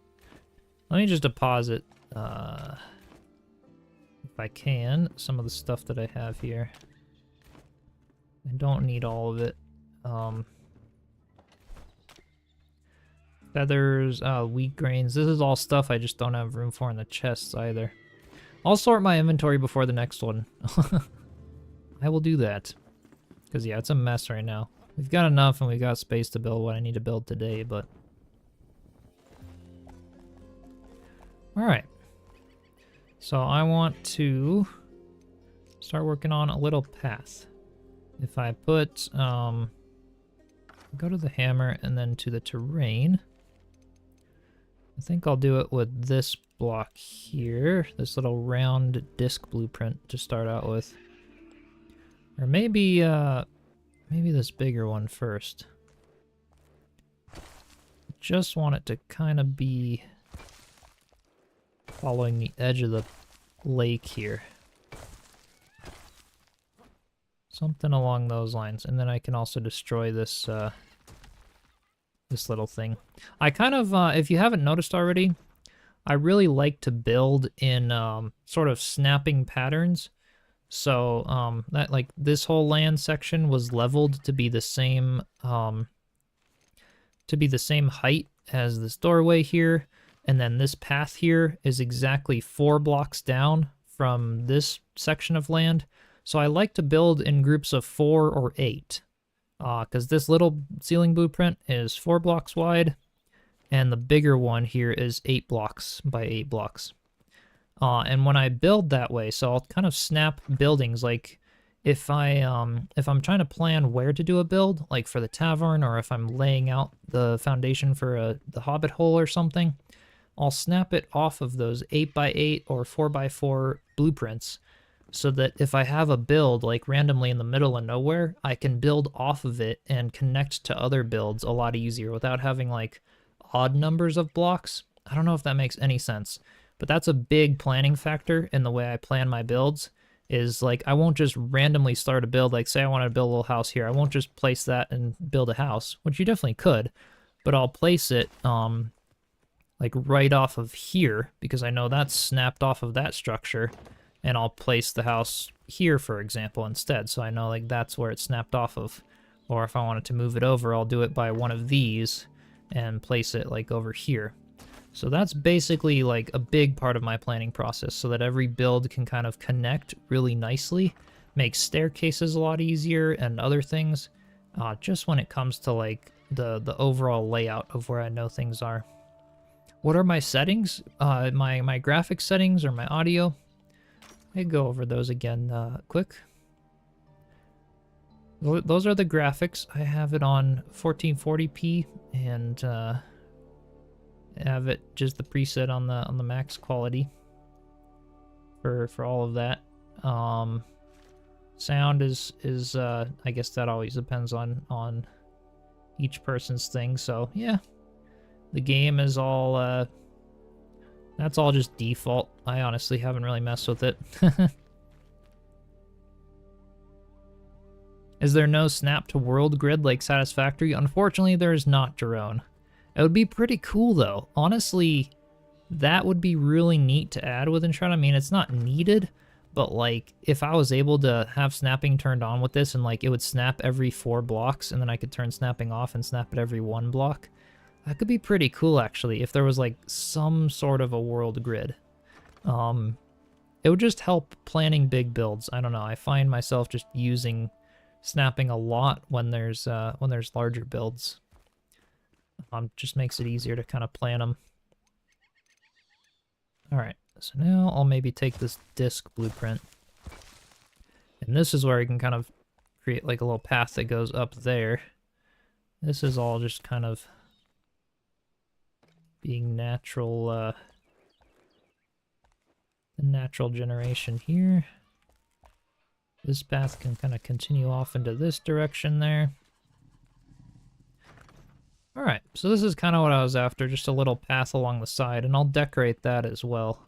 S1: Let me just deposit, if I can, some of the stuff that I have here. I don't need all of it. Feathers, wheat grains. This is all stuff I just don't have room for in the chests either. I'll sort my inventory before the next one. I will do that. Because, yeah, it's a mess right now. We've got enough and we've got space to build what I need to build today, but... Alright. So I want to start working on a little path. If I put, go to the hammer and then to the terrain. I think I'll do it with this block here. This little round disc blueprint to start out with. Or maybe, maybe this bigger one first. Just want it to kind of be following the edge of the lake here. Something along those lines. And then I can also destroy this, this little thing. I kind of, if you haven't noticed already, I really like to build in sort of snapping patterns. So that, like, this whole land section was leveled to be the same height as this doorway here, and then this path here is exactly 4 blocks down from this section of land. So I like to build in groups of 4 or 8, because this little ceiling blueprint is 4 blocks wide, and the bigger one here is 8 blocks by 8 blocks. And when I build that way, so I'll kind of snap buildings, like if I'm trying to plan where to do a build, like for the tavern, or if I'm laying out the foundation for the Hobbit hole or something, I'll snap it off of those 8x8 or 4x4 blueprints, so that if I have a build like randomly in the middle of nowhere, I can build off of it and connect to other builds a lot easier without having like odd numbers of blocks. I don't know if that makes any sense. But that's a big planning factor in the way I plan my builds, is like I won't just randomly start a build, like say I want to build a little house here. I won't just place that and build a house, which you definitely could, but I'll place it like right off of here because I know that's snapped off of that structure, and I'll place the house here, for example, instead. So I know like that's where it's snapped off of. Or if I wanted to move it over, I'll do it by one of these and place it like over here. So that's basically like a big part of my planning process, so that every build can kind of connect really nicely, makes staircases a lot easier and other things, just when it comes to like the overall layout of where I know things are. What are my settings? My graphics settings or my audio? I go over those again quick. Those are the graphics. I have it on 1440p and have it just the preset on the max quality for all of that. Sound is I guess that always depends on each person's thing. So yeah, the game is all that's all just default. I honestly haven't really messed with it. Is there no snap to world grid like Satisfactory? Unfortunately, there is not, Jerome. It would be pretty cool, though. Honestly, that would be really neat to add with Enshrouded. I mean, it's not needed, but like if I was able to have snapping turned on with this and like it would snap every 4 blocks and then I could turn snapping off and snap at every 1 block, that could be pretty cool actually if there was like some sort of a world grid. It would just help planning big builds. I don't know, I find myself just using snapping a lot when there's larger builds. Just makes it easier to kind of plan them. Alright, so now I'll maybe take this disc blueprint. And this is where I can kind of create like a little path that goes up there. This is all just kind of being natural, the natural generation here. This path can kind of continue off into this direction there. Alright, so this is kind of what I was after, just a little path along the side, and I'll decorate that as well.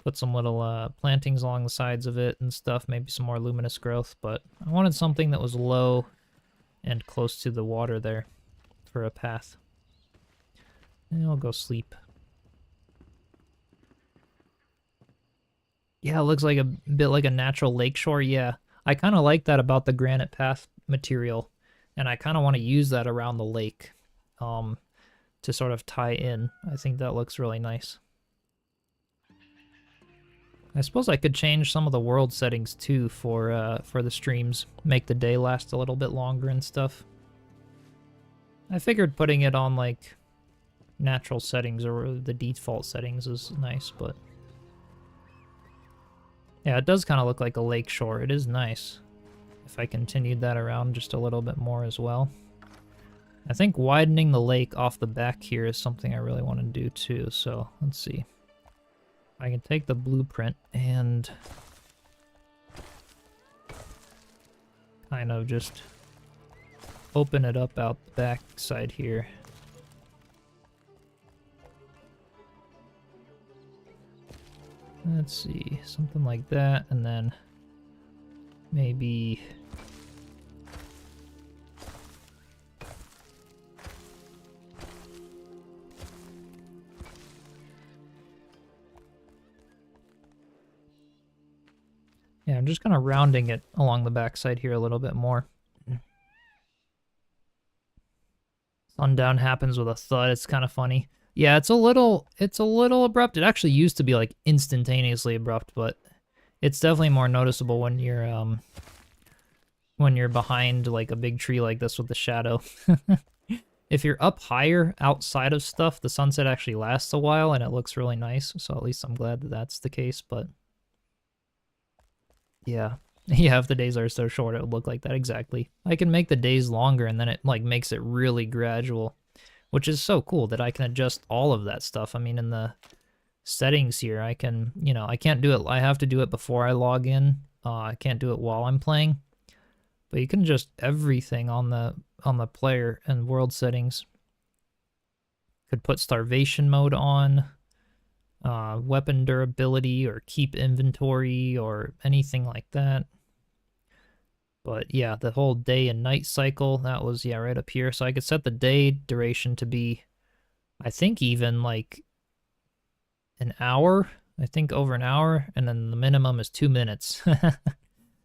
S1: Put some little plantings along the sides of it and stuff, maybe some more luminous growth, but I wanted something that was low and close to the water there for a path. And I'll go sleep. Yeah, it looks like a bit like a natural lakeshore. Yeah, I kind of like that about the granite path material, and I kind of want to use that around the lake to sort of tie in. I think that looks really nice. I suppose I could change some of the world settings too for the streams, make the day last a little bit longer and stuff. I figured putting it on like natural settings or the default settings is nice, but yeah, it does kind of look like a lake shore. It is nice. If I continued that around just a little bit more as well. I think widening the lake off the back here is something I really want to do too, so let's see. I can take the blueprint and kind of just open it up out the back side here. Let's see, something like that, and then maybe yeah, I'm just kind of rounding it along the backside here a little bit more. Sundown happens with a thud. It's kind of funny. Yeah, it's a little abrupt. It actually used to be like instantaneously abrupt, but it's definitely more noticeable when you're behind like a big tree like this with the shadow. If you're up higher outside of stuff, the sunset actually lasts a while and it looks really nice. So at least I'm glad that that's the case, but yeah. Yeah, if the days are so short, it would look like that exactly. I can make the days longer and then it like makes it really gradual, which is so cool that I can adjust all of that stuff. I mean, in the settings here, I can, you know, I can't do it. I have to do it before I log in. I can't do it while I'm playing, but you can adjust everything on the player and world settings. Could put starvation mode on. Weapon durability or keep inventory or anything like that. But yeah, the whole day and night cycle, that was, yeah, right up here. So I could set the day duration to be, I think even like an hour, I think over an hour, and then the minimum is 2 minutes. So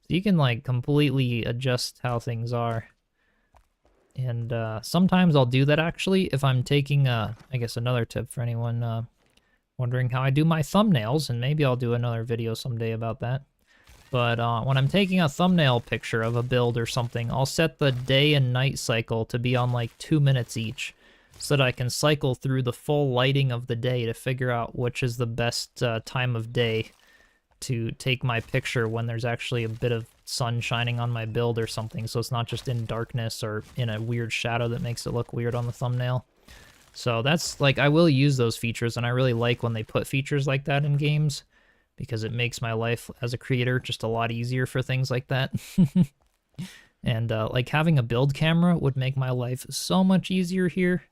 S1: you can like completely adjust how things are. And sometimes I'll do that actually if I'm taking, I guess another tip for anyone wondering how I do my thumbnails, and maybe I'll do another video someday about that. But when I'm taking a thumbnail picture of a build or something, I'll set the day and night cycle to be on like 2 minutes each, so that I can cycle through the full lighting of the day to figure out which is the best time of day to take my picture when there's actually a bit of sun shining on my build or something, so it's not just in darkness or in a weird shadow that makes it look weird on the thumbnail. So that's, like, I will use those features, and I really like when they put features like that in games, because it makes my life as a creator just a lot easier for things like that. And, like, having a build camera would make my life so much easier here,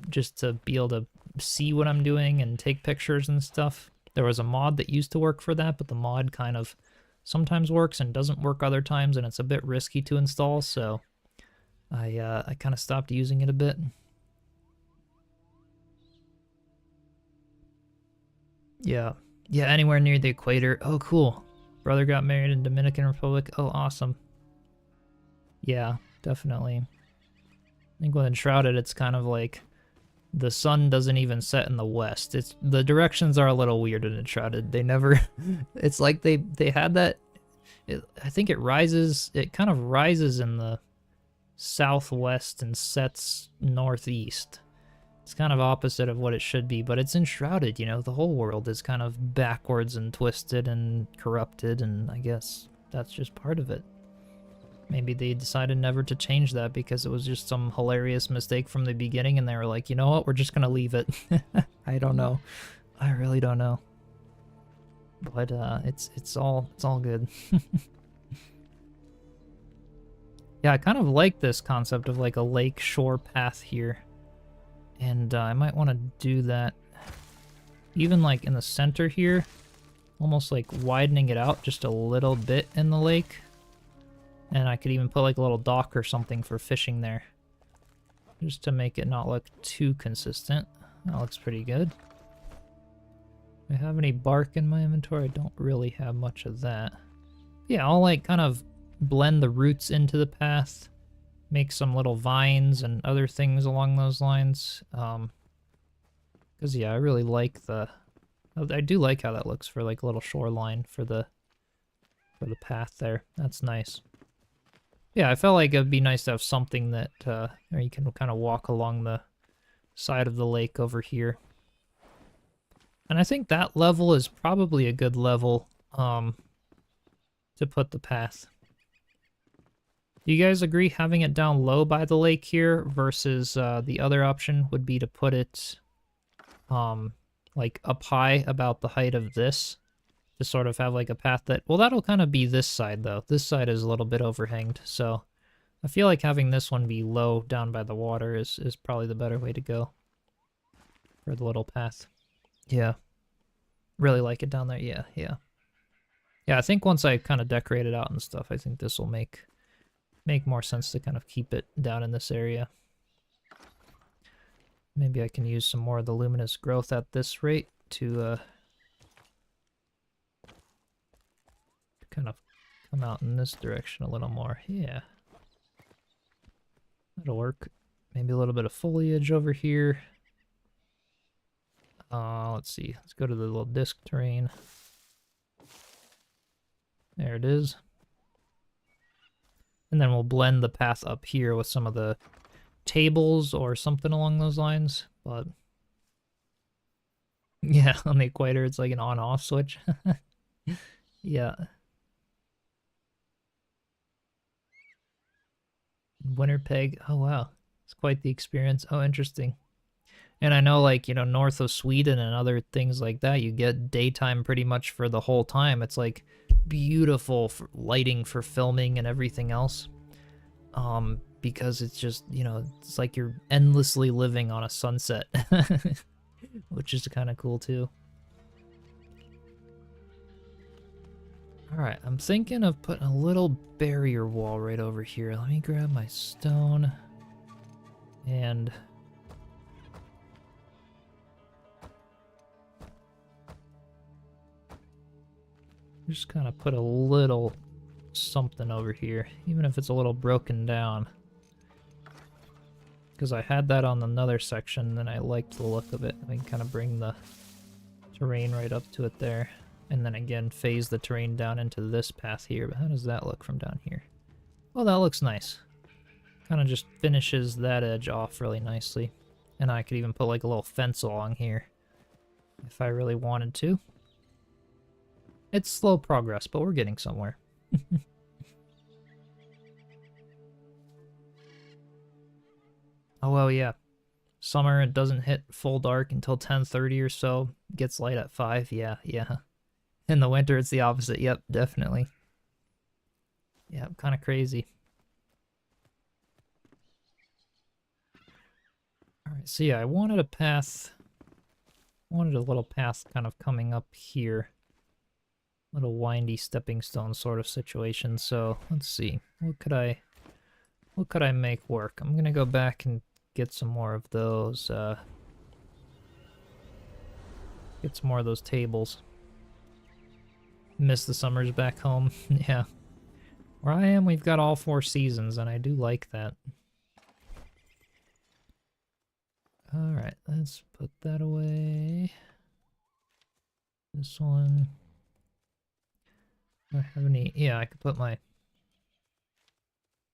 S1: just to be able to see what I'm doing and take pictures and stuff. There was a mod that used to work for that, but the mod kind of sometimes works and doesn't work other times, and it's a bit risky to install, so I kind of stopped using it a bit. Yeah, Yeah, anywhere near the equator. Oh, cool. Brother got married in Dominican Republic. Oh, awesome. Yeah, definitely. I think with Enshrouded, it's kind of like the sun doesn't even set in the west. It's the directions are a little weird in Enshrouded. They never. It's like they had that. I think it rises. It kind of rises in the southwest and sets northeast. It's kind of opposite of what it should be, but it's enshrouded, you know, the whole world is kind of backwards and twisted and corrupted, and I guess that's just part of it. Maybe they decided never to change that because it was just some hilarious mistake from the beginning, and they were like, you know what, we're just gonna leave it. I don't know. I really don't know. But it's all good. Yeah, I kind of like this concept of like a lake shore path here. And I might want to do that even like in the center here, almost like widening it out just a little bit in the lake. And I could even put like a little dock or something for fishing there, just to make it not look too consistent. That looks pretty good. Do I have any bark in my inventory? I don't really have much of that. Yeah, I'll like kind of blend the roots into the path, make some little vines and other things along those lines. Because yeah, I really like I do like how that looks for like a little shoreline for the path there. That's nice. Yeah, I felt like it'd be nice to have something that or you can kind of walk along the side of the lake over here. And I think that level is probably a good level to put the path. Do you guys agree having it down low by the lake here versus the other option would be to put it like up high about the height of this to sort of have like a path that, well, that'll kind of be this side though. This side is a little bit overhanged, so I feel like having this one be low down by the water is probably the better way to go for the little path. Yeah. Really like it down there. Yeah, yeah. Yeah, I think once I kind of decorate it out and stuff, I think this will make more sense to kind of keep it down in this area. Maybe I can use some more of the luminous growth at this rate to kind of come out in this direction a little more. Yeah. That'll work. Maybe a little bit of foliage over here. Let's see. Let's go to the little disc terrain. There it is. And then we'll blend the path up here with some of the tables or something along those lines. But yeah, on the equator, it's like an on-off switch. Yeah. Winter peg. Oh, wow. It's quite the experience. Oh, interesting. And I know, like, you know, north of Sweden and other things like that, you get daytime pretty much for the whole time. It's like beautiful for lighting for filming and everything else. Because it's just, you know, it's like you're endlessly living on a sunset, which is kind of cool too. All right, I'm thinking of putting a little barrier wall right over here. Let me grab my stone and just kind of put a little something over here, even if it's a little broken down. Because I had that on another section, and I liked the look of it. I can kind of bring the terrain right up to it there. And then again, phase the terrain down into this path here. But how does that look from down here? Well, that looks nice. Kind of just finishes that edge off really nicely. And I could even put like a little fence along here if I really wanted to. It's slow progress, but we're getting somewhere. Oh, well, yeah. Summer, it doesn't hit full dark until 10:30 or so. Gets light at 5. Yeah, yeah. In the winter, it's the opposite. Yep, definitely. Yeah, kind of crazy. Alright, so yeah, I wanted a path. I wanted a little path kind of coming up here. Little windy stepping stone sort of situation. So let's see. What could I make work? I'm gonna go back and get some more of those, get some more of those tables. Miss the summers back home. Yeah. Where I am, we've got all 4 seasons, and I do like that. Alright, let's put that away. This one. Do I have any? Yeah, I could put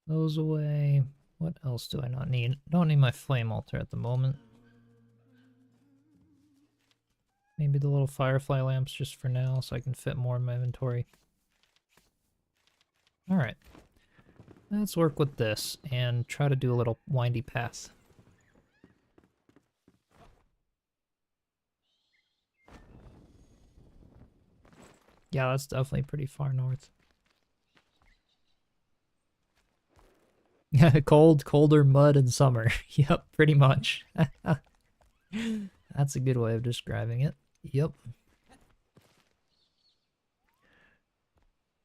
S1: those away. What else do I not need? Don't need my flame altar at the moment. Maybe the little firefly lamps just for now so I can fit more in my inventory. Alright. Let's work with this and try to do a little windy path. Yeah, that's definitely pretty far north. Yeah, colder mud in summer. Yep, pretty much. That's a good way of describing it. Yep.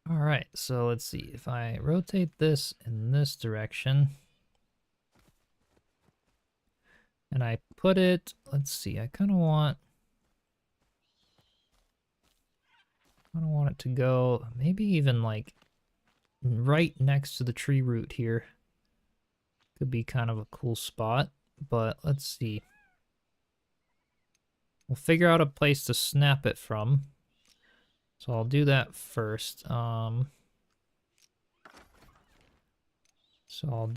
S1: Alright, so let's see. If I rotate this in this direction, and I put it, let's see, I kind of want it to go maybe even like right next to the tree root here. Could be kind of a cool spot, but let's see. We'll figure out a place to snap it from. So I'll do that first. So I'll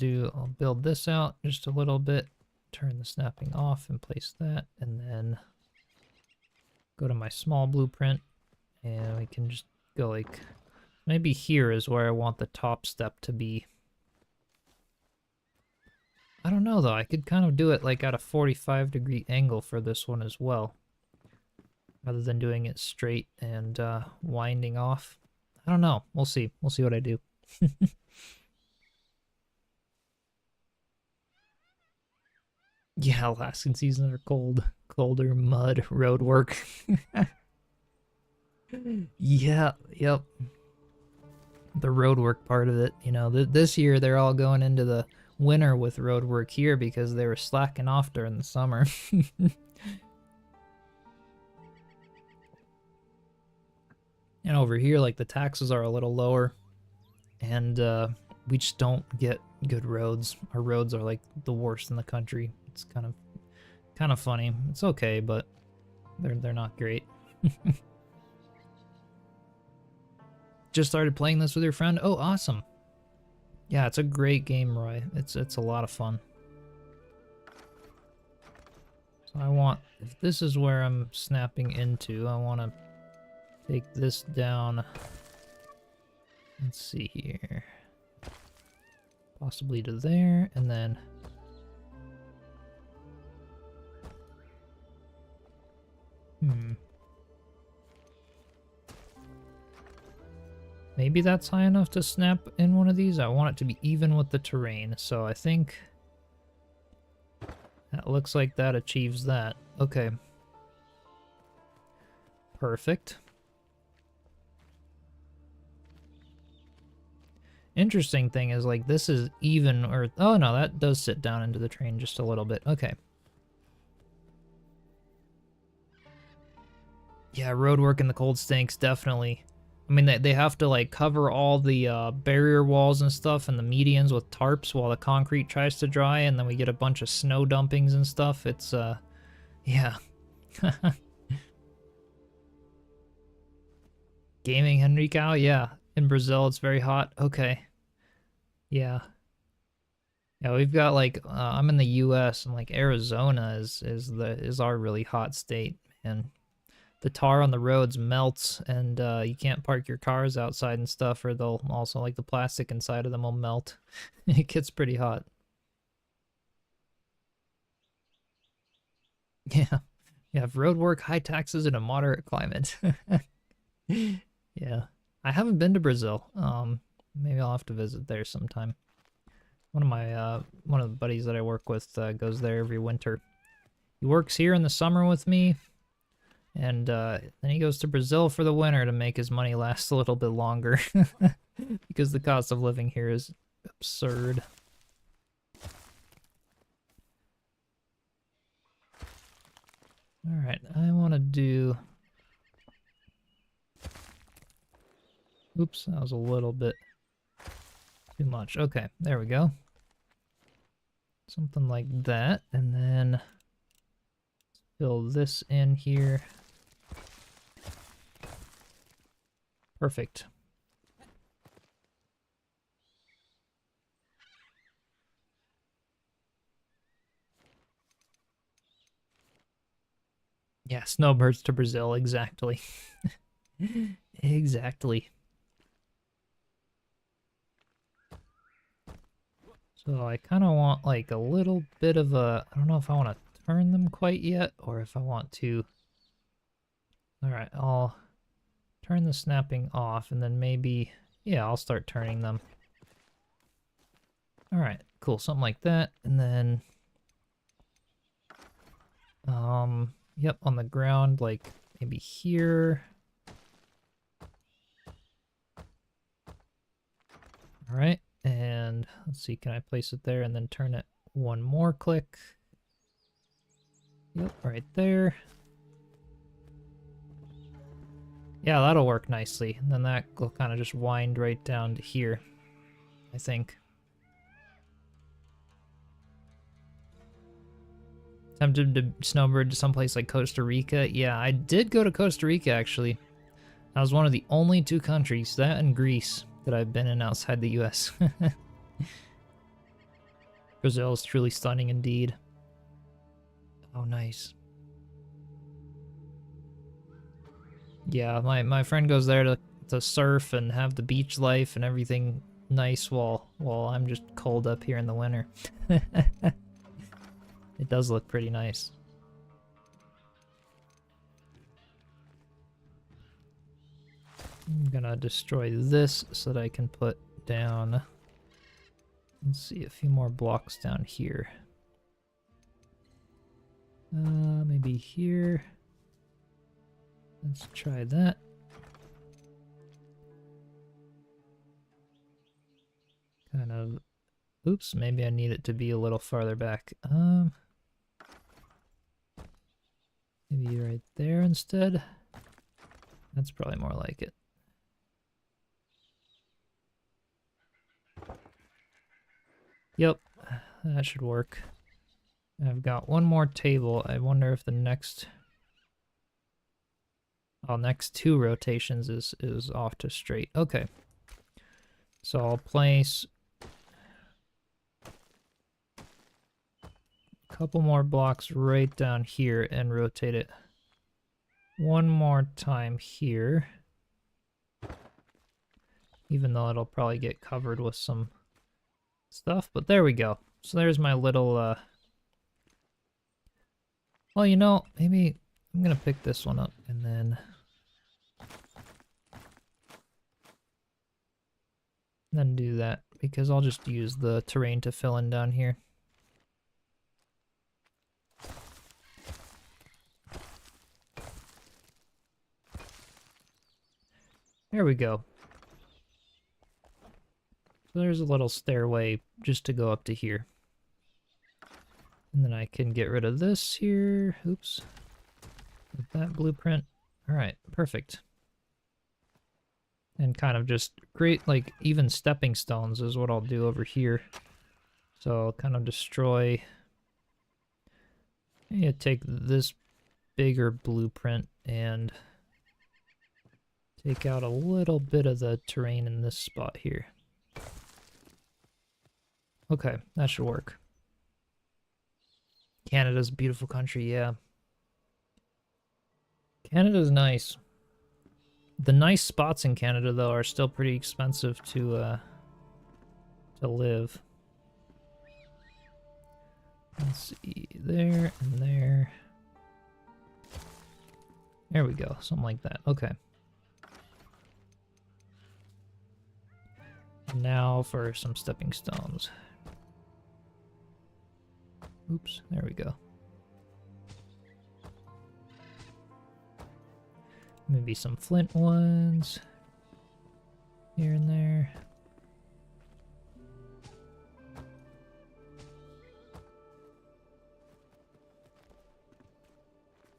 S1: build this out just a little bit, turn the snapping off and place that, and then go to my small blueprint, and we can just go like, maybe here is where I want the top step to be. I don't know though, I could kind of do it like at a 45-degree angle for this one as well, rather than doing it straight and winding off. I don't know, we'll see what I do. Yeah, Alaskan seasons are colder mud, road work. Yeah, yep. The road work part of it, you know, this year they're all going into the winter with road work here because they were slacking off during the summer. And over here, like, the taxes are a little lower, and we just don't get good roads. Our roads are like the worst in the country. It's kind of funny. It's okay, but they're not great. Just started playing this with your friend? Oh, awesome. Yeah, it's a great game, Roy. It's a lot of fun. So I want, if this is where I'm snapping into, I want to take this down. Let's see here. Possibly to there, and then maybe that's high enough to snap in one of these. I want it to be even with the terrain, so I think that looks like that achieves that. Okay. Perfect. Interesting thing is, like, this is even, or, oh no, that does sit down into the terrain just a little bit. Okay. Yeah, road work in the cold stinks, definitely. I mean, they have to, like, cover all the barrier walls and stuff and the medians with tarps while the concrete tries to dry, and then we get a bunch of snow dumpings and stuff. It's, yeah. Gaming Henrico? Yeah. In Brazil, it's very hot. Okay. Yeah. Yeah, we've got, like, I'm in the US, and, like, Arizona is our really hot state, and the tar on the roads melts, and you can't park your cars outside and stuff, or they'll also, like, the plastic inside of them will melt. It gets pretty hot. Yeah. Yeah, road work, high taxes, and a moderate climate. Yeah. I haven't been to Brazil. Maybe I'll have to visit there sometime. One of the buddies that I work with goes there every winter. He works here in the summer with me, and then he goes to Brazil for the winter to make his money last a little bit longer. Because the cost of living here is absurd. Alright, I want to do... Oops, that was a little bit too much. Okay, there we go. Something like that, and then fill this in here. Perfect. Yeah, snowbirds to Brazil, exactly. Exactly. So I kind of want like a little bit of a, I don't know if I want to turn them quite yet or if I want to. All right, I'll turn the snapping off and then maybe, yeah, I'll start turning them. All right, cool, something like that. And then, yep, on the ground, like maybe here. All right, and let's see, can I place it there and then turn it one more click? Yep, right there. Yeah, that'll work nicely. And then that will kind of just wind right down to here, I think. Tempted to snowbird to someplace like Costa Rica. Yeah, I did go to Costa Rica, actually. That was one of the only two countries, that and Greece, that I've been in outside the US. Brazil is truly stunning indeed. Oh, nice. Yeah, my friend goes there to surf and have the beach life and everything nice while I'm just cold up here in the winter. It does look pretty nice. I'm gonna destroy this so that I can put down, let's see, a few more blocks down here. Maybe here. Let's try that. Kind of, oops, maybe I need it to be a little farther back. Maybe right there instead. That's probably more like it. Yep, that should work. I've got one more table. I wonder if the next, oh, next two rotations is off to straight. Okay. So I'll place a couple more blocks right down here and rotate it one more time here. Even though it'll probably get covered with some stuff, but there we go. So there's my little, well, you know, maybe I'm gonna pick this one up and then do that, because I'll just use the terrain to fill in down here. There we go. So there's a little stairway just to go up to here. And then I can get rid of this here. Oops. With that blueprint. Alright, perfect. And kind of just create like even stepping stones is what I'll do over here. So I'll kind of destroy. Yeah, take this bigger blueprint and take out a little bit of the terrain in this spot here. Okay, that should work. Canada's a beautiful country, yeah. Canada's nice. The nice spots in Canada, though, are still pretty expensive to live. Let's see, there and there. There we go, something like that. Okay. Now for some stepping stones. Oops, there we go. Maybe some flint ones here and there.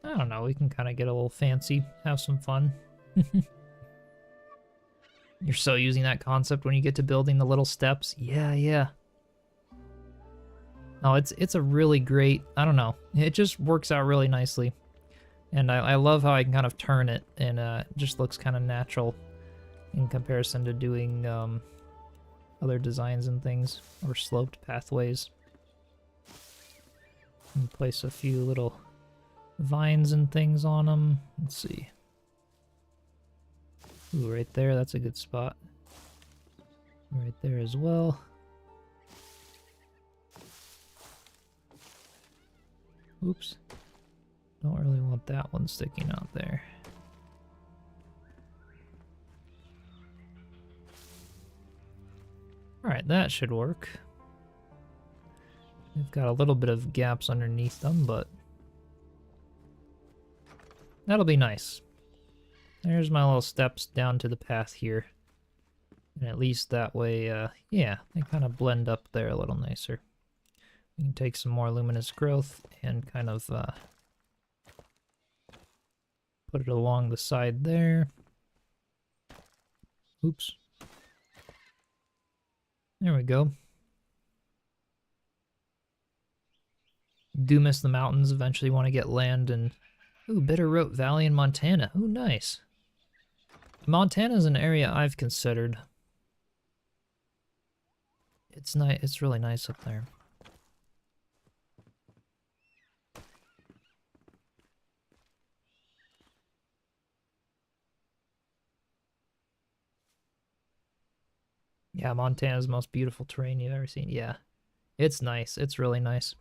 S1: I don't know, we can kind of get a little fancy, have some fun. You're so using that concept when you get to building the little steps. Yeah, yeah. No, it's a really great, I don't know. It just works out really nicely. And I love how I can kind of turn it, and it just looks kind of natural in comparison to doing other designs and things, or sloped pathways. And place a few little vines and things on them. Let's see. Ooh, right there, that's a good spot. Right there as well. Oops. Don't really want that one sticking out there. Alright, that should work. We've got a little bit of gaps underneath them, but that'll be nice. There's my little steps down to the path here. And at least that way, yeah, they kind of blend up there a little nicer. We can take some more luminous growth and kind of put it along the side there. Oops. There we go. Do miss the mountains, eventually want to get land in... Ooh, Bitterroot Valley in Montana. Ooh, nice. Montana's an area I've considered. It's nice. It's really nice up there. Yeah, Montana's the most beautiful terrain you've ever seen. Yeah, it's nice. It's really nice.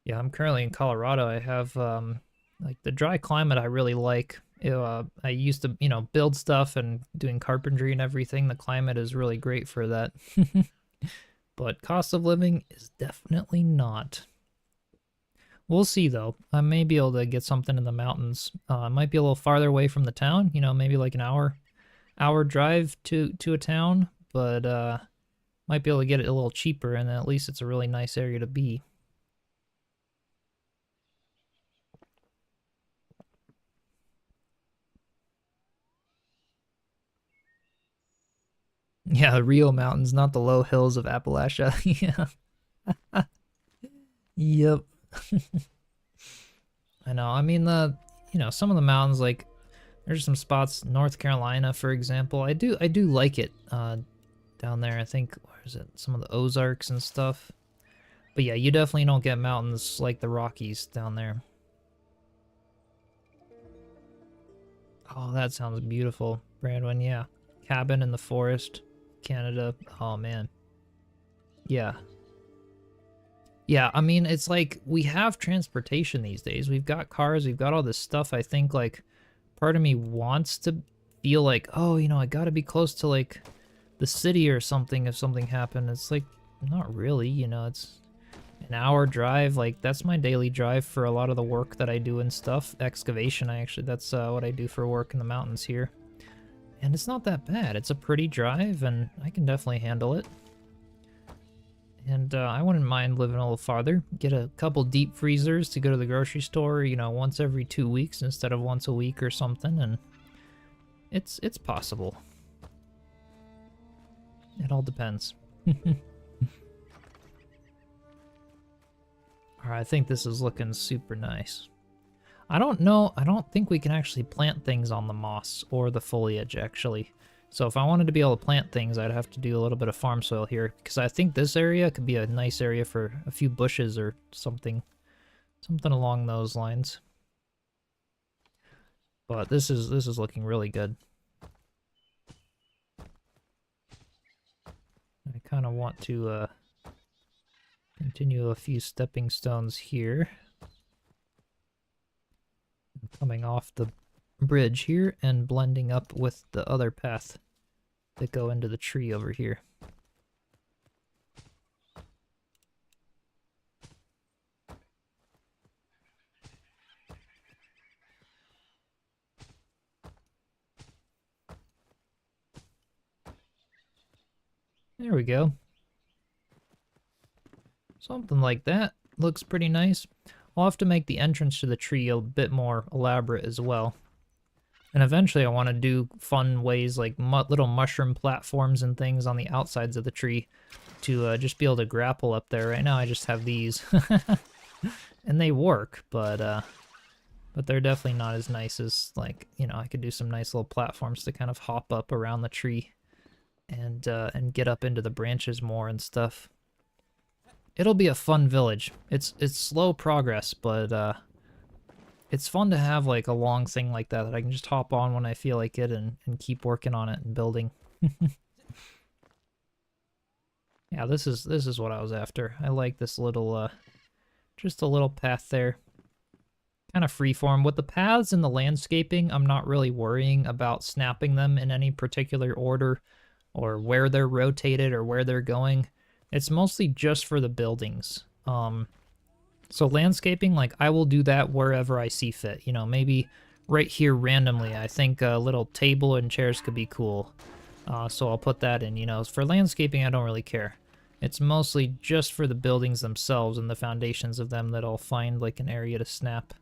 S1: Yeah, I'm currently in Colorado. I have, like, the dry climate I really like. I used to, build stuff and doing carpentry and everything. The climate is really great for that. But cost of living is definitely not. We'll see, though. I may be able to get something in the mountains. It might be a little farther away from the town, maybe like an hour drive to a town, but might be able to get it a little cheaper, and at least it's a really nice area to be. Yeah, the Rio Mountains, not the low hills of Appalachia. Yeah. Yep. I know. I mean, some of the mountains, like, there's some spots, North Carolina, for example. I do like it down there. I think, where is it? Some of the Ozarks and stuff. But yeah, you definitely don't get mountains like the Rockies down there. Oh, that sounds beautiful, Brandon. Yeah. Cabin in the forest, Canada. Oh, man. Yeah. Yeah, I mean, it's like, we have transportation these days. We've got cars, we've got all this stuff. I think, like, part of me wants to feel like, oh, I gotta be close to, like, the city or something if something happened. It's like, not really, it's an hour drive. Like, that's my daily drive for a lot of the work that I do and stuff. Excavation, that's what I do for work in the mountains here. And it's not that bad. It's a pretty drive, and I can definitely handle it. And I wouldn't mind living a little farther. Get a couple deep freezers to go to the grocery store, once every 2 weeks instead of once a week or something, and it's possible. It all depends. Alright, I think this is looking super nice. I don't know, I don't think we can actually plant things on the moss or the foliage, actually. So if I wanted to be able to plant things, I'd have to do a little bit of farm soil here, because I think this area could be a nice area for a few bushes or something. Something along those lines. But this is looking really good. I kind of want to continue a few stepping stones here. Coming off the bridge here and blending up with the other path that go into the tree over here. There we go. Something like that. Looks pretty nice. I'll have to make the entrance to the tree a bit more elaborate as well. And eventually I want to do fun ways like little mushroom platforms and things on the outsides of the tree to just be able to grapple up there. Right now I just have these. And they work, but they're definitely not as nice as, like, you know, I could do some nice little platforms to kind of hop up around the tree and get up into the branches more and stuff. It'll be a fun village. It's slow progress, but it's fun to have like a long thing like that I can just hop on when I feel like it and keep working on it and building. Yeah, this is what I was after. I like this little just a little path there. Kind of freeform. With the paths and the landscaping, I'm not really worrying about snapping them in any particular order or where they're rotated or where they're going. It's mostly just for the buildings. So landscaping, like, I will do that wherever I see fit. You know, maybe right here randomly, I think a little table and chairs could be cool. So I'll put that in, you know. For landscaping, I don't really care. It's mostly just for the buildings themselves and the foundations of them that I'll find, like, an area to snap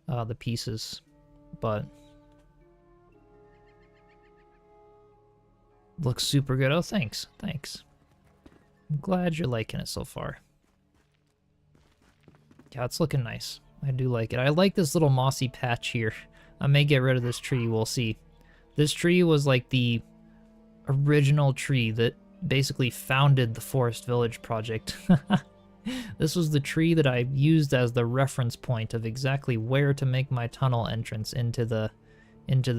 S1: the pieces. But looks super good. Oh, thanks. Thanks. I'm glad you're liking it so far. Yeah, it's looking nice. I do like it. I like this little mossy patch here. I may get rid of this tree. We'll see. This tree was like the original tree that basically founded the Forest Village project. This was the tree that I used as the reference point of exactly where to make my tunnel entrance into the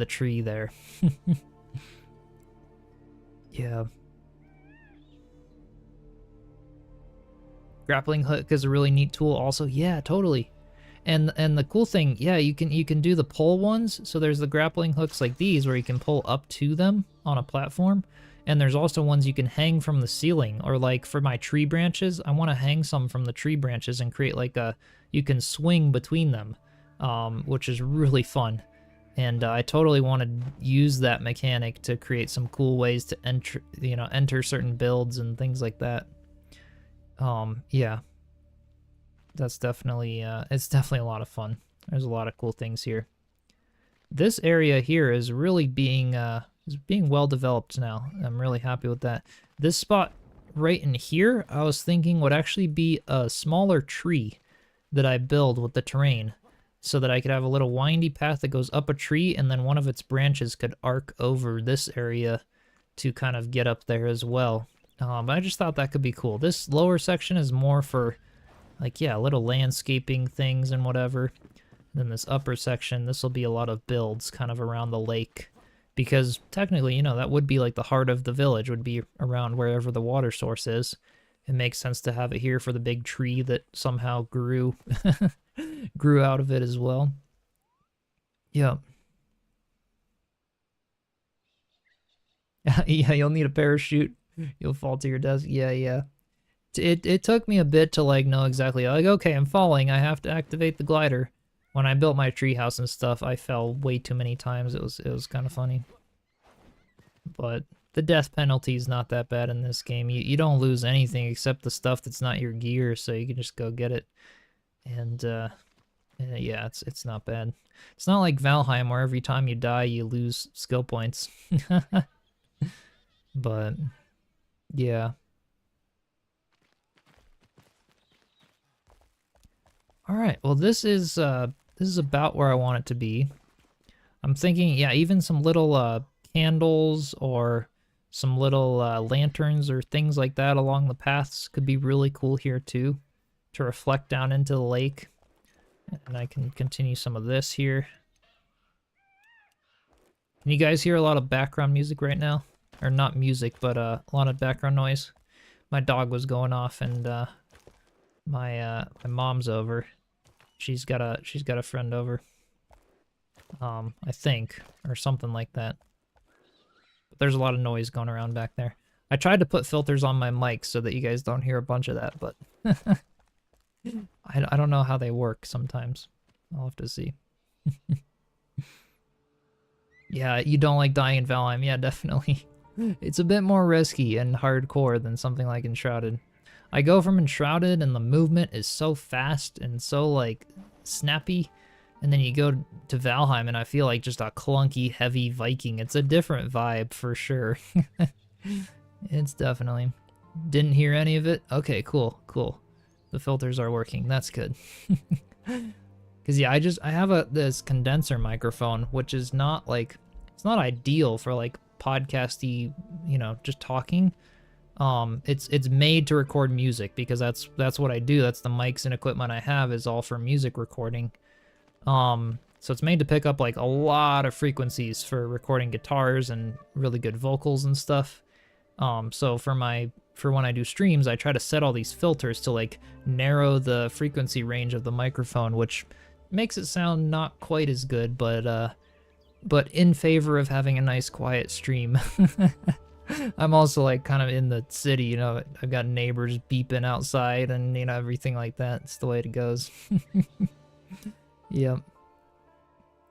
S1: tree there. Yeah. Grappling hook is a really neat tool also. Yeah, totally. And the cool thing, yeah, you can do the pull ones. So there's the grappling hooks like these where you can pull up to them on a platform. And there's also ones you can hang from the ceiling, or like for my tree branches, I want to hang some from the tree branches and create like you can swing between them, which is really fun. And I totally want to use that mechanic to create some cool ways to enter certain builds and things like that. Yeah, that's definitely, it's definitely a lot of fun. There's a lot of cool things here. This area here is really being well developed now. I'm really happy with that. This spot right in here, I was thinking would actually be a smaller tree that I build with the terrain so that I could have a little windy path that goes up a tree and then one of its branches could arc over this area to kind of get up there as well. But I just thought that could be cool. This lower section is more for, like, yeah, little landscaping things and whatever. Then this upper section, this will be a lot of builds kind of around the lake. Because technically, you know, that would be like the heart of the village, would be around wherever the water source is. It makes sense to have it here for the big tree that somehow grew grew out of it as well. Yeah. Yeah, you'll need a parachute. You'll fall to your death. Yeah, yeah. It took me a bit to like know exactly, like, okay, I'm falling, I have to activate the glider. When I built my treehouse and stuff, I fell way too many times. It was kind of funny. But the death penalty is not that bad in this game. You don't lose anything except the stuff that's not your gear, so you can just go get it. And yeah, it's not bad. It's not like Valheim where every time you die you lose skill points. But yeah. All right. Well, this is about where I want it to be. I'm thinking, yeah, even some little candles or some little lanterns or things like that along the paths could be really cool here too, to reflect down into the lake. And I can continue some of this here. Can you guys hear a lot of background music right now? Or not music, but a lot of background noise. My dog was going off, and my mom's over. She's got a friend over. I think, or something like that. But there's a lot of noise going around back there. I tried to put filters on my mic so that you guys don't hear a bunch of that, but I don't know how they work sometimes. I'll have to see. Yeah, you don't like dying in Valheim. Yeah, definitely. It's a bit more risky and hardcore than something like Enshrouded. I go from Enshrouded and the movement is so fast and so, like, snappy And then you go to Valheim, and I feel like just a clunky, heavy Viking. It's a different vibe for sure. It's definitely. Didn't hear any of it? Okay, cool, cool. The filters are working. That's good. Because yeah, I have this condenser microphone, which is not like, it's not ideal for like podcasty, you know, just talking. It's made to record music because that's what I do. That's the mics and equipment I have is all for music recording. So it's made to pick up like a lot of frequencies for recording guitars and really good vocals and stuff. So for when I do streams, I try to set all these filters to like narrow the frequency range of the microphone, which makes it sound not quite as good, but in favor of having a nice quiet stream. I'm also like kind of in the city, you know, I've got neighbors beeping outside and, you know, everything like that. It's the way it goes. Yep.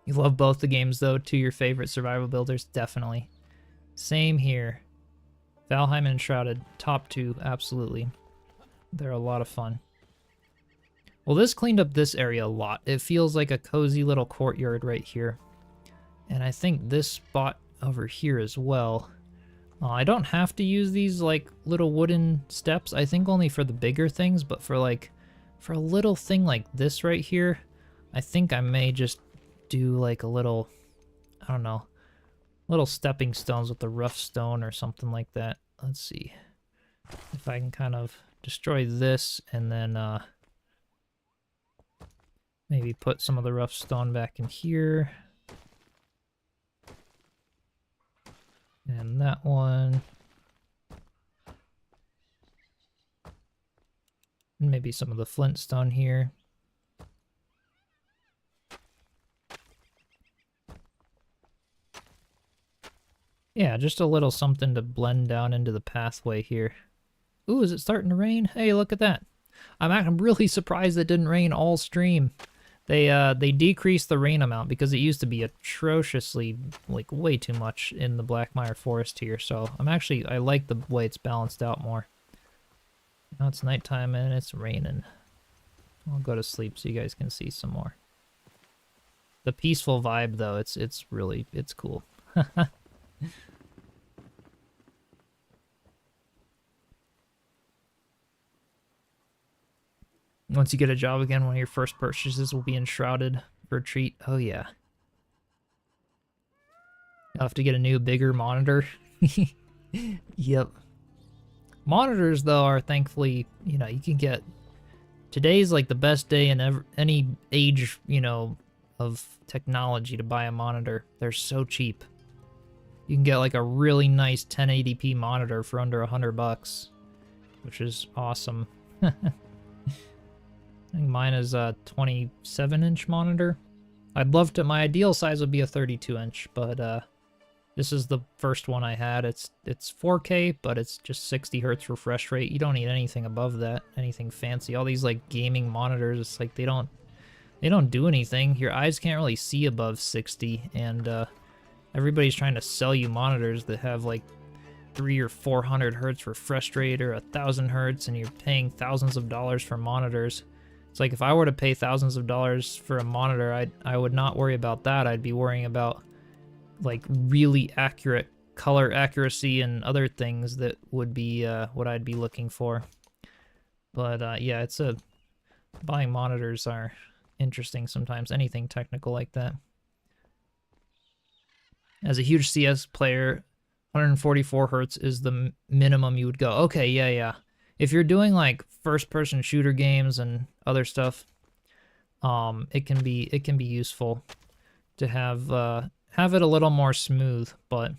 S1: You love both the games though, to your favorite survival builders, definitely. Same here. Valheim and Enshrouded, top 2, absolutely. They're a lot of fun. Well, this cleaned up this area a lot. It feels like a cozy little courtyard right here. And I think this spot over here as well. I don't have to use these like little wooden steps, I think only for the bigger things, but for a little thing like this right here, I think I may just do like a little, I don't know, little stepping stones with the rough stone or something like that. Let's see if I can kind of destroy this and then maybe put some of the rough stone back in here. And that one. And maybe some of the flintstone here. Yeah, just a little something to blend down into the pathway here. Ooh, is it starting to rain? Hey, look at that. I'm really surprised it didn't rain all stream. They decreased the rain amount because it used to be atrociously, like, way too much in the Blackmire forest here. So I like the way it's balanced out more. Now it's nighttime and it's raining. I'll go to sleep so you guys can see some more. The peaceful vibe though, it's cool. Once you get a job again, one of your first purchases will be Enshrouded for a treat. Oh yeah. I'll have to get a new, bigger monitor. Yep. Monitors, though, are thankfully, you know, you can get... Today's, like, the best day in any age, you know, of technology to buy a monitor. They're so cheap. You can get, like, a really nice 1080p monitor for under $100, which is awesome. I think mine is a 27-inch monitor. I'd love to... My ideal size would be a 32-inch, but, this is the first one I had. It's 4K, but it's just 60 hertz refresh rate. You don't need anything above that, anything fancy. All these like gaming monitors, it's like they don't do anything. Your eyes can't really see above 60, and everybody's trying to sell you monitors that have like 300 or 400 hertz refresh rate or 1,000 hertz, and you're paying thousands of dollars for monitors. It's like if I were to pay thousands of dollars for a monitor, I would not worry about that. I'd be worrying about like really accurate color accuracy and other things that would be what I'd be looking for. But yeah, buying monitors are interesting sometimes, anything technical like that. As a huge CS player, 144 hertz is the minimum you would go. Okay, yeah. If you're doing like first-person shooter games and other stuff, it can be useful to have it a little more smooth, but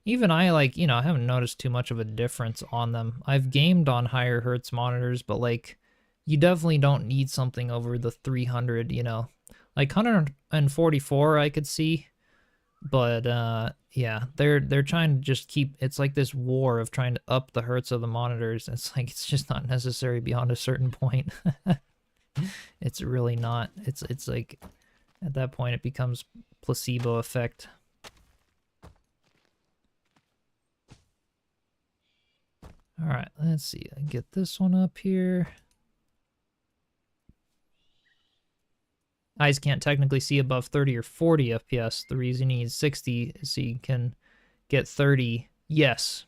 S1: even I, like, you know, I haven't noticed too much of a difference on them. I've gamed on higher hertz monitors, but like, you definitely don't need something over the 300, you know. Like 144 I could see, but yeah, they're trying to just keep, it's like this war of trying to up the hertz of the monitors. It's like, it's just not necessary beyond a certain point. It's really not. It's like, at that point it becomes placebo effect. All right, let's see. I get this one up here. Eyes can't technically see above 30 or 40 FPS. The reason you need 60 is so you can get 30, yes,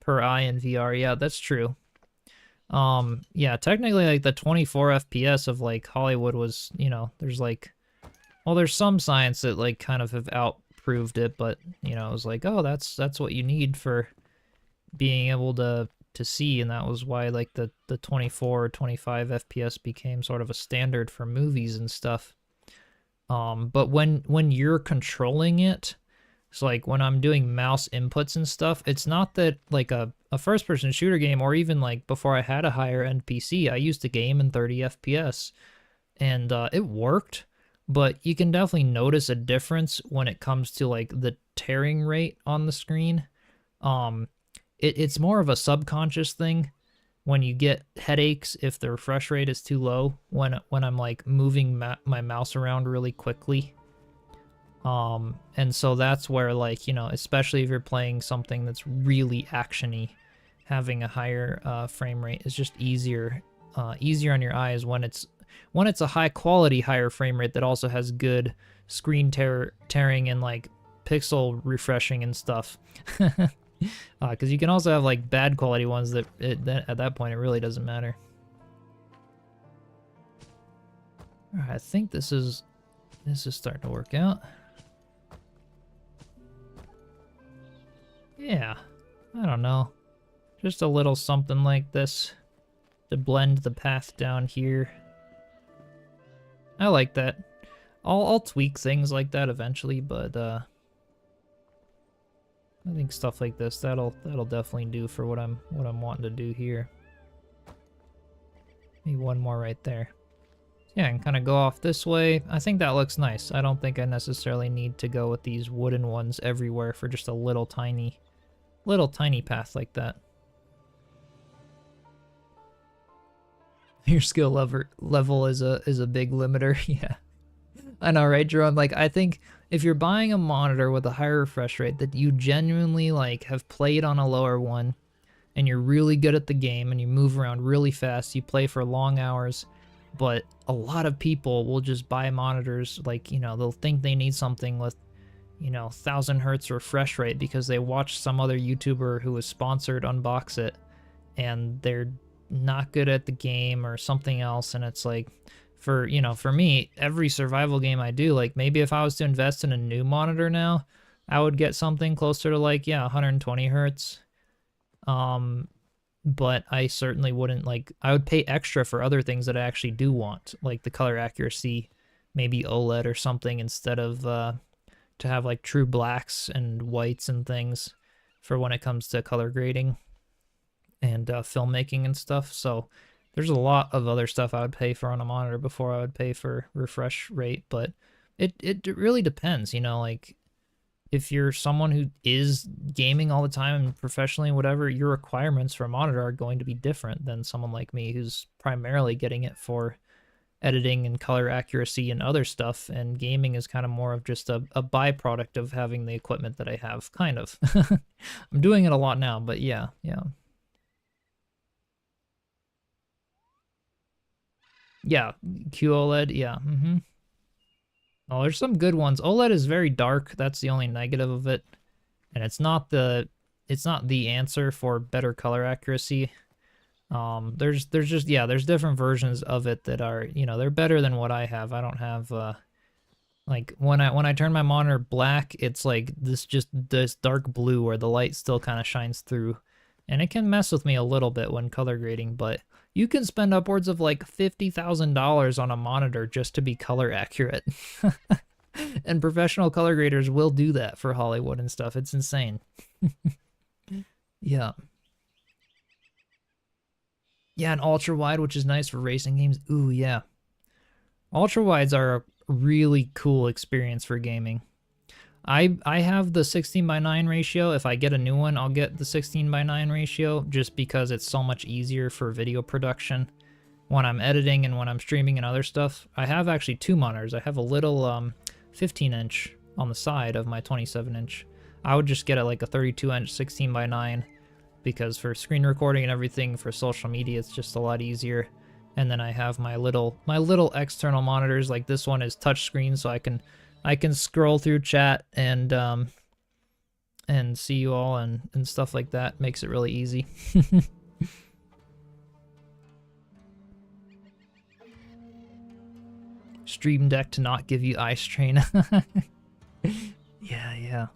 S1: per eye in VR. Yeah, that's true. Yeah, technically, like, the 24 FPS of, like, Hollywood was, you know, there's, like, well, there's some science that, like, kind of have outproved it, but, you know, it was like, oh, that's what you need for being able to see, and that was why, like, the 24 or 25 FPS became sort of a standard for movies and stuff. But when you're controlling it, so, like, when I'm doing mouse inputs and stuff, it's not that, like, a first-person shooter game, or even, like, before I had a higher-end PC, I used to game in 30 FPS, and it worked, but you can definitely notice a difference when it comes to, like, the tearing rate on the screen. It's more of a subconscious thing when you get headaches if the refresh rate is too low when I'm, like, moving my mouse around really quickly. And so that's where, like, you know, especially if you're playing something that's really actiony, having a higher frame rate is just easier on your eyes when it's a high quality higher frame rate that also has good screen tearing and, like, pixel refreshing and stuff. Because you can also have, like, bad quality ones that at that point it really doesn't matter. All right, I think this is starting to work out. Yeah, I don't know. Just a little something like this to blend the path down here. I like that. I'll tweak things like that eventually, but I think stuff like this that'll definitely do for what I'm wanting to do here. Maybe one more right there. Yeah, and kind of go off this way. I think that looks nice. I don't think I necessarily need to go with these wooden ones everywhere for just a little tiny path like that. Your skill level is a big limiter. Yeah, I know, right, Jerome? Like, I think if you're buying a monitor with a higher refresh rate that you genuinely, like, have played on a lower one, and you're really good at the game, and you move around really fast, you play for long hours, but a lot of people will just buy monitors, like, you know, they'll think they need something with, you know, 1000 hertz refresh rate because they watched some other YouTuber who was sponsored unbox it, and they're not good at the game or something else. And it's like, for me, every survival game I do, like, maybe if I was to invest in a new monitor now, I would get something closer to, like, yeah, 120 hertz. But I certainly wouldn't, like, I would pay extra for other things that I actually do want, like the color accuracy, maybe OLED or something, instead of to have, like, true blacks and whites and things for when it comes to color grading and filmmaking and stuff. So there's a lot of other stuff I would pay for on a monitor before I would pay for refresh rate, but it really depends, you know, like, if you're someone who is gaming all the time and professionally and whatever, your requirements for a monitor are going to be different than someone like me who's primarily getting it for editing and color accuracy and other stuff, and gaming is kind of more of just a byproduct of having the equipment that I have, kind of. I'm doing it a lot now, but yeah. Yeah, QOLED, yeah. Oh, there's some good ones. OLED is very dark. That's the only negative of it. And it's not the answer for better color accuracy. There's different versions of it that are, you know, they're better than what I have. I don't have like, when I turn my monitor black, it's like this dark blue where the light still kind of shines through. And it can mess with me a little bit when color grading, but you can spend upwards of, like, $50,000 on a monitor just to be color accurate. And professional color graders will do that for Hollywood and stuff. It's insane. Yeah. Yeah, an ultra wide, which is nice for racing games. Ooh, yeah. Ultra wides are a really cool experience for gaming. I have the 16:9 ratio. If I get a new one, I'll get the 16:9 ratio, just because it's so much easier for video production when I'm editing and when I'm streaming and other stuff. I have actually two monitors. I have a little 15-inch on the side of my 27-inch. I would just get like a 32-inch 16:9 because for screen recording and everything for social media, it's just a lot easier. And then I have my little external monitors. Like this one is touchscreen, so I can scroll through chat and see you all and stuff like that. Makes it really easy. Stream Deck to not give you eye strain. Yeah.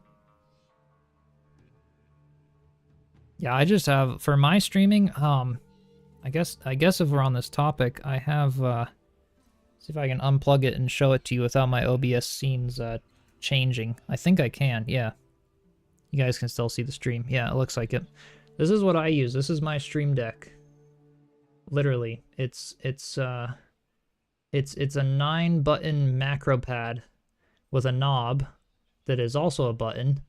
S1: Yeah, I just have, for my streaming, I guess if we're on this topic, I have, see if I can unplug it and show it to you without my OBS scenes changing. I think I can, yeah. You guys can still see the stream. Yeah, it looks like it. This is what I use. This is my Stream Deck. Literally, it's a 9-button macro pad with a knob that is also a button.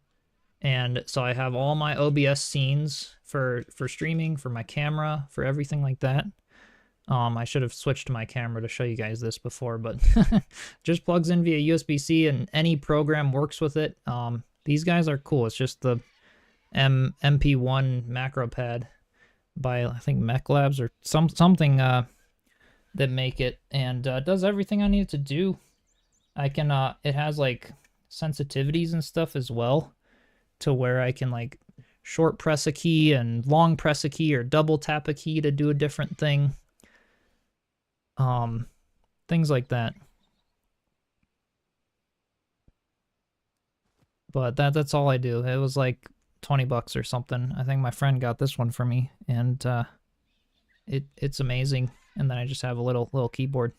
S1: And so I have all my OBS scenes for streaming, for my camera, for everything like that. I should have switched to my camera to show you guys this before, but just plugs in via USB-C and any program works with it. These guys are cool. It's just the MP1 macro pad by, I think, Mech Labs or something that make it, and does everything I need it to do. I can, it has like sensitivities and stuff as well, to where I can like short press a key and long press a key or double tap a key to do a different thing. Things like that. But that's all I do. It was like 20 bucks or something. I think my friend got this one for me, and it's amazing. And then I just have a little keyboard.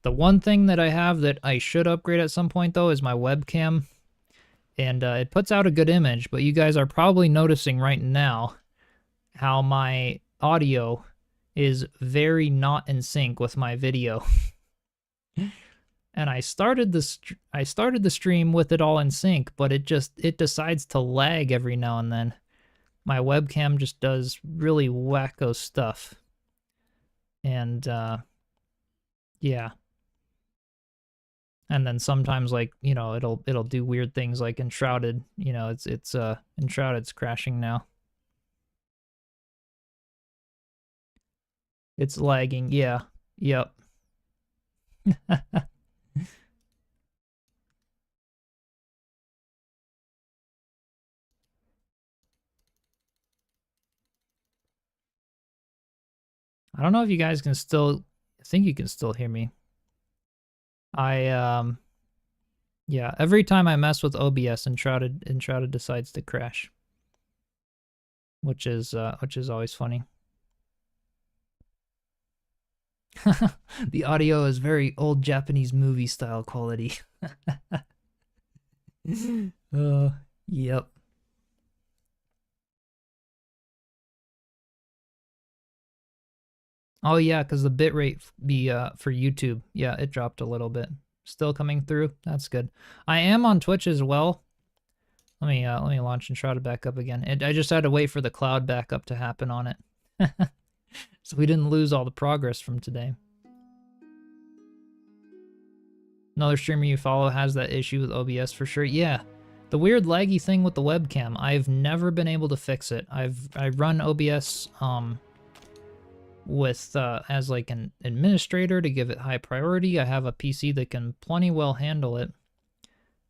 S1: The one thing that I have that I should upgrade at some point though is my webcam. And it puts out a good image, but you guys are probably noticing right now how my audio is very not in sync with my video. And I started the stream with it all in sync, but it decides to lag every now and then. My webcam just does really wacko stuff. And yeah. And then sometimes, like, you know, it'll do weird things like Enshrouded. You know, it's Enshrouded's crashing now. It's lagging, yeah. Yep. I don't know if you guys can still, I think you can still hear me. Yeah, every time I mess with OBS, Enshrouded decides to crash. Which is always funny. The audio is very old Japanese movie style quality. Yep. Oh yeah, because the bitrate for YouTube, yeah, it dropped a little bit. Still coming through. That's good. I am on Twitch as well. Let me launch Enshrouded back up again. I just had to wait for the cloud backup to happen on it, so we didn't lose all the progress from today. Another streamer you follow has that issue with OBS for sure. Yeah, the weird laggy thing with the webcam. I've never been able to fix it. I run OBS with as like an administrator to give it high priority. I have a PC that can plenty well handle it,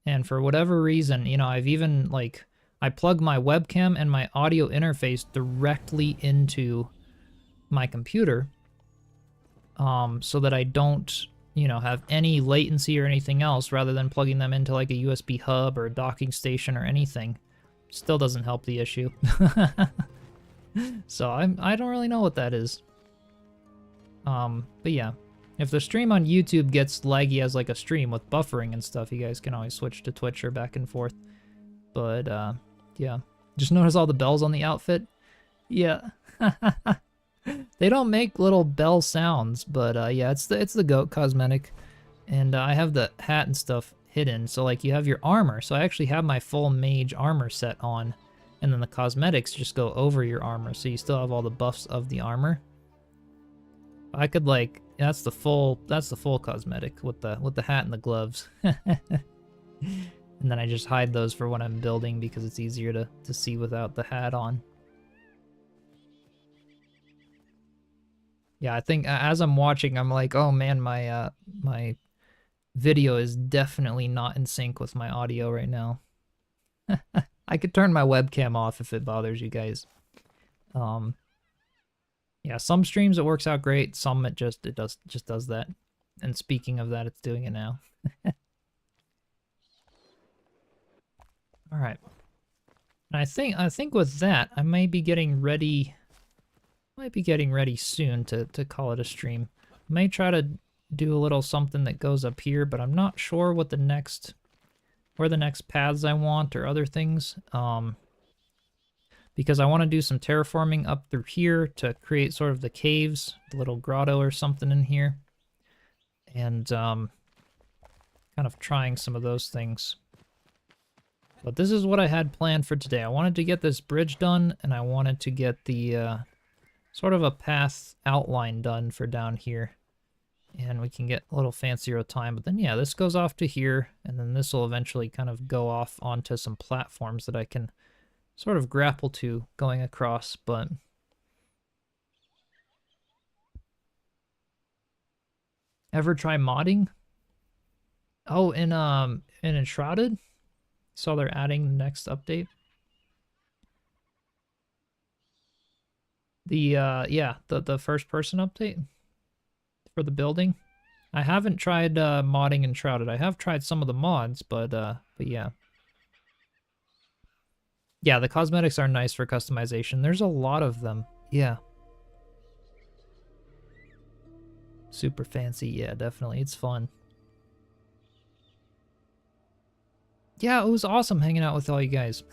S1: and for whatever reason, you know, I've even like I plug my webcam and my audio interface directly into my computer, so that I don't, you know, have any latency or anything else, rather than plugging them into like a USB hub or a docking station or anything. Still doesn't help the issue. So I don't really know what that is. But yeah, if the stream on YouTube gets laggy as like a stream with buffering and stuff, you guys can always switch to Twitch or back and forth. But yeah, just notice all the bells on the outfit. Yeah. They don't make little bell sounds, but yeah, it's the goat cosmetic, and I have the hat and stuff hidden. So like you have your armor, so I actually have my full mage armor set on, and then the cosmetics just go over your armor, so you still have all the buffs of the armor. I could like that's the full cosmetic with the hat and the gloves. And then I just hide those for when I'm building because it's easier to see without the hat on. Yeah, I think as I'm watching, I'm like, oh man, my video is definitely not in sync with my audio right now. I could turn my webcam off if it bothers you guys. Um, yeah, some streams it works out great, some it just does that. And speaking of that, it's doing it now. All right. And I think with that, I might be getting ready soon to call it a stream. I may try to do a little something that goes up here, but I'm not sure what where the next paths I want or other things. Because I want to do some terraforming up through here to create sort of the caves, the little grotto or something in here. And kind of trying some of those things. But this is what I had planned for today. I wanted to get this bridge done, and I wanted to get the sort of a path outline done for down here. And we can get a little fancier with time. But then, yeah, this goes off to here, and then this will eventually kind of go off onto some platforms that I can sort of grapple to going across. But ever try modding? Oh, in Enshrouded? So they're adding the next update. The yeah, the first person update for the building. I haven't tried modding Enshrouded. I have tried some of the mods, but yeah. Yeah, the cosmetics are nice for customization. There's a lot of them. Yeah. Super fancy. Yeah, definitely. It's fun. Yeah, it was awesome hanging out with all you guys.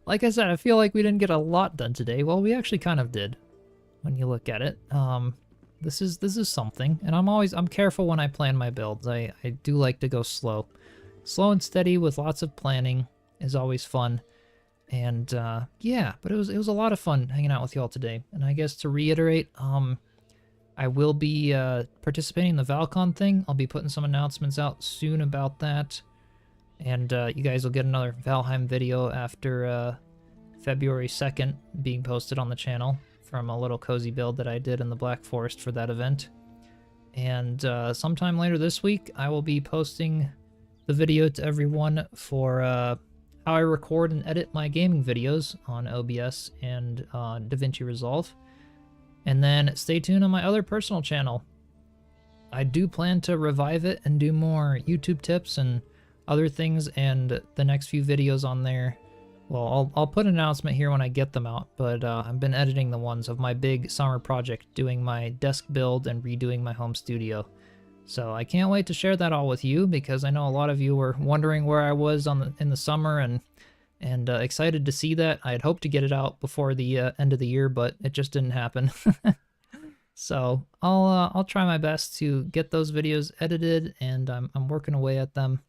S1: Like I said, I feel like we didn't get a lot done today. Well, we actually kind of did when you look at it. This is something, and I'm careful when I plan my builds. I do like to go slow. Slow and steady with lots of planning is always fun. And yeah, but it was a lot of fun hanging out with y'all today. And I guess to reiterate, I will be participating in the Valcon thing. I'll be putting some announcements out soon about that. And you guys will get another Valheim video after February 2nd being posted on the channel from a little cozy build that I did in the Black Forest for that event. And sometime later this week, I will be posting the video to everyone for how I record and edit my gaming videos on OBS and DaVinci Resolve. And then stay tuned on my other personal channel. I do plan to revive it and do more YouTube tips and other things, and the next few videos on there, well, I'll put an announcement here when I get them out, but I've been editing the ones of my big summer project, doing my desk build and redoing my home studio. So I can't wait to share that all with you, because I know a lot of you were wondering where I was in the summer, and excited to see that. I had hoped to get it out before the end of the year, but it just didn't happen. So I'll try my best to get those videos edited, and I'm working away at them,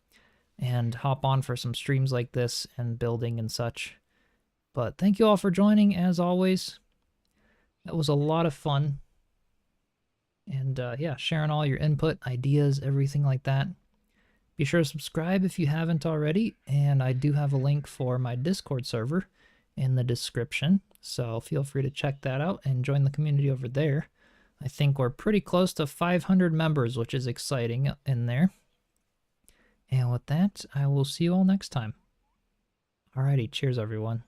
S1: and hop on for some streams like this and building and such. But thank you all for joining, as always. That was a lot of fun. And yeah, sharing all your input, ideas, everything like that. Be sure to subscribe if you haven't already, and I do have a link for my Discord server in the description, so feel free to check that out and join the community over there. I think we're pretty close to 500 members, which is exciting in there. And with that, I will see you all next time. Alrighty, cheers everyone.